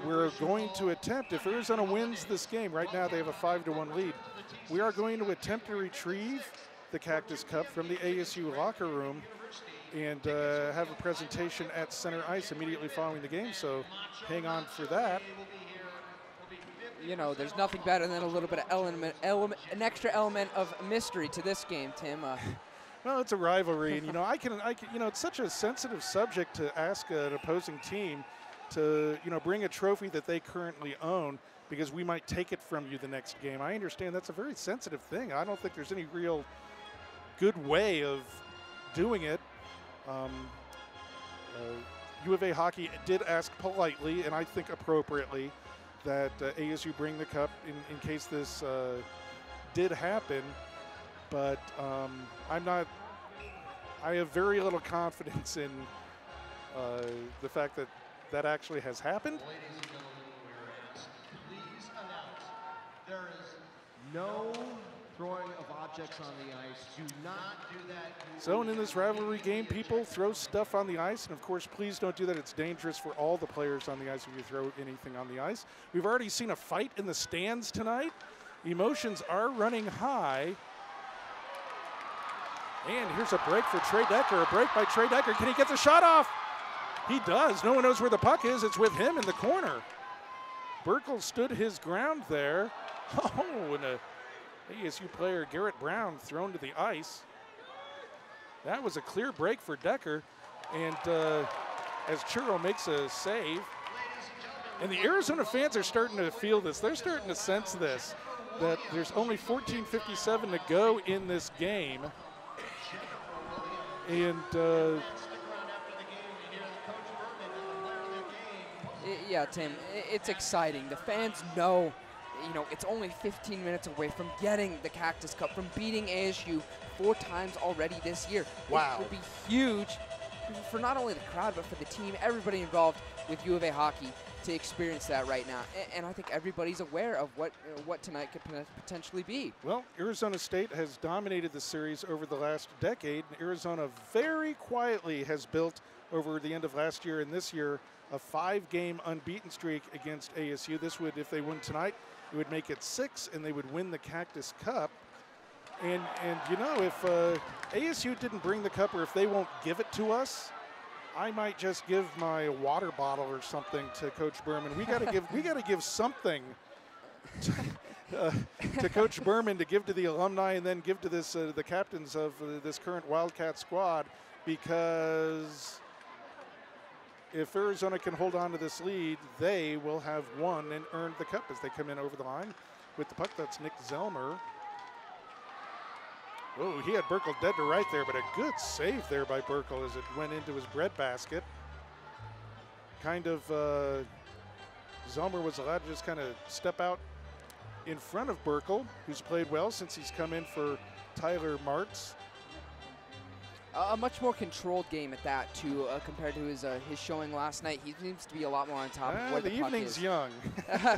S1: We're going to attempt, if Arizona wins this game, right now they have a 5-1 lead, we are going to attempt to retrieve the Cactus Cup from the ASU locker room and have a presentation at center ice immediately following the game, so hang on for that.
S2: You know, there's nothing better than a little bit of an extra element of mystery to this game, Tim.
S1: Well, it's a rivalry, and you know, I can, you know, it's such a sensitive subject to ask an opposing team to, you know, bring a trophy that they currently own because we might take it from you the next game. I understand that's a very sensitive thing. I don't think there's any real good way of doing it. U of A hockey did ask politely, and I think appropriately, that ASU bring the cup in case this did happen. But I have very little confidence in the fact that that actually has happened.
S3: Please announce there is no throwing of objects on the ice. Do not do that.
S1: So in this rivalry game, people throw stuff on the ice, and of course, please don't do that. It's dangerous for all the players on the ice if you throw anything on the ice. We've already seen a fight in the stands tonight. Emotions are running high. And here's a break for Trey Decker, a break by Trey Decker. Can he get the shot off? He does. No one knows where the puck is. It's with him in the corner. Burkle stood his ground there. Oh, and a ASU player, Garrett Brown, thrown to the ice. That was a clear break for Decker. And as Churro makes a save, and the Arizona fans are starting to feel this. They're starting to sense this, that there's only 14:57 to go in this game. And
S2: yeah, Tim, it's exciting. The fans know, you know, it's only 15 minutes away from getting the Cactus Cup, from beating ASU 4 times already this year.
S1: Wow.
S2: It would be huge for not only the crowd, but for the team, everybody involved with U of A hockey to experience that right now. And I think everybody's aware of what tonight could potentially be.
S1: Well, Arizona State has dominated the series over the last decade. Arizona very quietly has built over the end of last year and this year a 5-game unbeaten streak against ASU. This would, if they win tonight, it would make it 6, and they would win the Cactus Cup. And you know, if ASU didn't bring the cup, or if they won't give it to us, I might just give my water bottle or something to Coach Berman. We got to give something to Coach Berman to give to the alumni, and then give to this the captains of this current Wildcat squad, because if Arizona can hold on to this lead, they will have won and earned the cup as they come in over the line with the puck. That's Nick Zellmer. Oh, he had Burkle dead to right there, but a good save there by Burkle as it went into his breadbasket. Kind of, Zellmer was allowed to just kind of step out in front of Burkle, who's played well since he's come in for Tyler Martz.
S2: A much more controlled game at that, too, compared to his showing last night. He seems to be a lot more on top of where the puck is.
S1: The evening's young.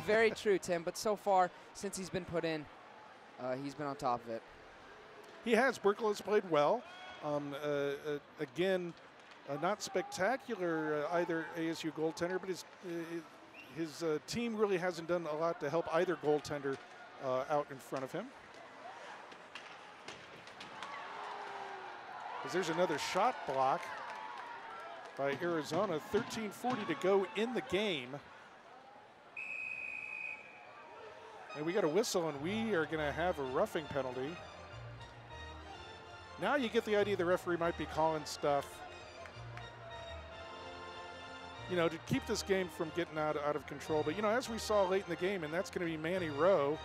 S2: Very true, Tim. But so far, since he's been put in, he's been on top of it.
S1: He has. Burkle has played well. Again, not spectacular either ASU goaltender, but his team really hasn't done a lot to help either goaltender out in front of him. As there's another shot block. by Arizona. 13:40 to go in the game. And we got a whistle, and we are going to have a roughing penalty. Now you get the idea the referee might be calling stuff, you know, to keep this game from getting out of control. But, you know, as we saw late in the game, and that's going to be Manny Rowe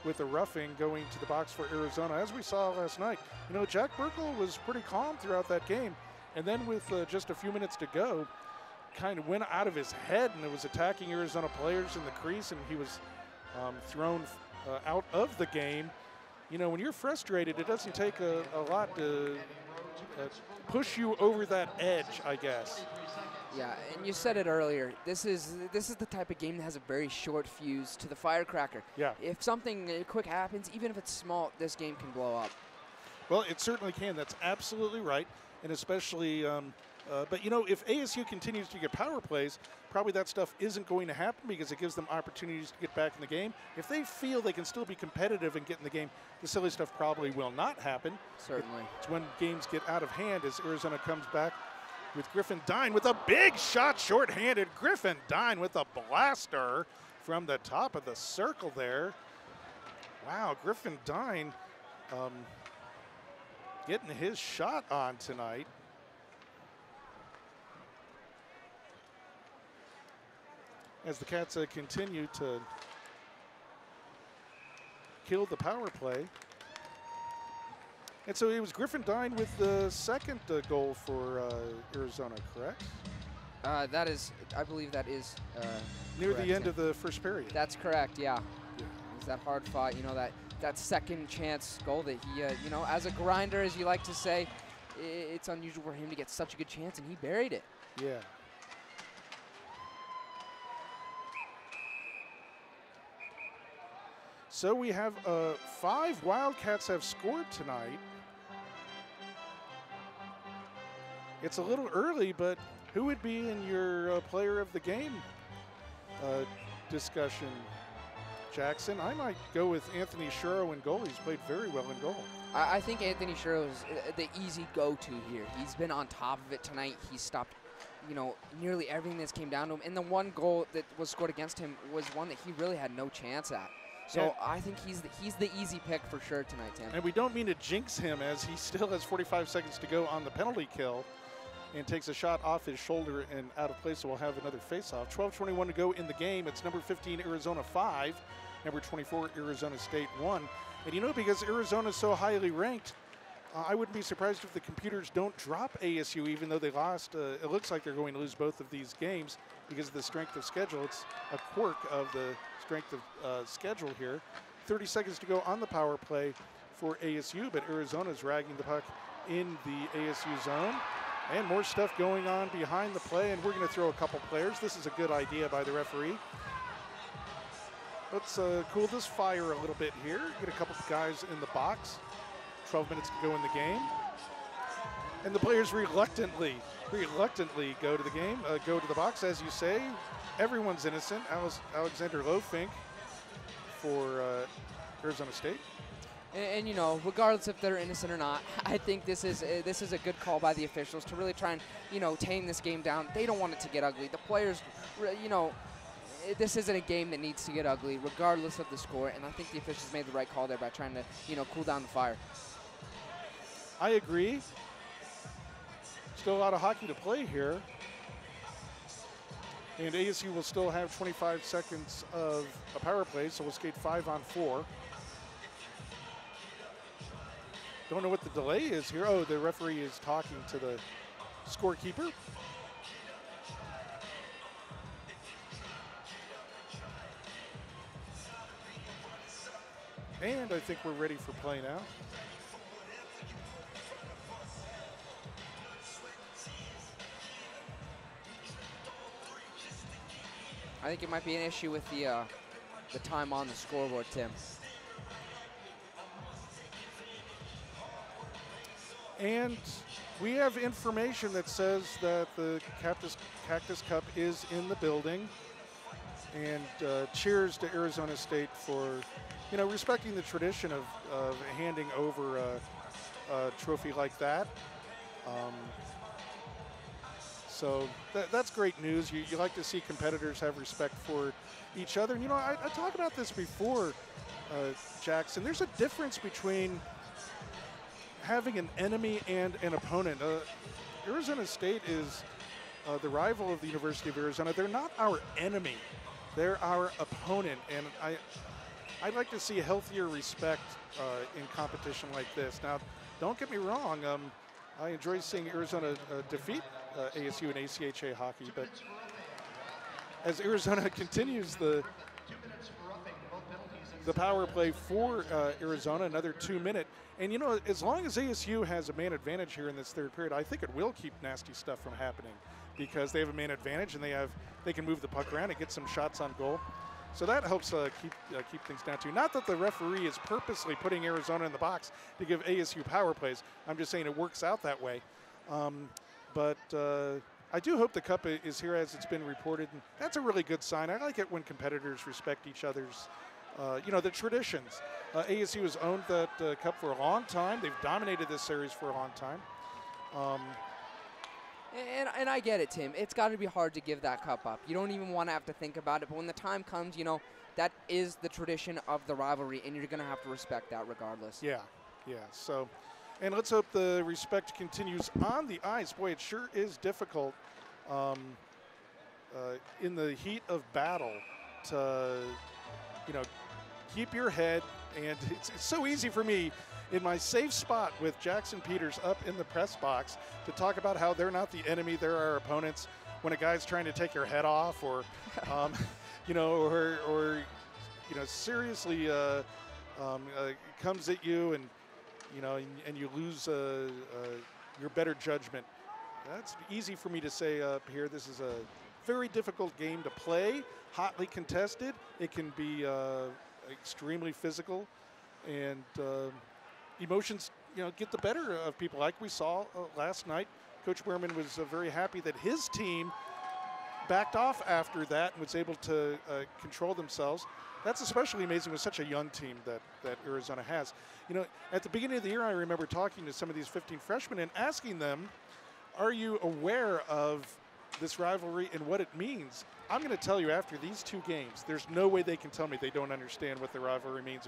S1: with a roughing going to the box for Arizona. As we saw last night, you know, Jack Burkle was pretty calm throughout that game. And then with just a few minutes to go, kind of went out of his head and it was attacking Arizona players in the crease, and he was thrown out of the game. You know, when you're frustrated, it doesn't take a lot to push you over that edge, I guess.
S2: Yeah, and you said it earlier. This is the type of game that has a very short fuse to the firecracker.
S1: Yeah.
S2: If something quick happens, even if it's small, this game can blow up.
S1: Well, it certainly can. That's absolutely right. And especially, but you know, if ASU continues to get power plays, probably that stuff isn't going to happen because it gives them opportunities to get back in the game. If they feel they can still be competitive and get in the game, the silly stuff probably will not happen.
S2: Certainly.
S1: It's when games get out of hand as Arizona comes back with Griffin Dine with a big shot shorthanded. Griffin Dine with a blaster from the top of the circle there. Wow, Griffin Dine getting his shot on tonight. As the Cats continue to kill the power play. And so it was Griffin Dine with the second goal for Arizona, correct?
S2: That is, I believe that is
S1: near
S2: correct,
S1: the end of the first period.
S2: That's correct, yeah. It was that hard fought, you know, that second chance goal that he, you know, as a grinder, as you like to say, it's unusual for him to get such a good chance, and he buried it.
S1: Yeah. So we have 5 Wildcats have scored tonight. It's a little early, but who would be in your player of the game discussion, Jackson? I might go with Anthony Shuro in goal. He's played very well in goal.
S2: I think Anthony Shuro is the easy go-to here. He's been on top of it tonight. He stopped, you know, nearly everything that's came down to him. And the one goal that was scored against him was one that he really had no chance at. So yeah. I think he's the easy pick for sure tonight, Tim.
S1: And we don't mean to jinx him, as he still has 45 seconds to go on the penalty kill and takes a shot off his shoulder and out of place, so we'll have another face-off. 12:21 to go in the game. It's number 15, Arizona 5, number 24, Arizona State 1. And you know, because Arizona is so highly ranked, I wouldn't be surprised if the computers don't drop ASU, even though they lost. It looks like they're going to lose both of these games because of the strength of schedule. It's a quirk of the strength of schedule here. 30 seconds to go on the power play for ASU, but Arizona's ragging the puck in the ASU zone. And more stuff going on behind the play, and we're going to throw a couple players. This is a good idea by the referee. Let's cool this fire a little bit here. Get a couple of guys in the box. 12 minutes to go in the game. And the players reluctantly go to the game, go to the box, as you say. Everyone's innocent. Alexander Lofink for Arizona State.
S2: And you know, regardless if they're innocent or not, I think this is a good call by the officials to really try and, you know, tame this game down. They don't want it to get ugly. The players, you know, this isn't a game that needs to get ugly, regardless of the score. And I think the officials made the right call there by trying to, you know, cool down the fire.
S1: I agree. Still a lot of hockey to play here. And ASU will still have 25 seconds of a power play, so we'll skate 5-on-4. Don't know what the delay is here. Oh, the referee is talking to the scorekeeper. And I think we're ready for play now.
S2: I think it might be an issue with the time on the scoreboard, Tim.
S1: And we have information that says that the Cactus Cup is in the building. And cheers to Arizona State for, you know, respecting the tradition of handing over a trophy like that. So that's great news. You like to see competitors have respect for each other. And, you know, I talked about this before, Jackson. There's a difference between having an enemy and an opponent. Arizona State is the rival of the University of Arizona. They're not our enemy. They're our opponent. And I'd like to see healthier respect in competition like this. Now, don't get me wrong. I enjoy seeing Arizona defeat ASU in ACHA hockey, but as Arizona continues the power play for Arizona, another 2 minute. And, you know, as long as ASU has a man advantage here in this third period, I think it will keep nasty stuff from happening because they have a man advantage and they can move the puck around and get some shots on goal. So that helps keep things down too. Not that the referee is purposely putting Arizona in the box to give ASU power plays. I'm just saying it works out that way. But I do hope the cup is here as it's been reported. And that's a really good sign. I like it when competitors respect each other's, you know, the traditions. ASU has owned that cup for a long time. They've dominated this series for a long time.
S2: And I get it, Tim. It's got to be hard to give that cup up. You don't even want to have to think about it. But when the time comes, you know, that is the tradition of the rivalry, and you're going to have to respect that regardless.
S1: Yeah, yeah. So, and let's hope the respect continues on the ice. Boy, it sure is difficult in the heat of battle to, you know, keep your head. And it's so easy for me in my safe spot with Jackson Peters up in the press box to talk about how they're not the enemy, they're our opponents. When a guy's trying to take your head off, or, you know, or you know, seriously comes at you, and you know, and you lose your better judgment. That's easy for me to say up here. This is a very difficult game to play, hotly contested. It can be extremely physical, and emotions, you know, get the better of people, like we saw last night. Coach Wehrman was very happy that his team backed off after that and was able to control themselves. That's especially amazing with such a young team that Arizona has. You know, at the beginning of the year, I remember talking to some of these 15 freshmen and asking them, are you aware of this rivalry and what it means? I'm going to tell you, after these two games, there's no way they can tell me they don't understand what the rivalry means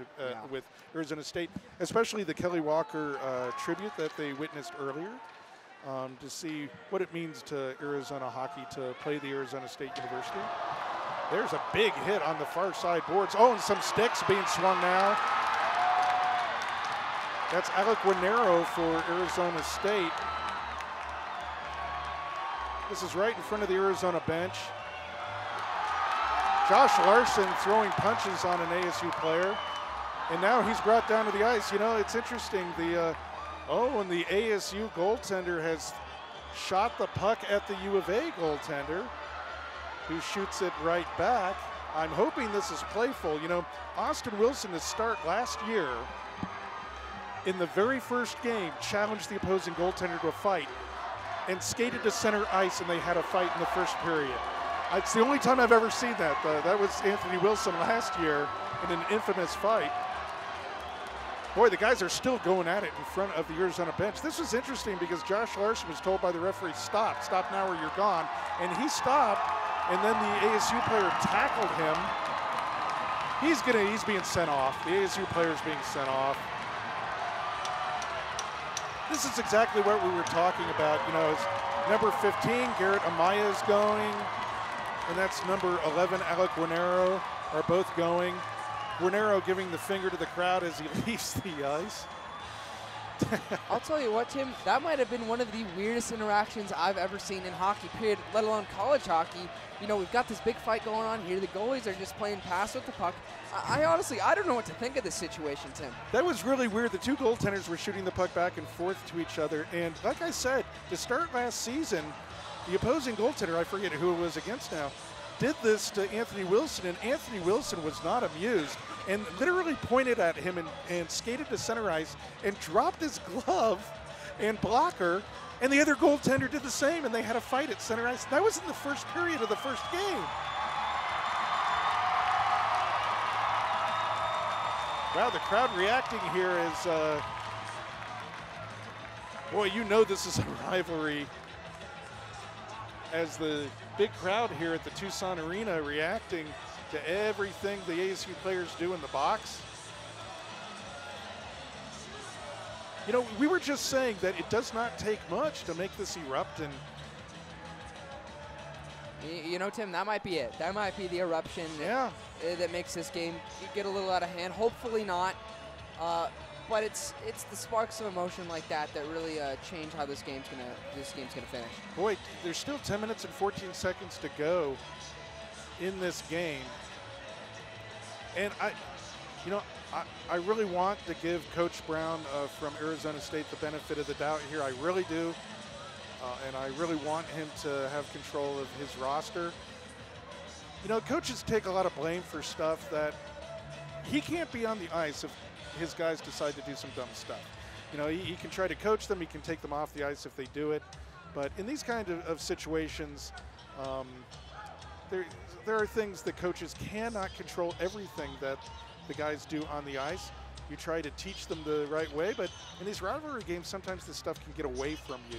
S1: with Arizona State, especially the Kelly Walker tribute that they witnessed earlier, to see what it means to Arizona hockey to play the Arizona State University. There's a big hit on the far side boards. Oh, and some sticks being swung now. That's Alec Guarnero for Arizona State. This is right in front of the Arizona bench. Josh Larson throwing punches on an ASU player, and now he's brought down to the ice. You know, it's interesting. And the ASU goaltender has shot the puck at the U of A goaltender, who shoots it right back. I'm hoping this is playful. You know, Austin Wilson, to start last year, in the very first game, challenged the opposing goaltender to a fight and skated to center ice, and they had a fight in the first period. It's the only time I've ever seen that. That was Anthony Wilson last year in an infamous fight. Boy, the guys are still going at it in front of the Arizona bench. This was interesting because Josh Larson was told by the referee, stop now or you're gone. And he stopped, and then the ASU player tackled him. He's being sent off. The ASU player is being sent off. This is exactly what we were talking about. You know, it's number 15, Garrett Amaya is going. And that's number 11, Alec Guarnero, are both going. Guarnero giving the finger to the crowd as he leaves the ice.
S2: I'll tell you what, Tim, that might have been one of the weirdest interactions I've ever seen in hockey, period, let alone college hockey. You know, we've got this big fight going on here. The goalies are just playing pass with the puck. I honestly, I don't know what to think of this situation, Tim.
S1: That was really weird. The two goaltenders were shooting the puck back and forth to each other. And like I said, to start last season, the opposing goaltender, I forget who it was against now, did this to Anthony Wilson, and Anthony Wilson was not amused and literally pointed at him and skated to center ice and dropped his glove and blocker, and the other goaltender did the same, and they had a fight at center ice. That was in the first period of the first game. Wow, the crowd reacting here is, boy, you know this is a rivalry. as the big crowd here at the Tucson Arena reacting to everything the ASU players do in the box. You know, we were just saying that it does not take much to make this erupt, and
S2: you know, Tim, that might be it. That might be the eruption that makes this game get a little out of hand. Hopefully not, but it's the sparks of emotion like that that really change how this game's gonna finish.
S1: Boy, there's still 10 minutes and 14 seconds to go in this game, and I really want to give Coach Brown from Arizona State the benefit of the doubt here. I really do. And I really want him to have control of his roster. You know, coaches take a lot of blame for stuff that he can't be on the ice if his guys decide to do some dumb stuff. You know, he can try to coach them, he can take them off the ice if they do it. But in these kind of situations, there are things that coaches cannot control everything that the guys do on the ice. You try to teach them the right way, but in these rivalry games, sometimes this stuff can get away from you.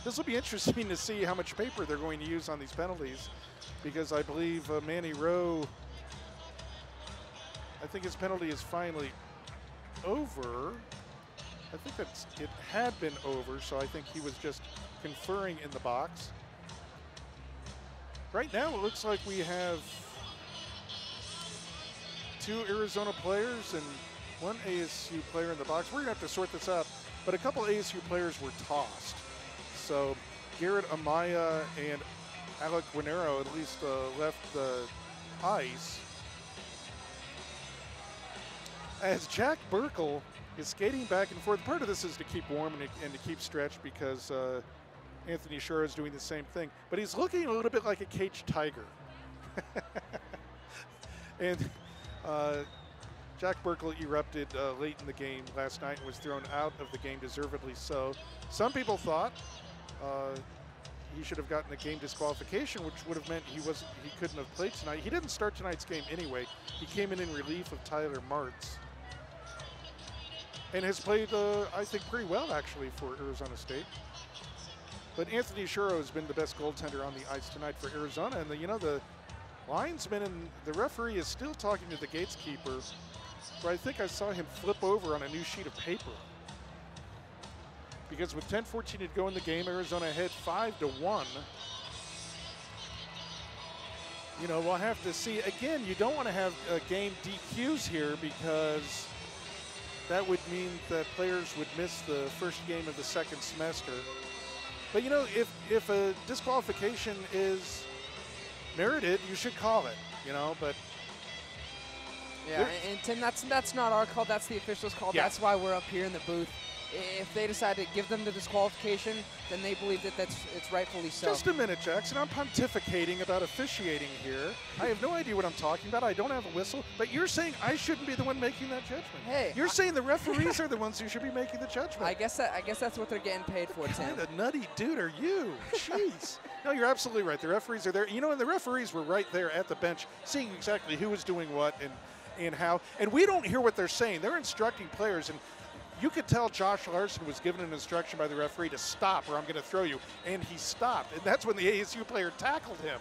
S1: This will be interesting to see how much paper they're going to use on these penalties, because I believe Manny Rowe, I think his penalty is finally over. I think it had been over, so I think he was just conferring in the box. Right now, it looks like we have 2 Arizona players and 1 ASU player in the box. We're gonna have to sort this out, but a couple ASU players were tossed. So Garrett Amaya and Alec Guinero at least left the ice. As Jack Burkle is skating back and forth. Part of this is to keep warm and to keep stretched, because Anthony Shura is doing the same thing. But he's looking a little bit like a caged tiger. And Jack Burkle erupted late in the game last night and was thrown out of the game, deservedly so. Some people thought he should have gotten a game disqualification, which would have meant he couldn't have played tonight. He didn't start tonight's game anyway. He came in relief of Tyler Martz and has played, I think, pretty well actually for Arizona State. But Anthony Shuro has been the best goaltender on the ice tonight for Arizona, and the linesman and the referee is still talking to the gatekeeper, where I think I saw him flip over on a new sheet of paper. Because with 10:14 to go in the game, Arizona ahead 5-1. You know, we'll have to see. Again, you don't want to have game DQs here, because that would mean that players would miss the first game of the second semester. But you know, if a disqualification is merited, you should call it, but
S2: yeah, and Tim, that's not our call, that's the officials' call. Yeah. That's why we're up here in the booth. If they decide to give them the disqualification, then they believe that it's rightfully so.
S1: Just a minute, Jackson. I'm pontificating about officiating here. I have no idea what I'm talking about. I don't have a whistle. But you're saying I shouldn't be the one making that judgment.
S2: Hey,
S1: you're saying the referees are the ones who should be making the judgment.
S2: I guess that's what they're getting paid for, Tim.
S1: What kind of nutty dude are you? Jeez. No, you're absolutely right. The referees are there. And the referees were right there at the bench, seeing exactly who was doing what and how. And we don't hear what they're saying. They're instructing players, and you could tell Josh Larson was given an instruction by the referee to stop or I'm going to throw you, and he stopped. And that's when the ASU player tackled him.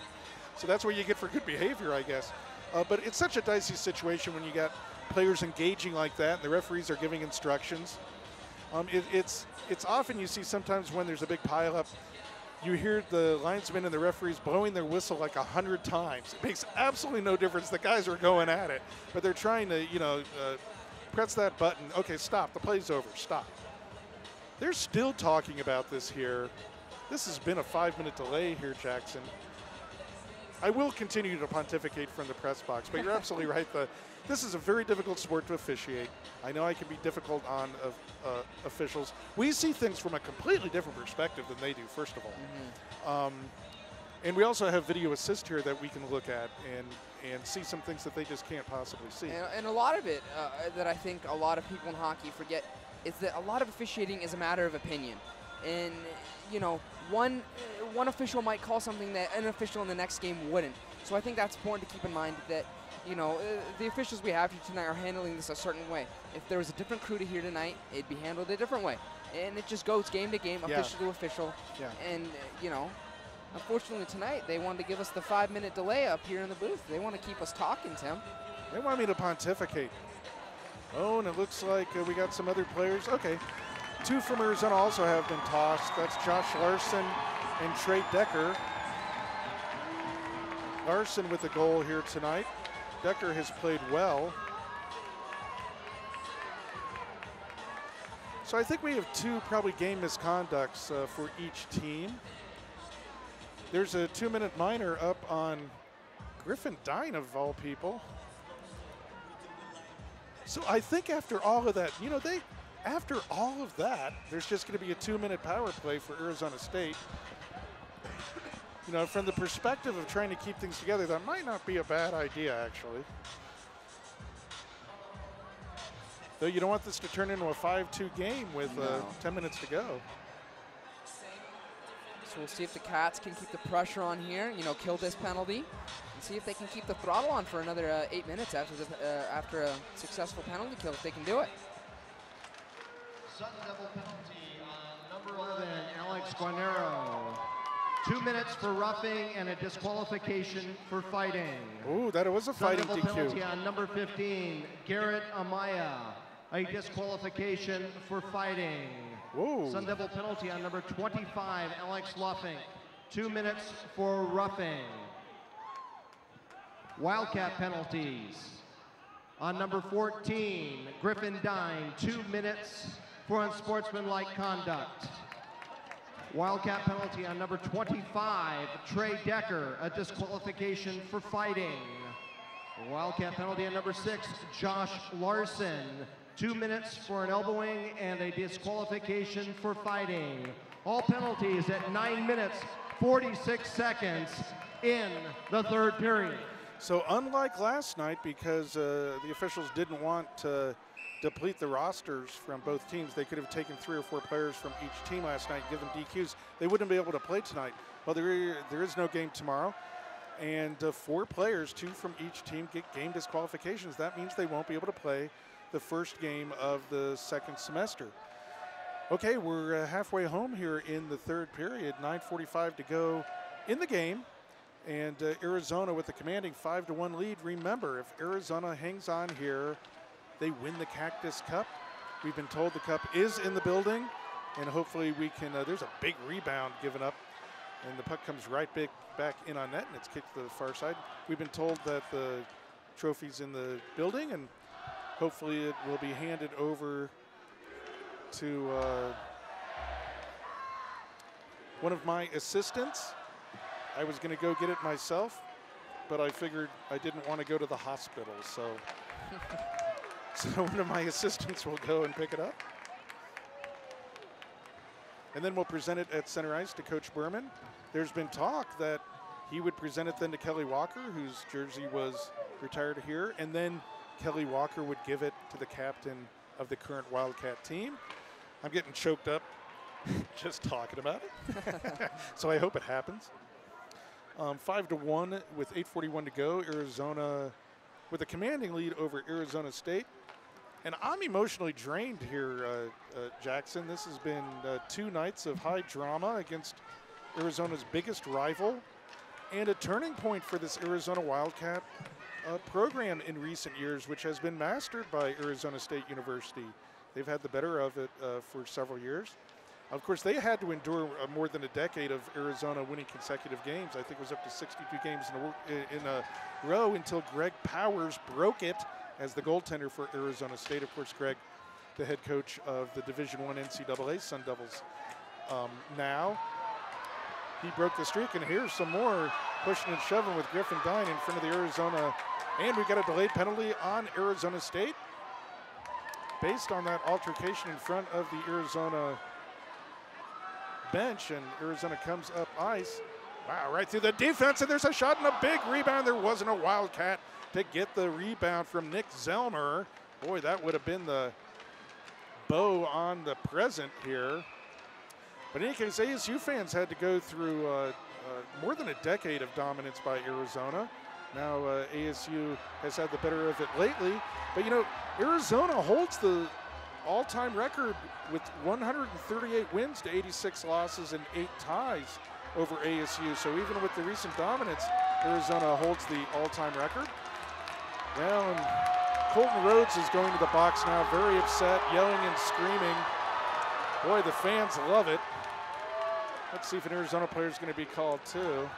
S1: So that's what you get for good behavior, I guess. But it's such a dicey situation when you got players engaging like that and the referees are giving instructions. It's often you see sometimes when there's a big pileup, you hear the linesmen and the referees blowing their whistle like 100 times. It makes absolutely no difference. The guys are going at it, but they're trying to, press that button. Okay, stop. The play's over. Stop. They're still talking about this here. This has been a 5-minute delay here, Jackson. I will continue to pontificate from the press box, but you're absolutely right. This is a very difficult sport to officiate. I know I can be difficult on officials. We see things from a completely different perspective than they do, first of all. Mm-hmm. And we also have video assist here that we can look at and see some things that they just can't possibly see.
S2: And a lot of it that I think a lot of people in hockey forget is that a lot of officiating is a matter of opinion. And, one official might call something that an official in the next game wouldn't. So I think that's important to keep in mind that, the officials we have here tonight are handling this a certain way. If there was a different crew to here tonight, it'd be handled a different way. And it just goes game to game, official to official.
S1: Yeah.
S2: And, Unfortunately tonight, they wanted to give us the 5-minute delay up here in the booth. They want to keep us talking, Tim.
S1: They want me to pontificate. Oh, and it looks like we got some other players. Okay, 2 from Arizona also have been tossed. That's Josh Larson and Trey Decker. Larson with the goal here tonight. Decker has played well. So I think we have 2 probably game misconducts for each team. There's a 2-minute minor up on Griffin Dine, of all people. So I think after all of that, you know, after all of that, there's just going to be a 2-minute power play for Arizona State. You know, from the perspective of trying to keep things together, that might not be a bad idea, actually. Though you don't want this to turn into a 5-2 game with 10 minutes to go.
S2: So we'll see if the Cats can keep the pressure on here, you know, kill this penalty, and see if they can keep the throttle on for another 8 minutes after a successful penalty kill, if they can do it.
S3: Sun Devil penalty on number 11, Alex Guarnero. 2 minutes for roughing and a disqualification for fighting.
S1: Ooh, that was a fighting
S3: Sun Devil
S1: DQ.
S3: penalty on number 15, Garrett Amaya. A disqualification for fighting.
S1: Whoa.
S3: Sun Devil penalty on number 25, Alex Luffing. 2 minutes for roughing. Wildcat penalties on number 14, Griffin Dine. 2 minutes for unsportsmanlike conduct. Wildcat penalty on number 25, Trey Decker. A disqualification for fighting. Wildcat penalty on number 6, Josh Larson. 2 minutes for an elbowing and a disqualification for fighting. All penalties at 9 minutes, 46 seconds in the 3rd period.
S1: So unlike last night, because the officials didn't want to deplete the rosters from both teams, they could have taken 3 or 4 players from each team last night and given DQs. They wouldn't be able to play tonight. Well, there is no game tomorrow. And 4 players, 2 from each team, get game disqualifications. That means they won't be able to play the first game of the 2nd semester. Okay, we're halfway home here in the 3rd period, 9:45 to go in the game, and Arizona with the commanding 5-1 lead. Remember, if Arizona hangs on here, they win the Cactus Cup. We've been told the cup is in the building, and hopefully we can, there's a big rebound given up, and the puck comes right back in on net, and it's kicked to the far side. We've been told that the trophy's in the building, and hopefully it will be handed over to one of my assistants. I was going to go get it myself, but I figured I didn't want to go to the hospital, so one of my assistants will go and pick it up. And then we'll present it at center ice to Coach Berman. There's been talk that he would present it then to Kelly Walker, whose jersey was retired here, and then Kelly Walker would give it to the captain of the current Wildcat team. I'm getting choked up just talking about it. So I hope it happens. 5-1 with 8:41 to go. Arizona with a commanding lead over Arizona State. And I'm emotionally drained here, Jackson. This has been 2 nights of high drama against Arizona's biggest rival, and a turning point for this Arizona Wildcat program in recent years, which has been mastered by Arizona State University. They've had the better of it for several years. Of course, they had to endure more than a decade of Arizona winning consecutive games. I think it was up to 62 games in a row until Greg Powers broke it as the goaltender for Arizona State. Of course, Greg, the head coach of the Division I NCAA Sun Devils. Now, he broke the streak, and here's some more pushing and shoving with Griffin Dine in front of the Arizona. And we got a delayed penalty on Arizona State based on that altercation in front of the Arizona bench, and Arizona comes up ice. Wow, right through the defense, and there's a shot and a big rebound. There wasn't a Wildcat to get the rebound from Nick Zellmer. Boy, that would have been the bow on the present here. But in any case, ASU fans had to go through more than a decade of dominance by Arizona. Now ASU has had the better of it lately. But, you know, Arizona holds the all-time record with 138 wins to 86 losses and 8 ties. over ASU. So even with the recent dominance, Arizona holds the all-time record. Well, and Colton Rhodes is going to the box now, very upset, yelling and screaming. Boy, the fans love it. Let's see if an Arizona player is going to be called too.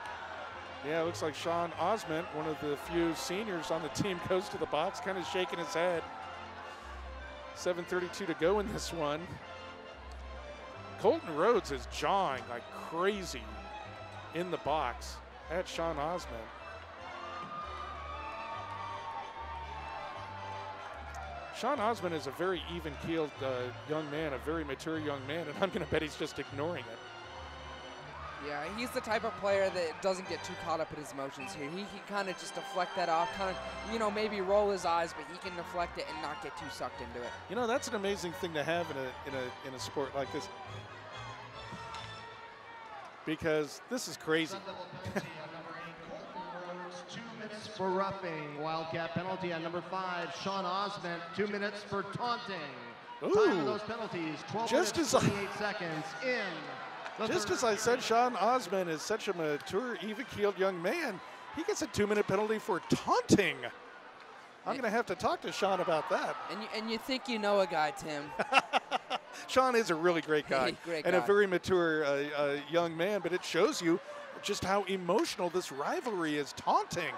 S1: Yeah, it looks like Sean Osment, one of the few seniors on the team, goes to the box, kind of shaking his head. 7:32 to go in this one. Colton Rhodes is jawing like crazy in the box at Sean Osment. Sean Osment is a very even-keeled young man, a very mature young man, and I'm going to bet he's just ignoring it.
S2: Yeah, he's the type of player that doesn't get too caught up in his emotions here. He can kind of just deflect that off, kind of, you know, maybe roll his eyes, but he can deflect it and not get too sucked into it.
S1: You know, that's an amazing thing to have in a sport like this, because this is crazy.
S3: 2 minutes for roughing. Wildcat penalty on number 5, Sean Osment. 2 minutes for taunting.
S1: Ooh.
S3: Time of those penalties, 12 minutes, 28 seconds in.
S1: Just as I said, Sean Osment is such a mature, even-keeled young man. He gets a 2-minute penalty for taunting. I'm going to have to talk to Sean about that.
S2: And you think you know a guy, Tim.
S1: Sean is a really great guy, a very mature young man, but it shows you just how emotional this rivalry is. Taunting.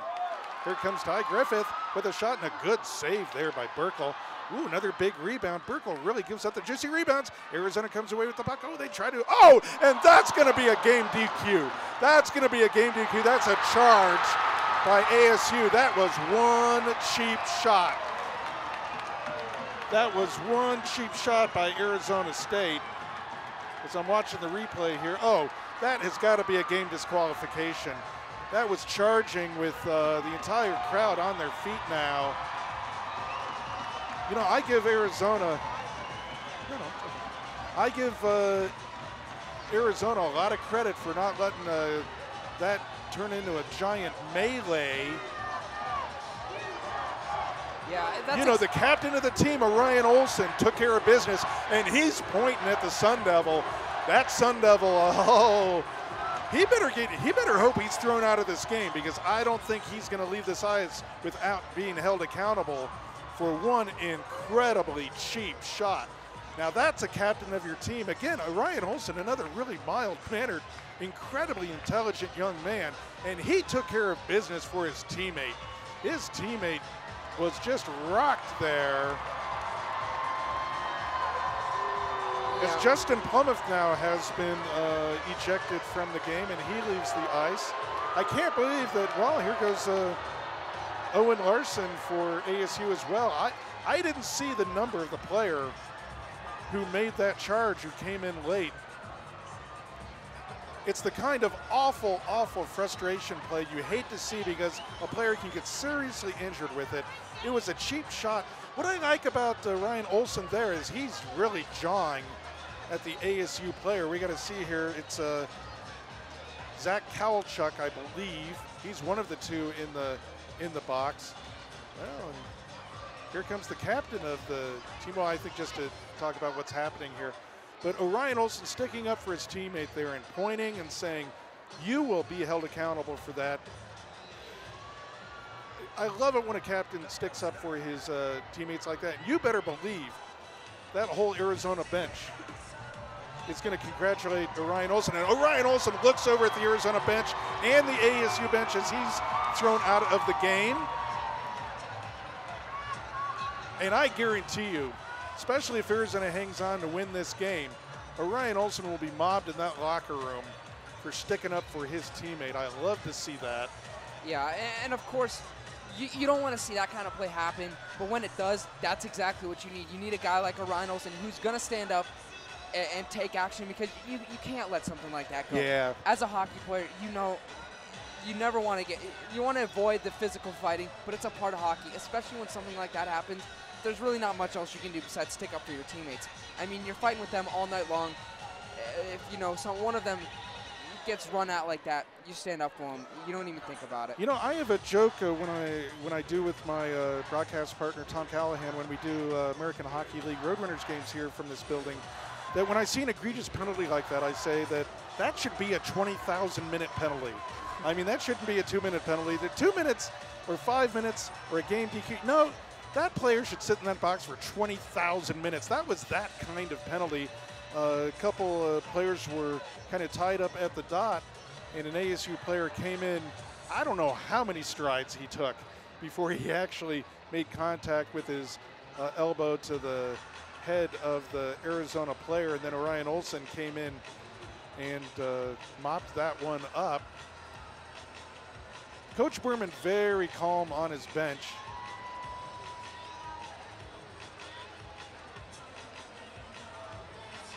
S1: Here comes Ty Griffith with a shot and a good save there by Burkle. Ooh, another big rebound. Burkle really gives up the juicy rebounds. Arizona comes away with the puck. Oh, they try to, oh, and that's going to be a game DQ. That's going to be a game DQ. That's a charge by ASU. That was one cheap shot. That was one cheap shot by Arizona State. As I'm watching the replay here, oh, that has got to be a game disqualification. That was charging with the entire crowd on their feet now. You know, I give Arizona, Arizona a lot of credit for not letting that turn into a giant melee.
S2: Yeah, that's
S1: you know, the captain of the team, Orion Olson, took care of business, and he's pointing at the Sun Devil. That Sun Devil, oh, he better hope he's thrown out of this game, because I don't think he's going to leave this ice without being held accountable for one incredibly cheap shot. Now that's a captain of your team. Again, Orion Olson, another really mild-mannered, incredibly intelligent young man, and he took care of business for his teammate. His teammate was just rocked there. As Justin Plumeth now has been ejected from the game, and he leaves the ice. I can't believe that, well, here goes Owen Larson for ASU as well. I didn't see the number of the player who made that charge, who came in late. It's the kind of awful, awful frustration play you hate to see, because a player can get seriously injured with it. It was a cheap shot. What I like about Ryan Olson there is he's really jawing at the ASU player. We got to see here. It's Zach Kowalchuk, I believe. He's one of the two in the box. Well, and here comes the captain of the team. Well, I think just to talk about what's happening here. But Orion Olson sticking up for his teammate there and pointing and saying, you will be held accountable for that. I love it when a captain sticks up for his teammates like that. You better believe that whole Arizona bench is going to congratulate Orion Olson. And Orion Olson looks over at the Arizona bench and the ASU bench as he's thrown out of the game. And I guarantee you, especially if Arizona hangs on to win this game, Orion Olson will be mobbed in that locker room for sticking up for his teammate. I love to see that.
S2: Yeah, and of course, you don't want to see that kind of play happen, but when it does, that's exactly what you need. You need a guy like Orion Olson who's going to stand up and take action, because you can't let something like that go.
S1: Yeah.
S2: As a hockey player, you know, you never want to you want to avoid the physical fighting, but it's a part of hockey, especially when something like that happens. There's really not much else you can do besides stick up for your teammates. I mean, you're fighting with them all night long. If, you know, one of them gets run out like that, you stand up for them. You don't even think about it.
S1: You know, I have a joke when I do with my broadcast partner, Tom Callahan, when we do American Hockey League Roadrunners games here from this building. that when I see an egregious penalty like that, I say that should be a 20,000-minute penalty. I mean, that shouldn't be a 2-minute penalty. The 2 minutes or 5 minutes or a game DQ. No, that player should sit in that box for 20,000 minutes. That was that kind of penalty. A couple players were kind of tied up at the dot, and an ASU player came in. I don't know how many strides he took before he actually made contact with his elbow to the head of the Arizona player, and then Orion Olsen came in and mopped that one up. Coach Berman very calm on his bench.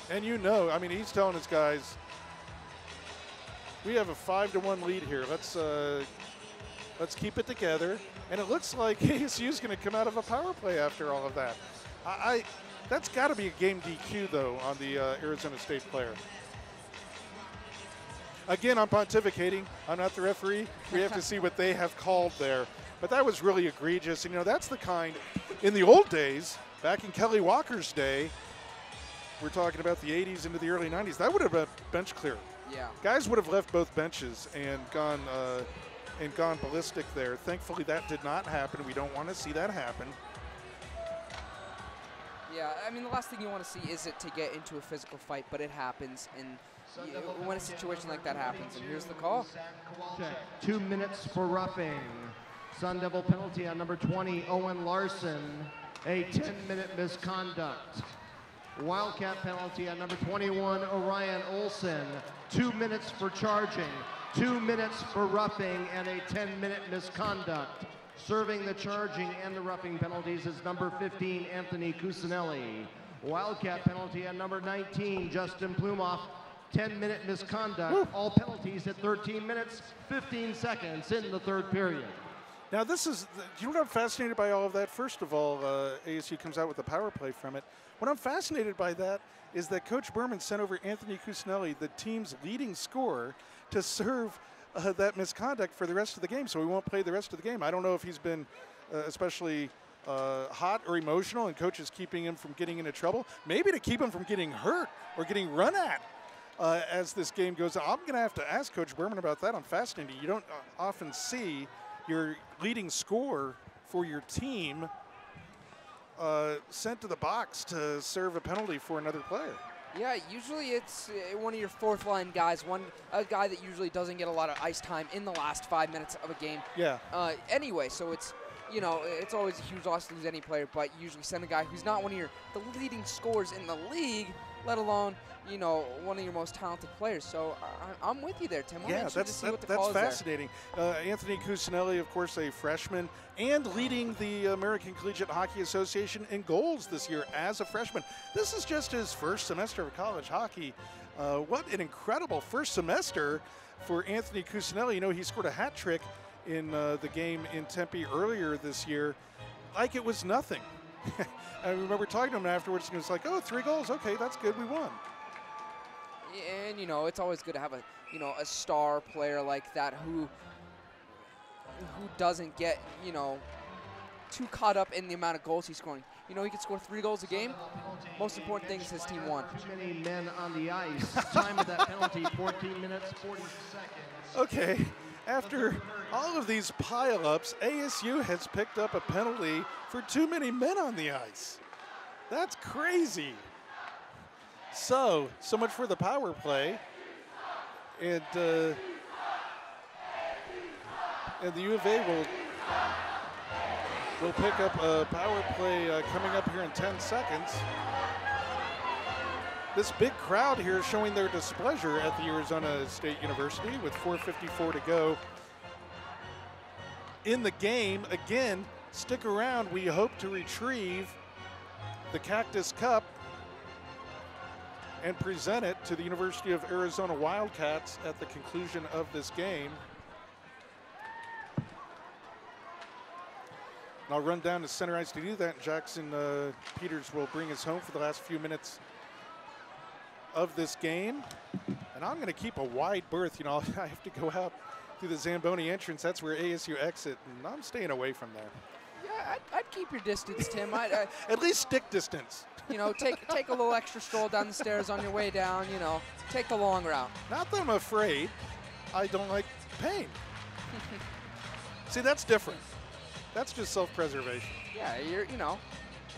S1: And you know, I mean, he's telling his guys, we have a 5-1 lead here. Let's keep it together. And it looks like ASU is going to come out of a power play after all of that. That's got to be a game DQ, though, on the Arizona State player. Again, I'm pontificating. I'm not the referee. We have to see what they have called there. But that was really egregious. And, you know, that's the kind, in the old days, back in Kelly Walker's day, we're talking about the 80s into the early 90s, that would have been bench clear.
S2: Yeah.
S1: Guys would have left both benches and gone ballistic there. Thankfully, that did not happen. We don't want to see that happen.
S2: Yeah, I mean, the last thing you want to see is it to get into a physical fight, but it happens, and when a situation like that happens, and here's the call.
S3: Check. 2 minutes for roughing. Sun Devil penalty on number 20, Owen Larson, a 10-minute misconduct. Wildcat penalty on number 21, Orion Olsen, 2 minutes for charging, 2 minutes for roughing, and a 10-minute misconduct. Serving the charging and the roughing penalties is number 15, Anthony Cusinelli. Wildcat penalty on number 19, Justin Plumoff, 10-minute misconduct. Woo. All penalties at 13 minutes, 15 seconds in the third period.
S1: Now this is, you know what I'm fascinated by all of that? First of all, ASU comes out with a power play from it. What I'm fascinated by that is that Coach Berman sent over Anthony Cusinelli, the team's leading scorer, to serve that misconduct for the rest of the game, so he won't play the rest of the game. I don't know if he's been especially hot or emotional and coach is keeping him from getting into trouble. Maybe to keep him from getting hurt or getting run at as this game goes on. I'm going to have to ask Coach Berman about that. I'm fascinated. You don't often see your leading scorer for your team sent to the box to serve a penalty for another player.
S2: Yeah, usually it's one of your fourth-line guys, a guy that usually doesn't get a lot of ice time in the last 5 minutes of a game.
S1: Yeah.
S2: Anyway, so it's, you know, it's always a huge loss to lose any player, but you usually send a guy who's not one of the leading scorers in the league, let alone, you know, one of your most talented players. So I'm with you there, Tim.
S1: Yeah, that's fascinating. Anthony Cusinelli, of course, a freshman and leading the American Collegiate Hockey Association in goals this year as a freshman. This is just his first semester of college hockey. What an incredible first semester for Anthony Cusinelli. You know, he scored a hat trick in the game in Tempe earlier this year like it was nothing. I remember talking to him afterwards, and he was like, oh, 3 goals. Okay, that's good. We won.
S2: And, you know, it's always good to have a star player like that who doesn't get, you know, too caught up in the amount of goals he's scoring. You know, he could score 3 goals a game. Most important thing is his team won.
S3: Too many men on the ice. Time of that penalty, 14 minutes, 40 seconds.
S1: Okay, after all of these pile-ups, ASU has picked up a penalty for too many men on the ice. That's crazy. So much for the power play. And the U of A will pick up a power play coming up here in 10 seconds. This big crowd here showing their displeasure at the Arizona State University with 4:54 to go in the game. Again, stick around. We hope to retrieve the Cactus Cup and present it to the University of Arizona Wildcats at the conclusion of this game. And I'll run down to center ice to do that. Jackson Peters will bring us home for the last few minutes of this game. And I'm going to keep a wide berth. You know, I have to go out through the Zamboni entrance. That's where ASU exit, and I'm staying away from there.
S2: Yeah, I'd keep your distance, Tim.
S1: At least stick distance.
S2: You know, take a little extra stroll down the stairs on your way down. You know, take the long route.
S1: Not that I'm afraid. I don't like pain. See, that's different. That's just self-preservation.
S2: Yeah, you know,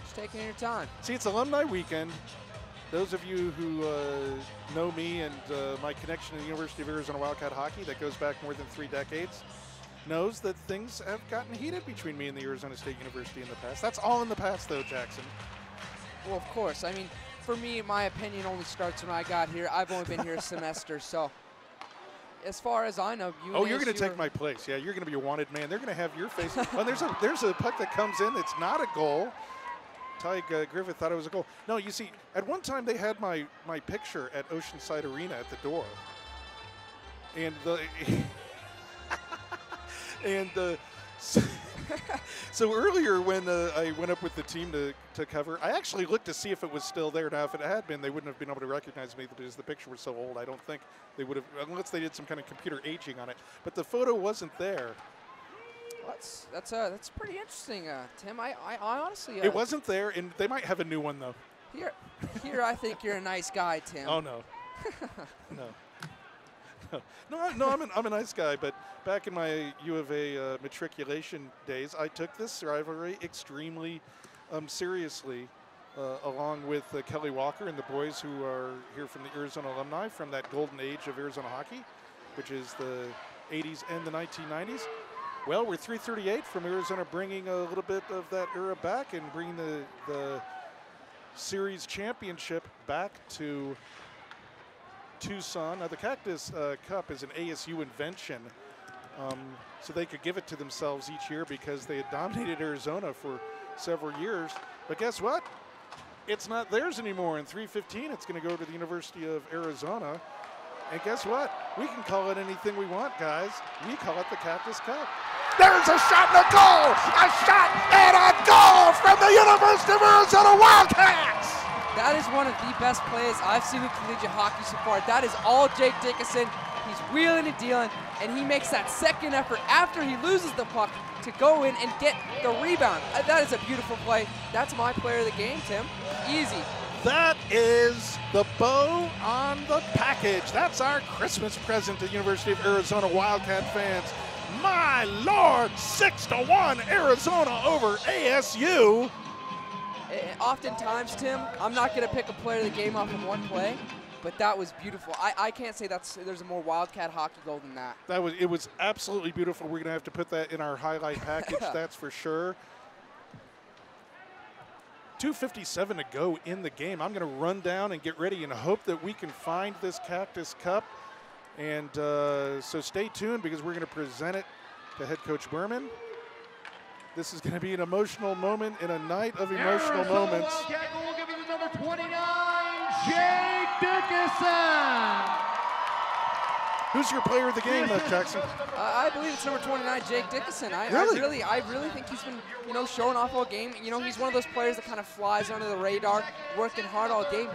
S2: just taking your time.
S1: See, it's alumni weekend. Those of you who know me and my connection to the University of Arizona Wildcat hockey that goes back more than 3 decades knows that things have gotten heated between me and the Arizona State University in the past. That's all in the past, though, Jackson.
S2: Well, of course. I mean, for me, my opinion only starts when I got here. I've only been here a semester, so as far as I know,
S1: you're going to take my place. Yeah, you're going to be a wanted man. They're going to have your face. Oh, there's a puck that comes in. It's not a goal. Ty Griffith thought it was a goal. No, you see, at one time they had my picture at Oceanside Arena at the door, and so earlier when I went up with the team to cover, I actually looked to see if it was still there. Now, if it had been, they wouldn't have been able to recognize me because the picture was so old. I don't think they would have, unless they did some kind of computer aging on it. But the photo wasn't there.
S2: That's pretty interesting, Tim. I honestly.
S1: It wasn't there, and they might have a new one though.
S2: Here, I think you're a nice guy, Tim.
S1: Oh no, no, I'm a nice guy. But back in my U of A matriculation days, I took this rivalry extremely seriously, along with Kelly Walker and the boys who are here from the Arizona alumni from that golden age of Arizona hockey, which is the 80s and the 1990s. Well, we're 338 from Arizona, bringing a little bit of that era back and bringing the series championship back to Tucson. Now, the Cactus Cup is an ASU invention, so they could give it to themselves each year because they had dominated Arizona for several years. But guess what? It's not theirs anymore. In 315, it's going to go to the University of Arizona. And guess what? We can call it anything we want, guys. We call it the Cactus Cup. There's a shot and a goal! A shot and a goal from the University of Arizona Wildcats!
S2: That is one of the best plays I've seen in collegiate hockey so far. That is all Jake Dickinson. He's wheeling and dealing, and he makes that second effort after he loses the puck to go in and get the rebound. That is a beautiful play. That's my player of the game, Tim. Easy.
S1: That is the bow on the package. That's our Christmas present to the University of Arizona Wildcat fans. My Lord, 6-1 Arizona over ASU.
S2: Oftentimes, Tim, I'm not going to pick a player of the game off of one play, but that was beautiful. I can't say there's a more Wildcat hockey goal than that.
S1: It was absolutely beautiful. We're going to have to put that in our highlight package, that's for sure. 2:57 to go in the game. I'm going to run down and get ready and hope that we can find this Cactus Cup. And so stay tuned because we're going to present it to head coach Berman. This is going to be an emotional moment in a night of emotional moments.
S3: Wildcat goal given to number 29, Jake Dickinson.
S1: Who's your player of the game, Jackson?
S2: I believe it's number 29, Jake Dickinson. I really think he's been, showing off all game. He's one of those players that kind of flies under the radar, working hard all game.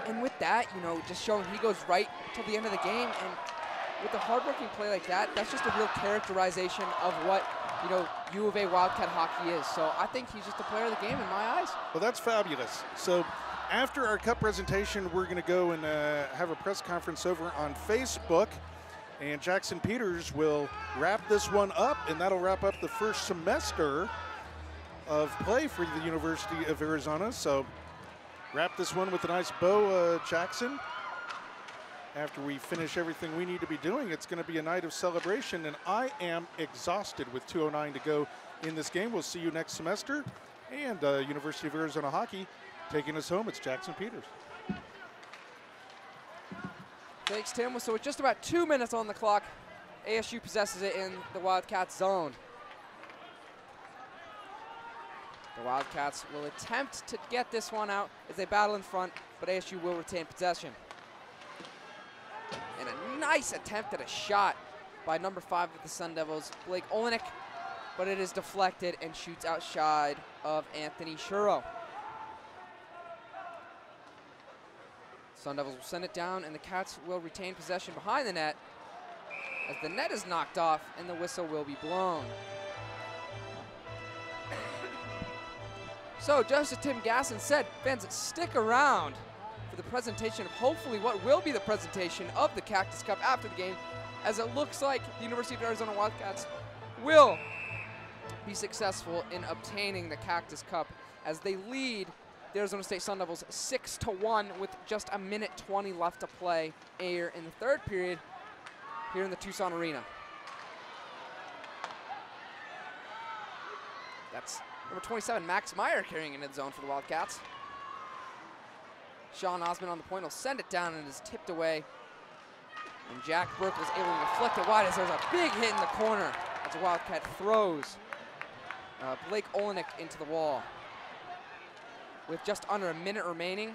S2: And with that, just showing he goes right till the end of the game. And with a hardworking play like that, that's just a real characterization of what, U of A Wildcat hockey is. So I think he's just a player of the game in my eyes.
S1: Well, that's fabulous. So after our cup presentation, we're going to go and have a press conference over on Facebook. And Jackson Peters will wrap this one up, and that'll wrap up the first semester of play for the University of Arizona. So wrap this one with a nice bow, Jackson. After we finish everything we need to be doing, it's going to be a night of celebration, and I am exhausted with 2:09 to go in this game. We'll see you next semester. And University of Arizona hockey taking us home, it's Jackson Peters.
S2: Thanks, Tim. So with just about 2 minutes on the clock, ASU possesses it in the Wildcats zone. The Wildcats will attempt to get this one out as they battle in front, but ASU will retain possession. And a nice attempt at a shot by number 5 of the Sun Devils, Blake Olenek, but it is deflected and shoots outside of Anthony Shuro. Sun Devils will send it down, and the Cats will retain possession behind the net as the net is knocked off and the whistle will be blown. So just as Tim Gasson said, fans, stick around for the presentation of hopefully what will be the presentation of the Cactus Cup after the game, as it looks like the University of Arizona Wildcats will be successful in obtaining the Cactus Cup as they lead the Arizona State Sun Devils 6-1 with just a minute 20 left to play here in the third period here in the Tucson Arena. That's number 27, Max Meyer, carrying into the zone for the Wildcats. Sean Osmond on the point will send it down and it is tipped away. And Jack Burke was able to deflect it wide as there's a big hit in the corner as the Wildcat throws Blake Olenek into the wall. With just under a minute remaining,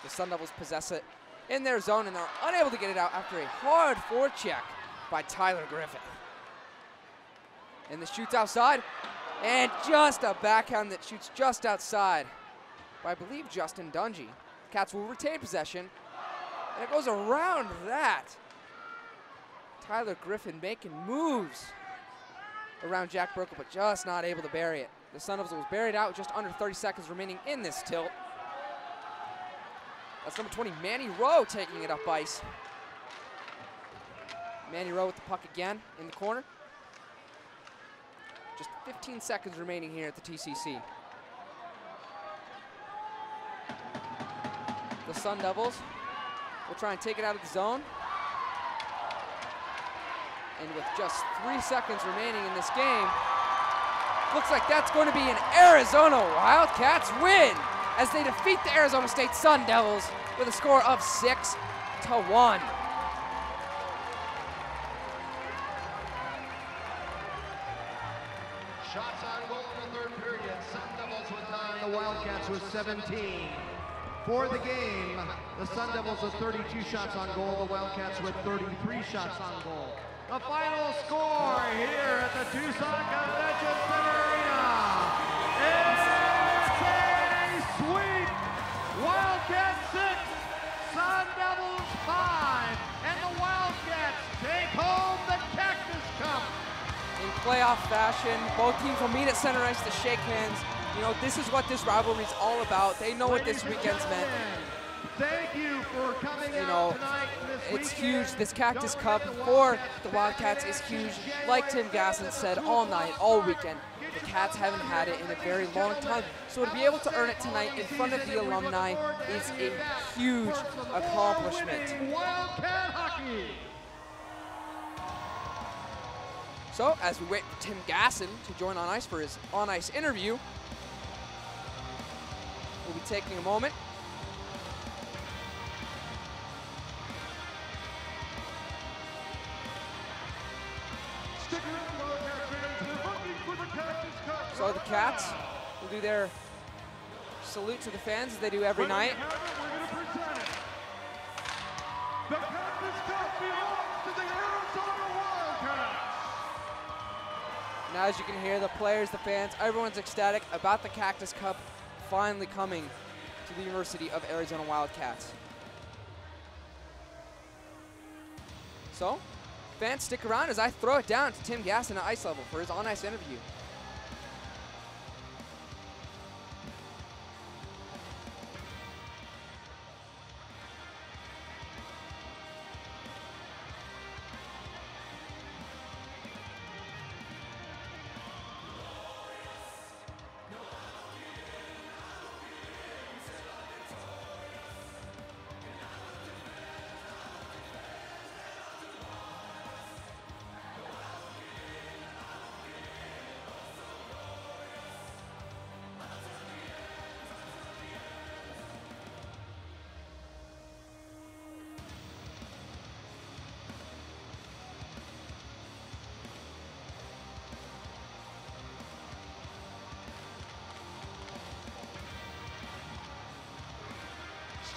S2: the Sun Devils possess it in their zone and they're unable to get it out after a hard forecheck by Tyler Griffith. And the shoots outside, and just a backhand that shoots just outside by, I believe, Justin Dungy. Cats will retain possession, and it goes around that. Tyler Griffin making moves around Jack Burkle, but just not able to bury it. The Sun Devils was buried out with just under 30 seconds remaining in this tilt. That's number 20, Manny Rowe, taking it up ice. Manny Rowe with the puck again in the corner. Just 15 seconds remaining here at the TCC. The Sun Devils will try and take it out of the zone. And with just 3 seconds remaining in this game, looks like that's going to be an Arizona Wildcats win as they defeat the Arizona State Sun Devils with a score of 6-1.
S3: Shots on goal in the third period. Sun Devils with 9, the Wildcats with 17. For the game, the Sun Devils with 32 shots on goal, the Wildcats with 33 shots on goal. The final score here at the Tucson Convention Center Arena is a sweep. Wildcats 6, Sun Devils 5, and the Wildcats take home the Cactus Cup.
S2: In playoff fashion, both teams will meet at center ice to shake hands. You know, this is what this rivalry is all about. They know what this weekend's meant.
S3: Thank you for coming out tonight.
S2: It's huge. This Cactus Cup for the Wildcats is huge. Like Tim Gasson said, all night, all weekend, the Cats haven't had it in a very long time. So to be able to earn it tonight in front of the alumni is a huge accomplishment.
S3: Wildcat hockey.
S2: So as we wait for Tim Gasson to join on ice for his on-ice interview, we'll be taking a moment. So the Cats will do their salute to the fans as they do every night.
S12: The Cactus Cup belongs to the Arizona Wildcats.
S2: Now as you can hear, the players, the fans, everyone's ecstatic about the Cactus Cup finally coming to the University of Arizona Wildcats. So, fans, stick around as I throw it down to Tim Gasson at ice level for his on-ice interview.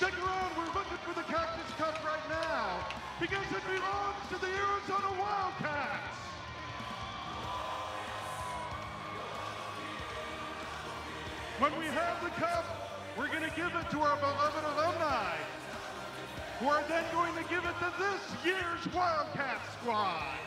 S12: Stick around, we're looking for the Cactus Cup right now because it belongs to the Arizona Wildcats. When we have the cup, we're going to give it to our beloved alumni, who are then going to give it to this year's Wildcat squad.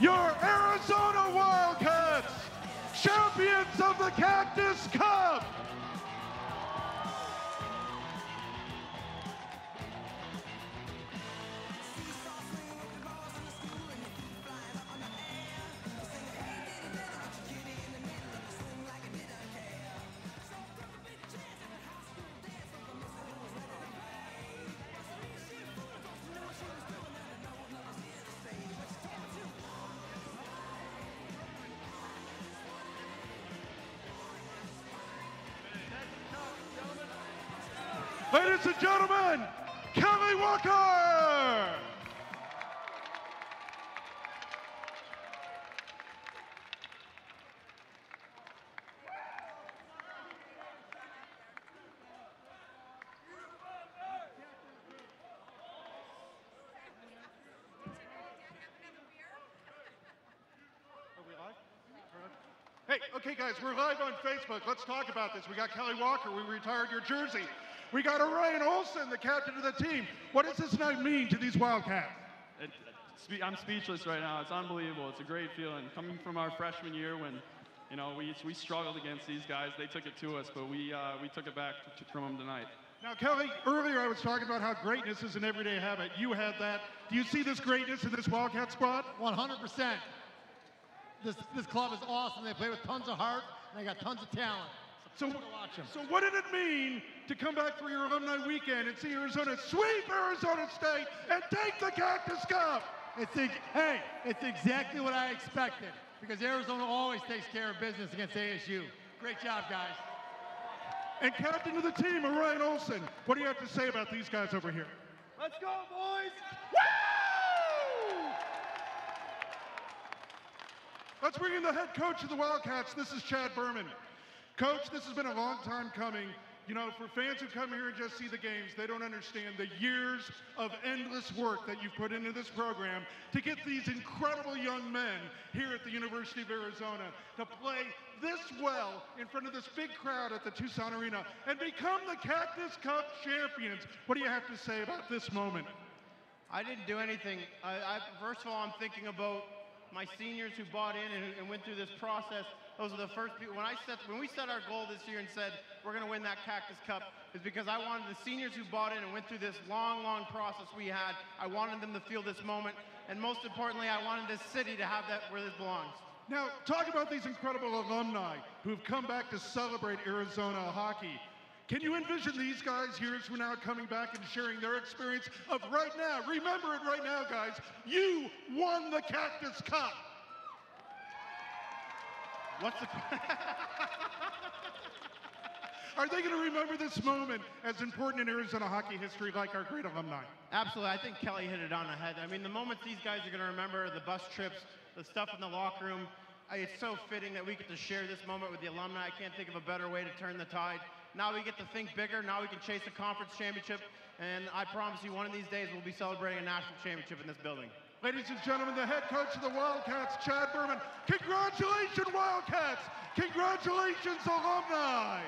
S12: your Arizona Wildcats, champions of the Cactus Cup. Ladies and gentlemen, Kelly Walker! Hey, okay guys, we're live on Facebook. Let's talk about this. We got Kelly Walker, we retired your jersey. We got Orion Olson, the captain of the team. What does this night mean to these Wildcats?
S13: I'm speechless right now. It's unbelievable. It's a great feeling. Coming from our freshman year when, you know, we struggled against these guys. They took it to us, but we took it back from them tonight.
S12: Now, Kelly, earlier I was talking about how greatness is an everyday habit. You had that. Do you see this greatness in this Wildcat squad?
S5: 100%. This club is awesome. They play with tons of heart, and they got tons of talent.
S12: So what did it mean to come back for your alumni weekend and see Arizona sweep Arizona State and take the Cactus Cup?
S5: It's exactly what I expected, because Arizona always takes care of business against ASU. Great job, guys.
S12: And captain of the team, Orion Olson, what do you have to say about these guys over here?
S5: Let's go, boys!
S12: Woo! Let's bring in the head coach of the Wildcats. This is Chad Berman. Coach, this has been a long time coming. You know, for fans who come here and just see the games, they don't understand the years of endless work that you've put into this program to get these incredible young men here at the University of Arizona to play this well in front of this big crowd at the Tucson Arena and become the Cactus Cup champions. What do you have to say about this moment?
S3: I didn't do anything. First of all, I'm thinking about my seniors who bought in and went through this process. Those are the first people. When we set our goal this year and said we're going to win that Cactus Cup, is because I wanted the seniors who bought in and went through this long, long process we had. I wanted them to feel this moment, and most importantly, I wanted this city to have that where this belongs.
S12: Now, talk about these incredible alumni who've come back to celebrate Arizona hockey. Can you envision these guys years from now coming back and sharing their experience of right now? Remember it right now, guys. You won the Cactus Cup.
S3: What's the
S12: Are they going to remember this moment as important in Arizona hockey history like our great alumni?
S3: Absolutely. I think Kelly hit it on the head. I mean, the moments these guys are going to remember, the bus trips, the stuff in the locker room, it's so fitting that we get to share this moment with the alumni. I can't think of a better way to turn the tide. Now we get to think bigger. Now we can chase a conference championship. And I promise you, one of these days, we'll be celebrating a national championship in this building.
S12: Ladies and gentlemen, the head coach of the Wildcats, Chad Berman. Congratulations, Wildcats! Congratulations, alumni!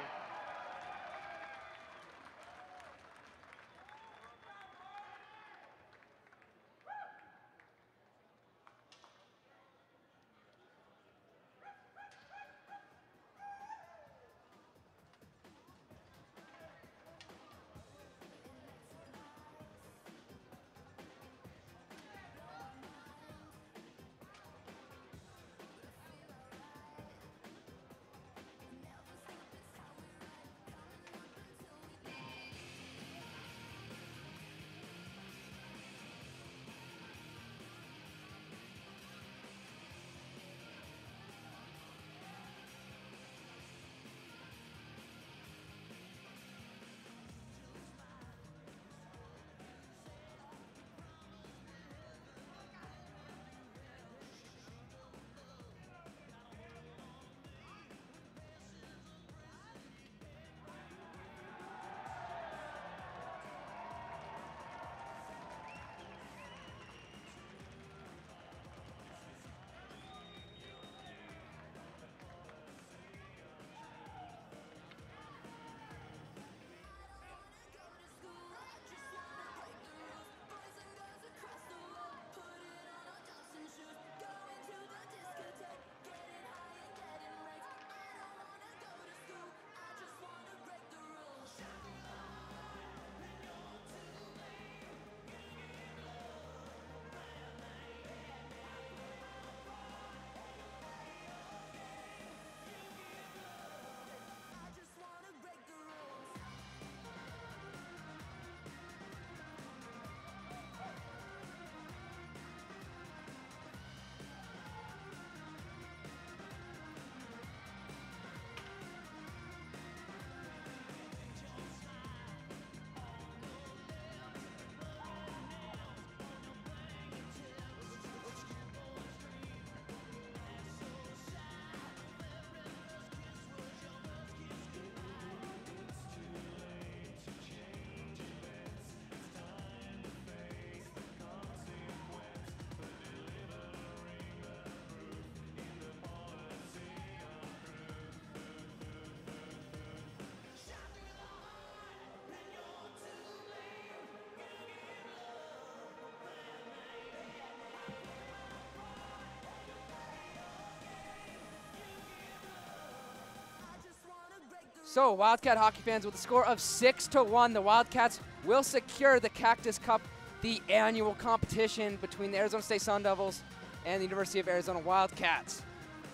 S2: So, Wildcat hockey fans, with a score of 6-1, the Wildcats will secure the Cactus Cup, the annual competition between the Arizona State Sun Devils and the University of Arizona Wildcats.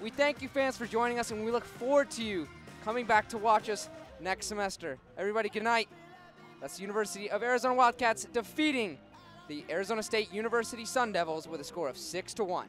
S2: We thank you, fans, for joining us, and we look forward to you coming back to watch us next semester. Everybody, good night. That's the University of Arizona Wildcats defeating the Arizona State University Sun Devils with a score of 6-1.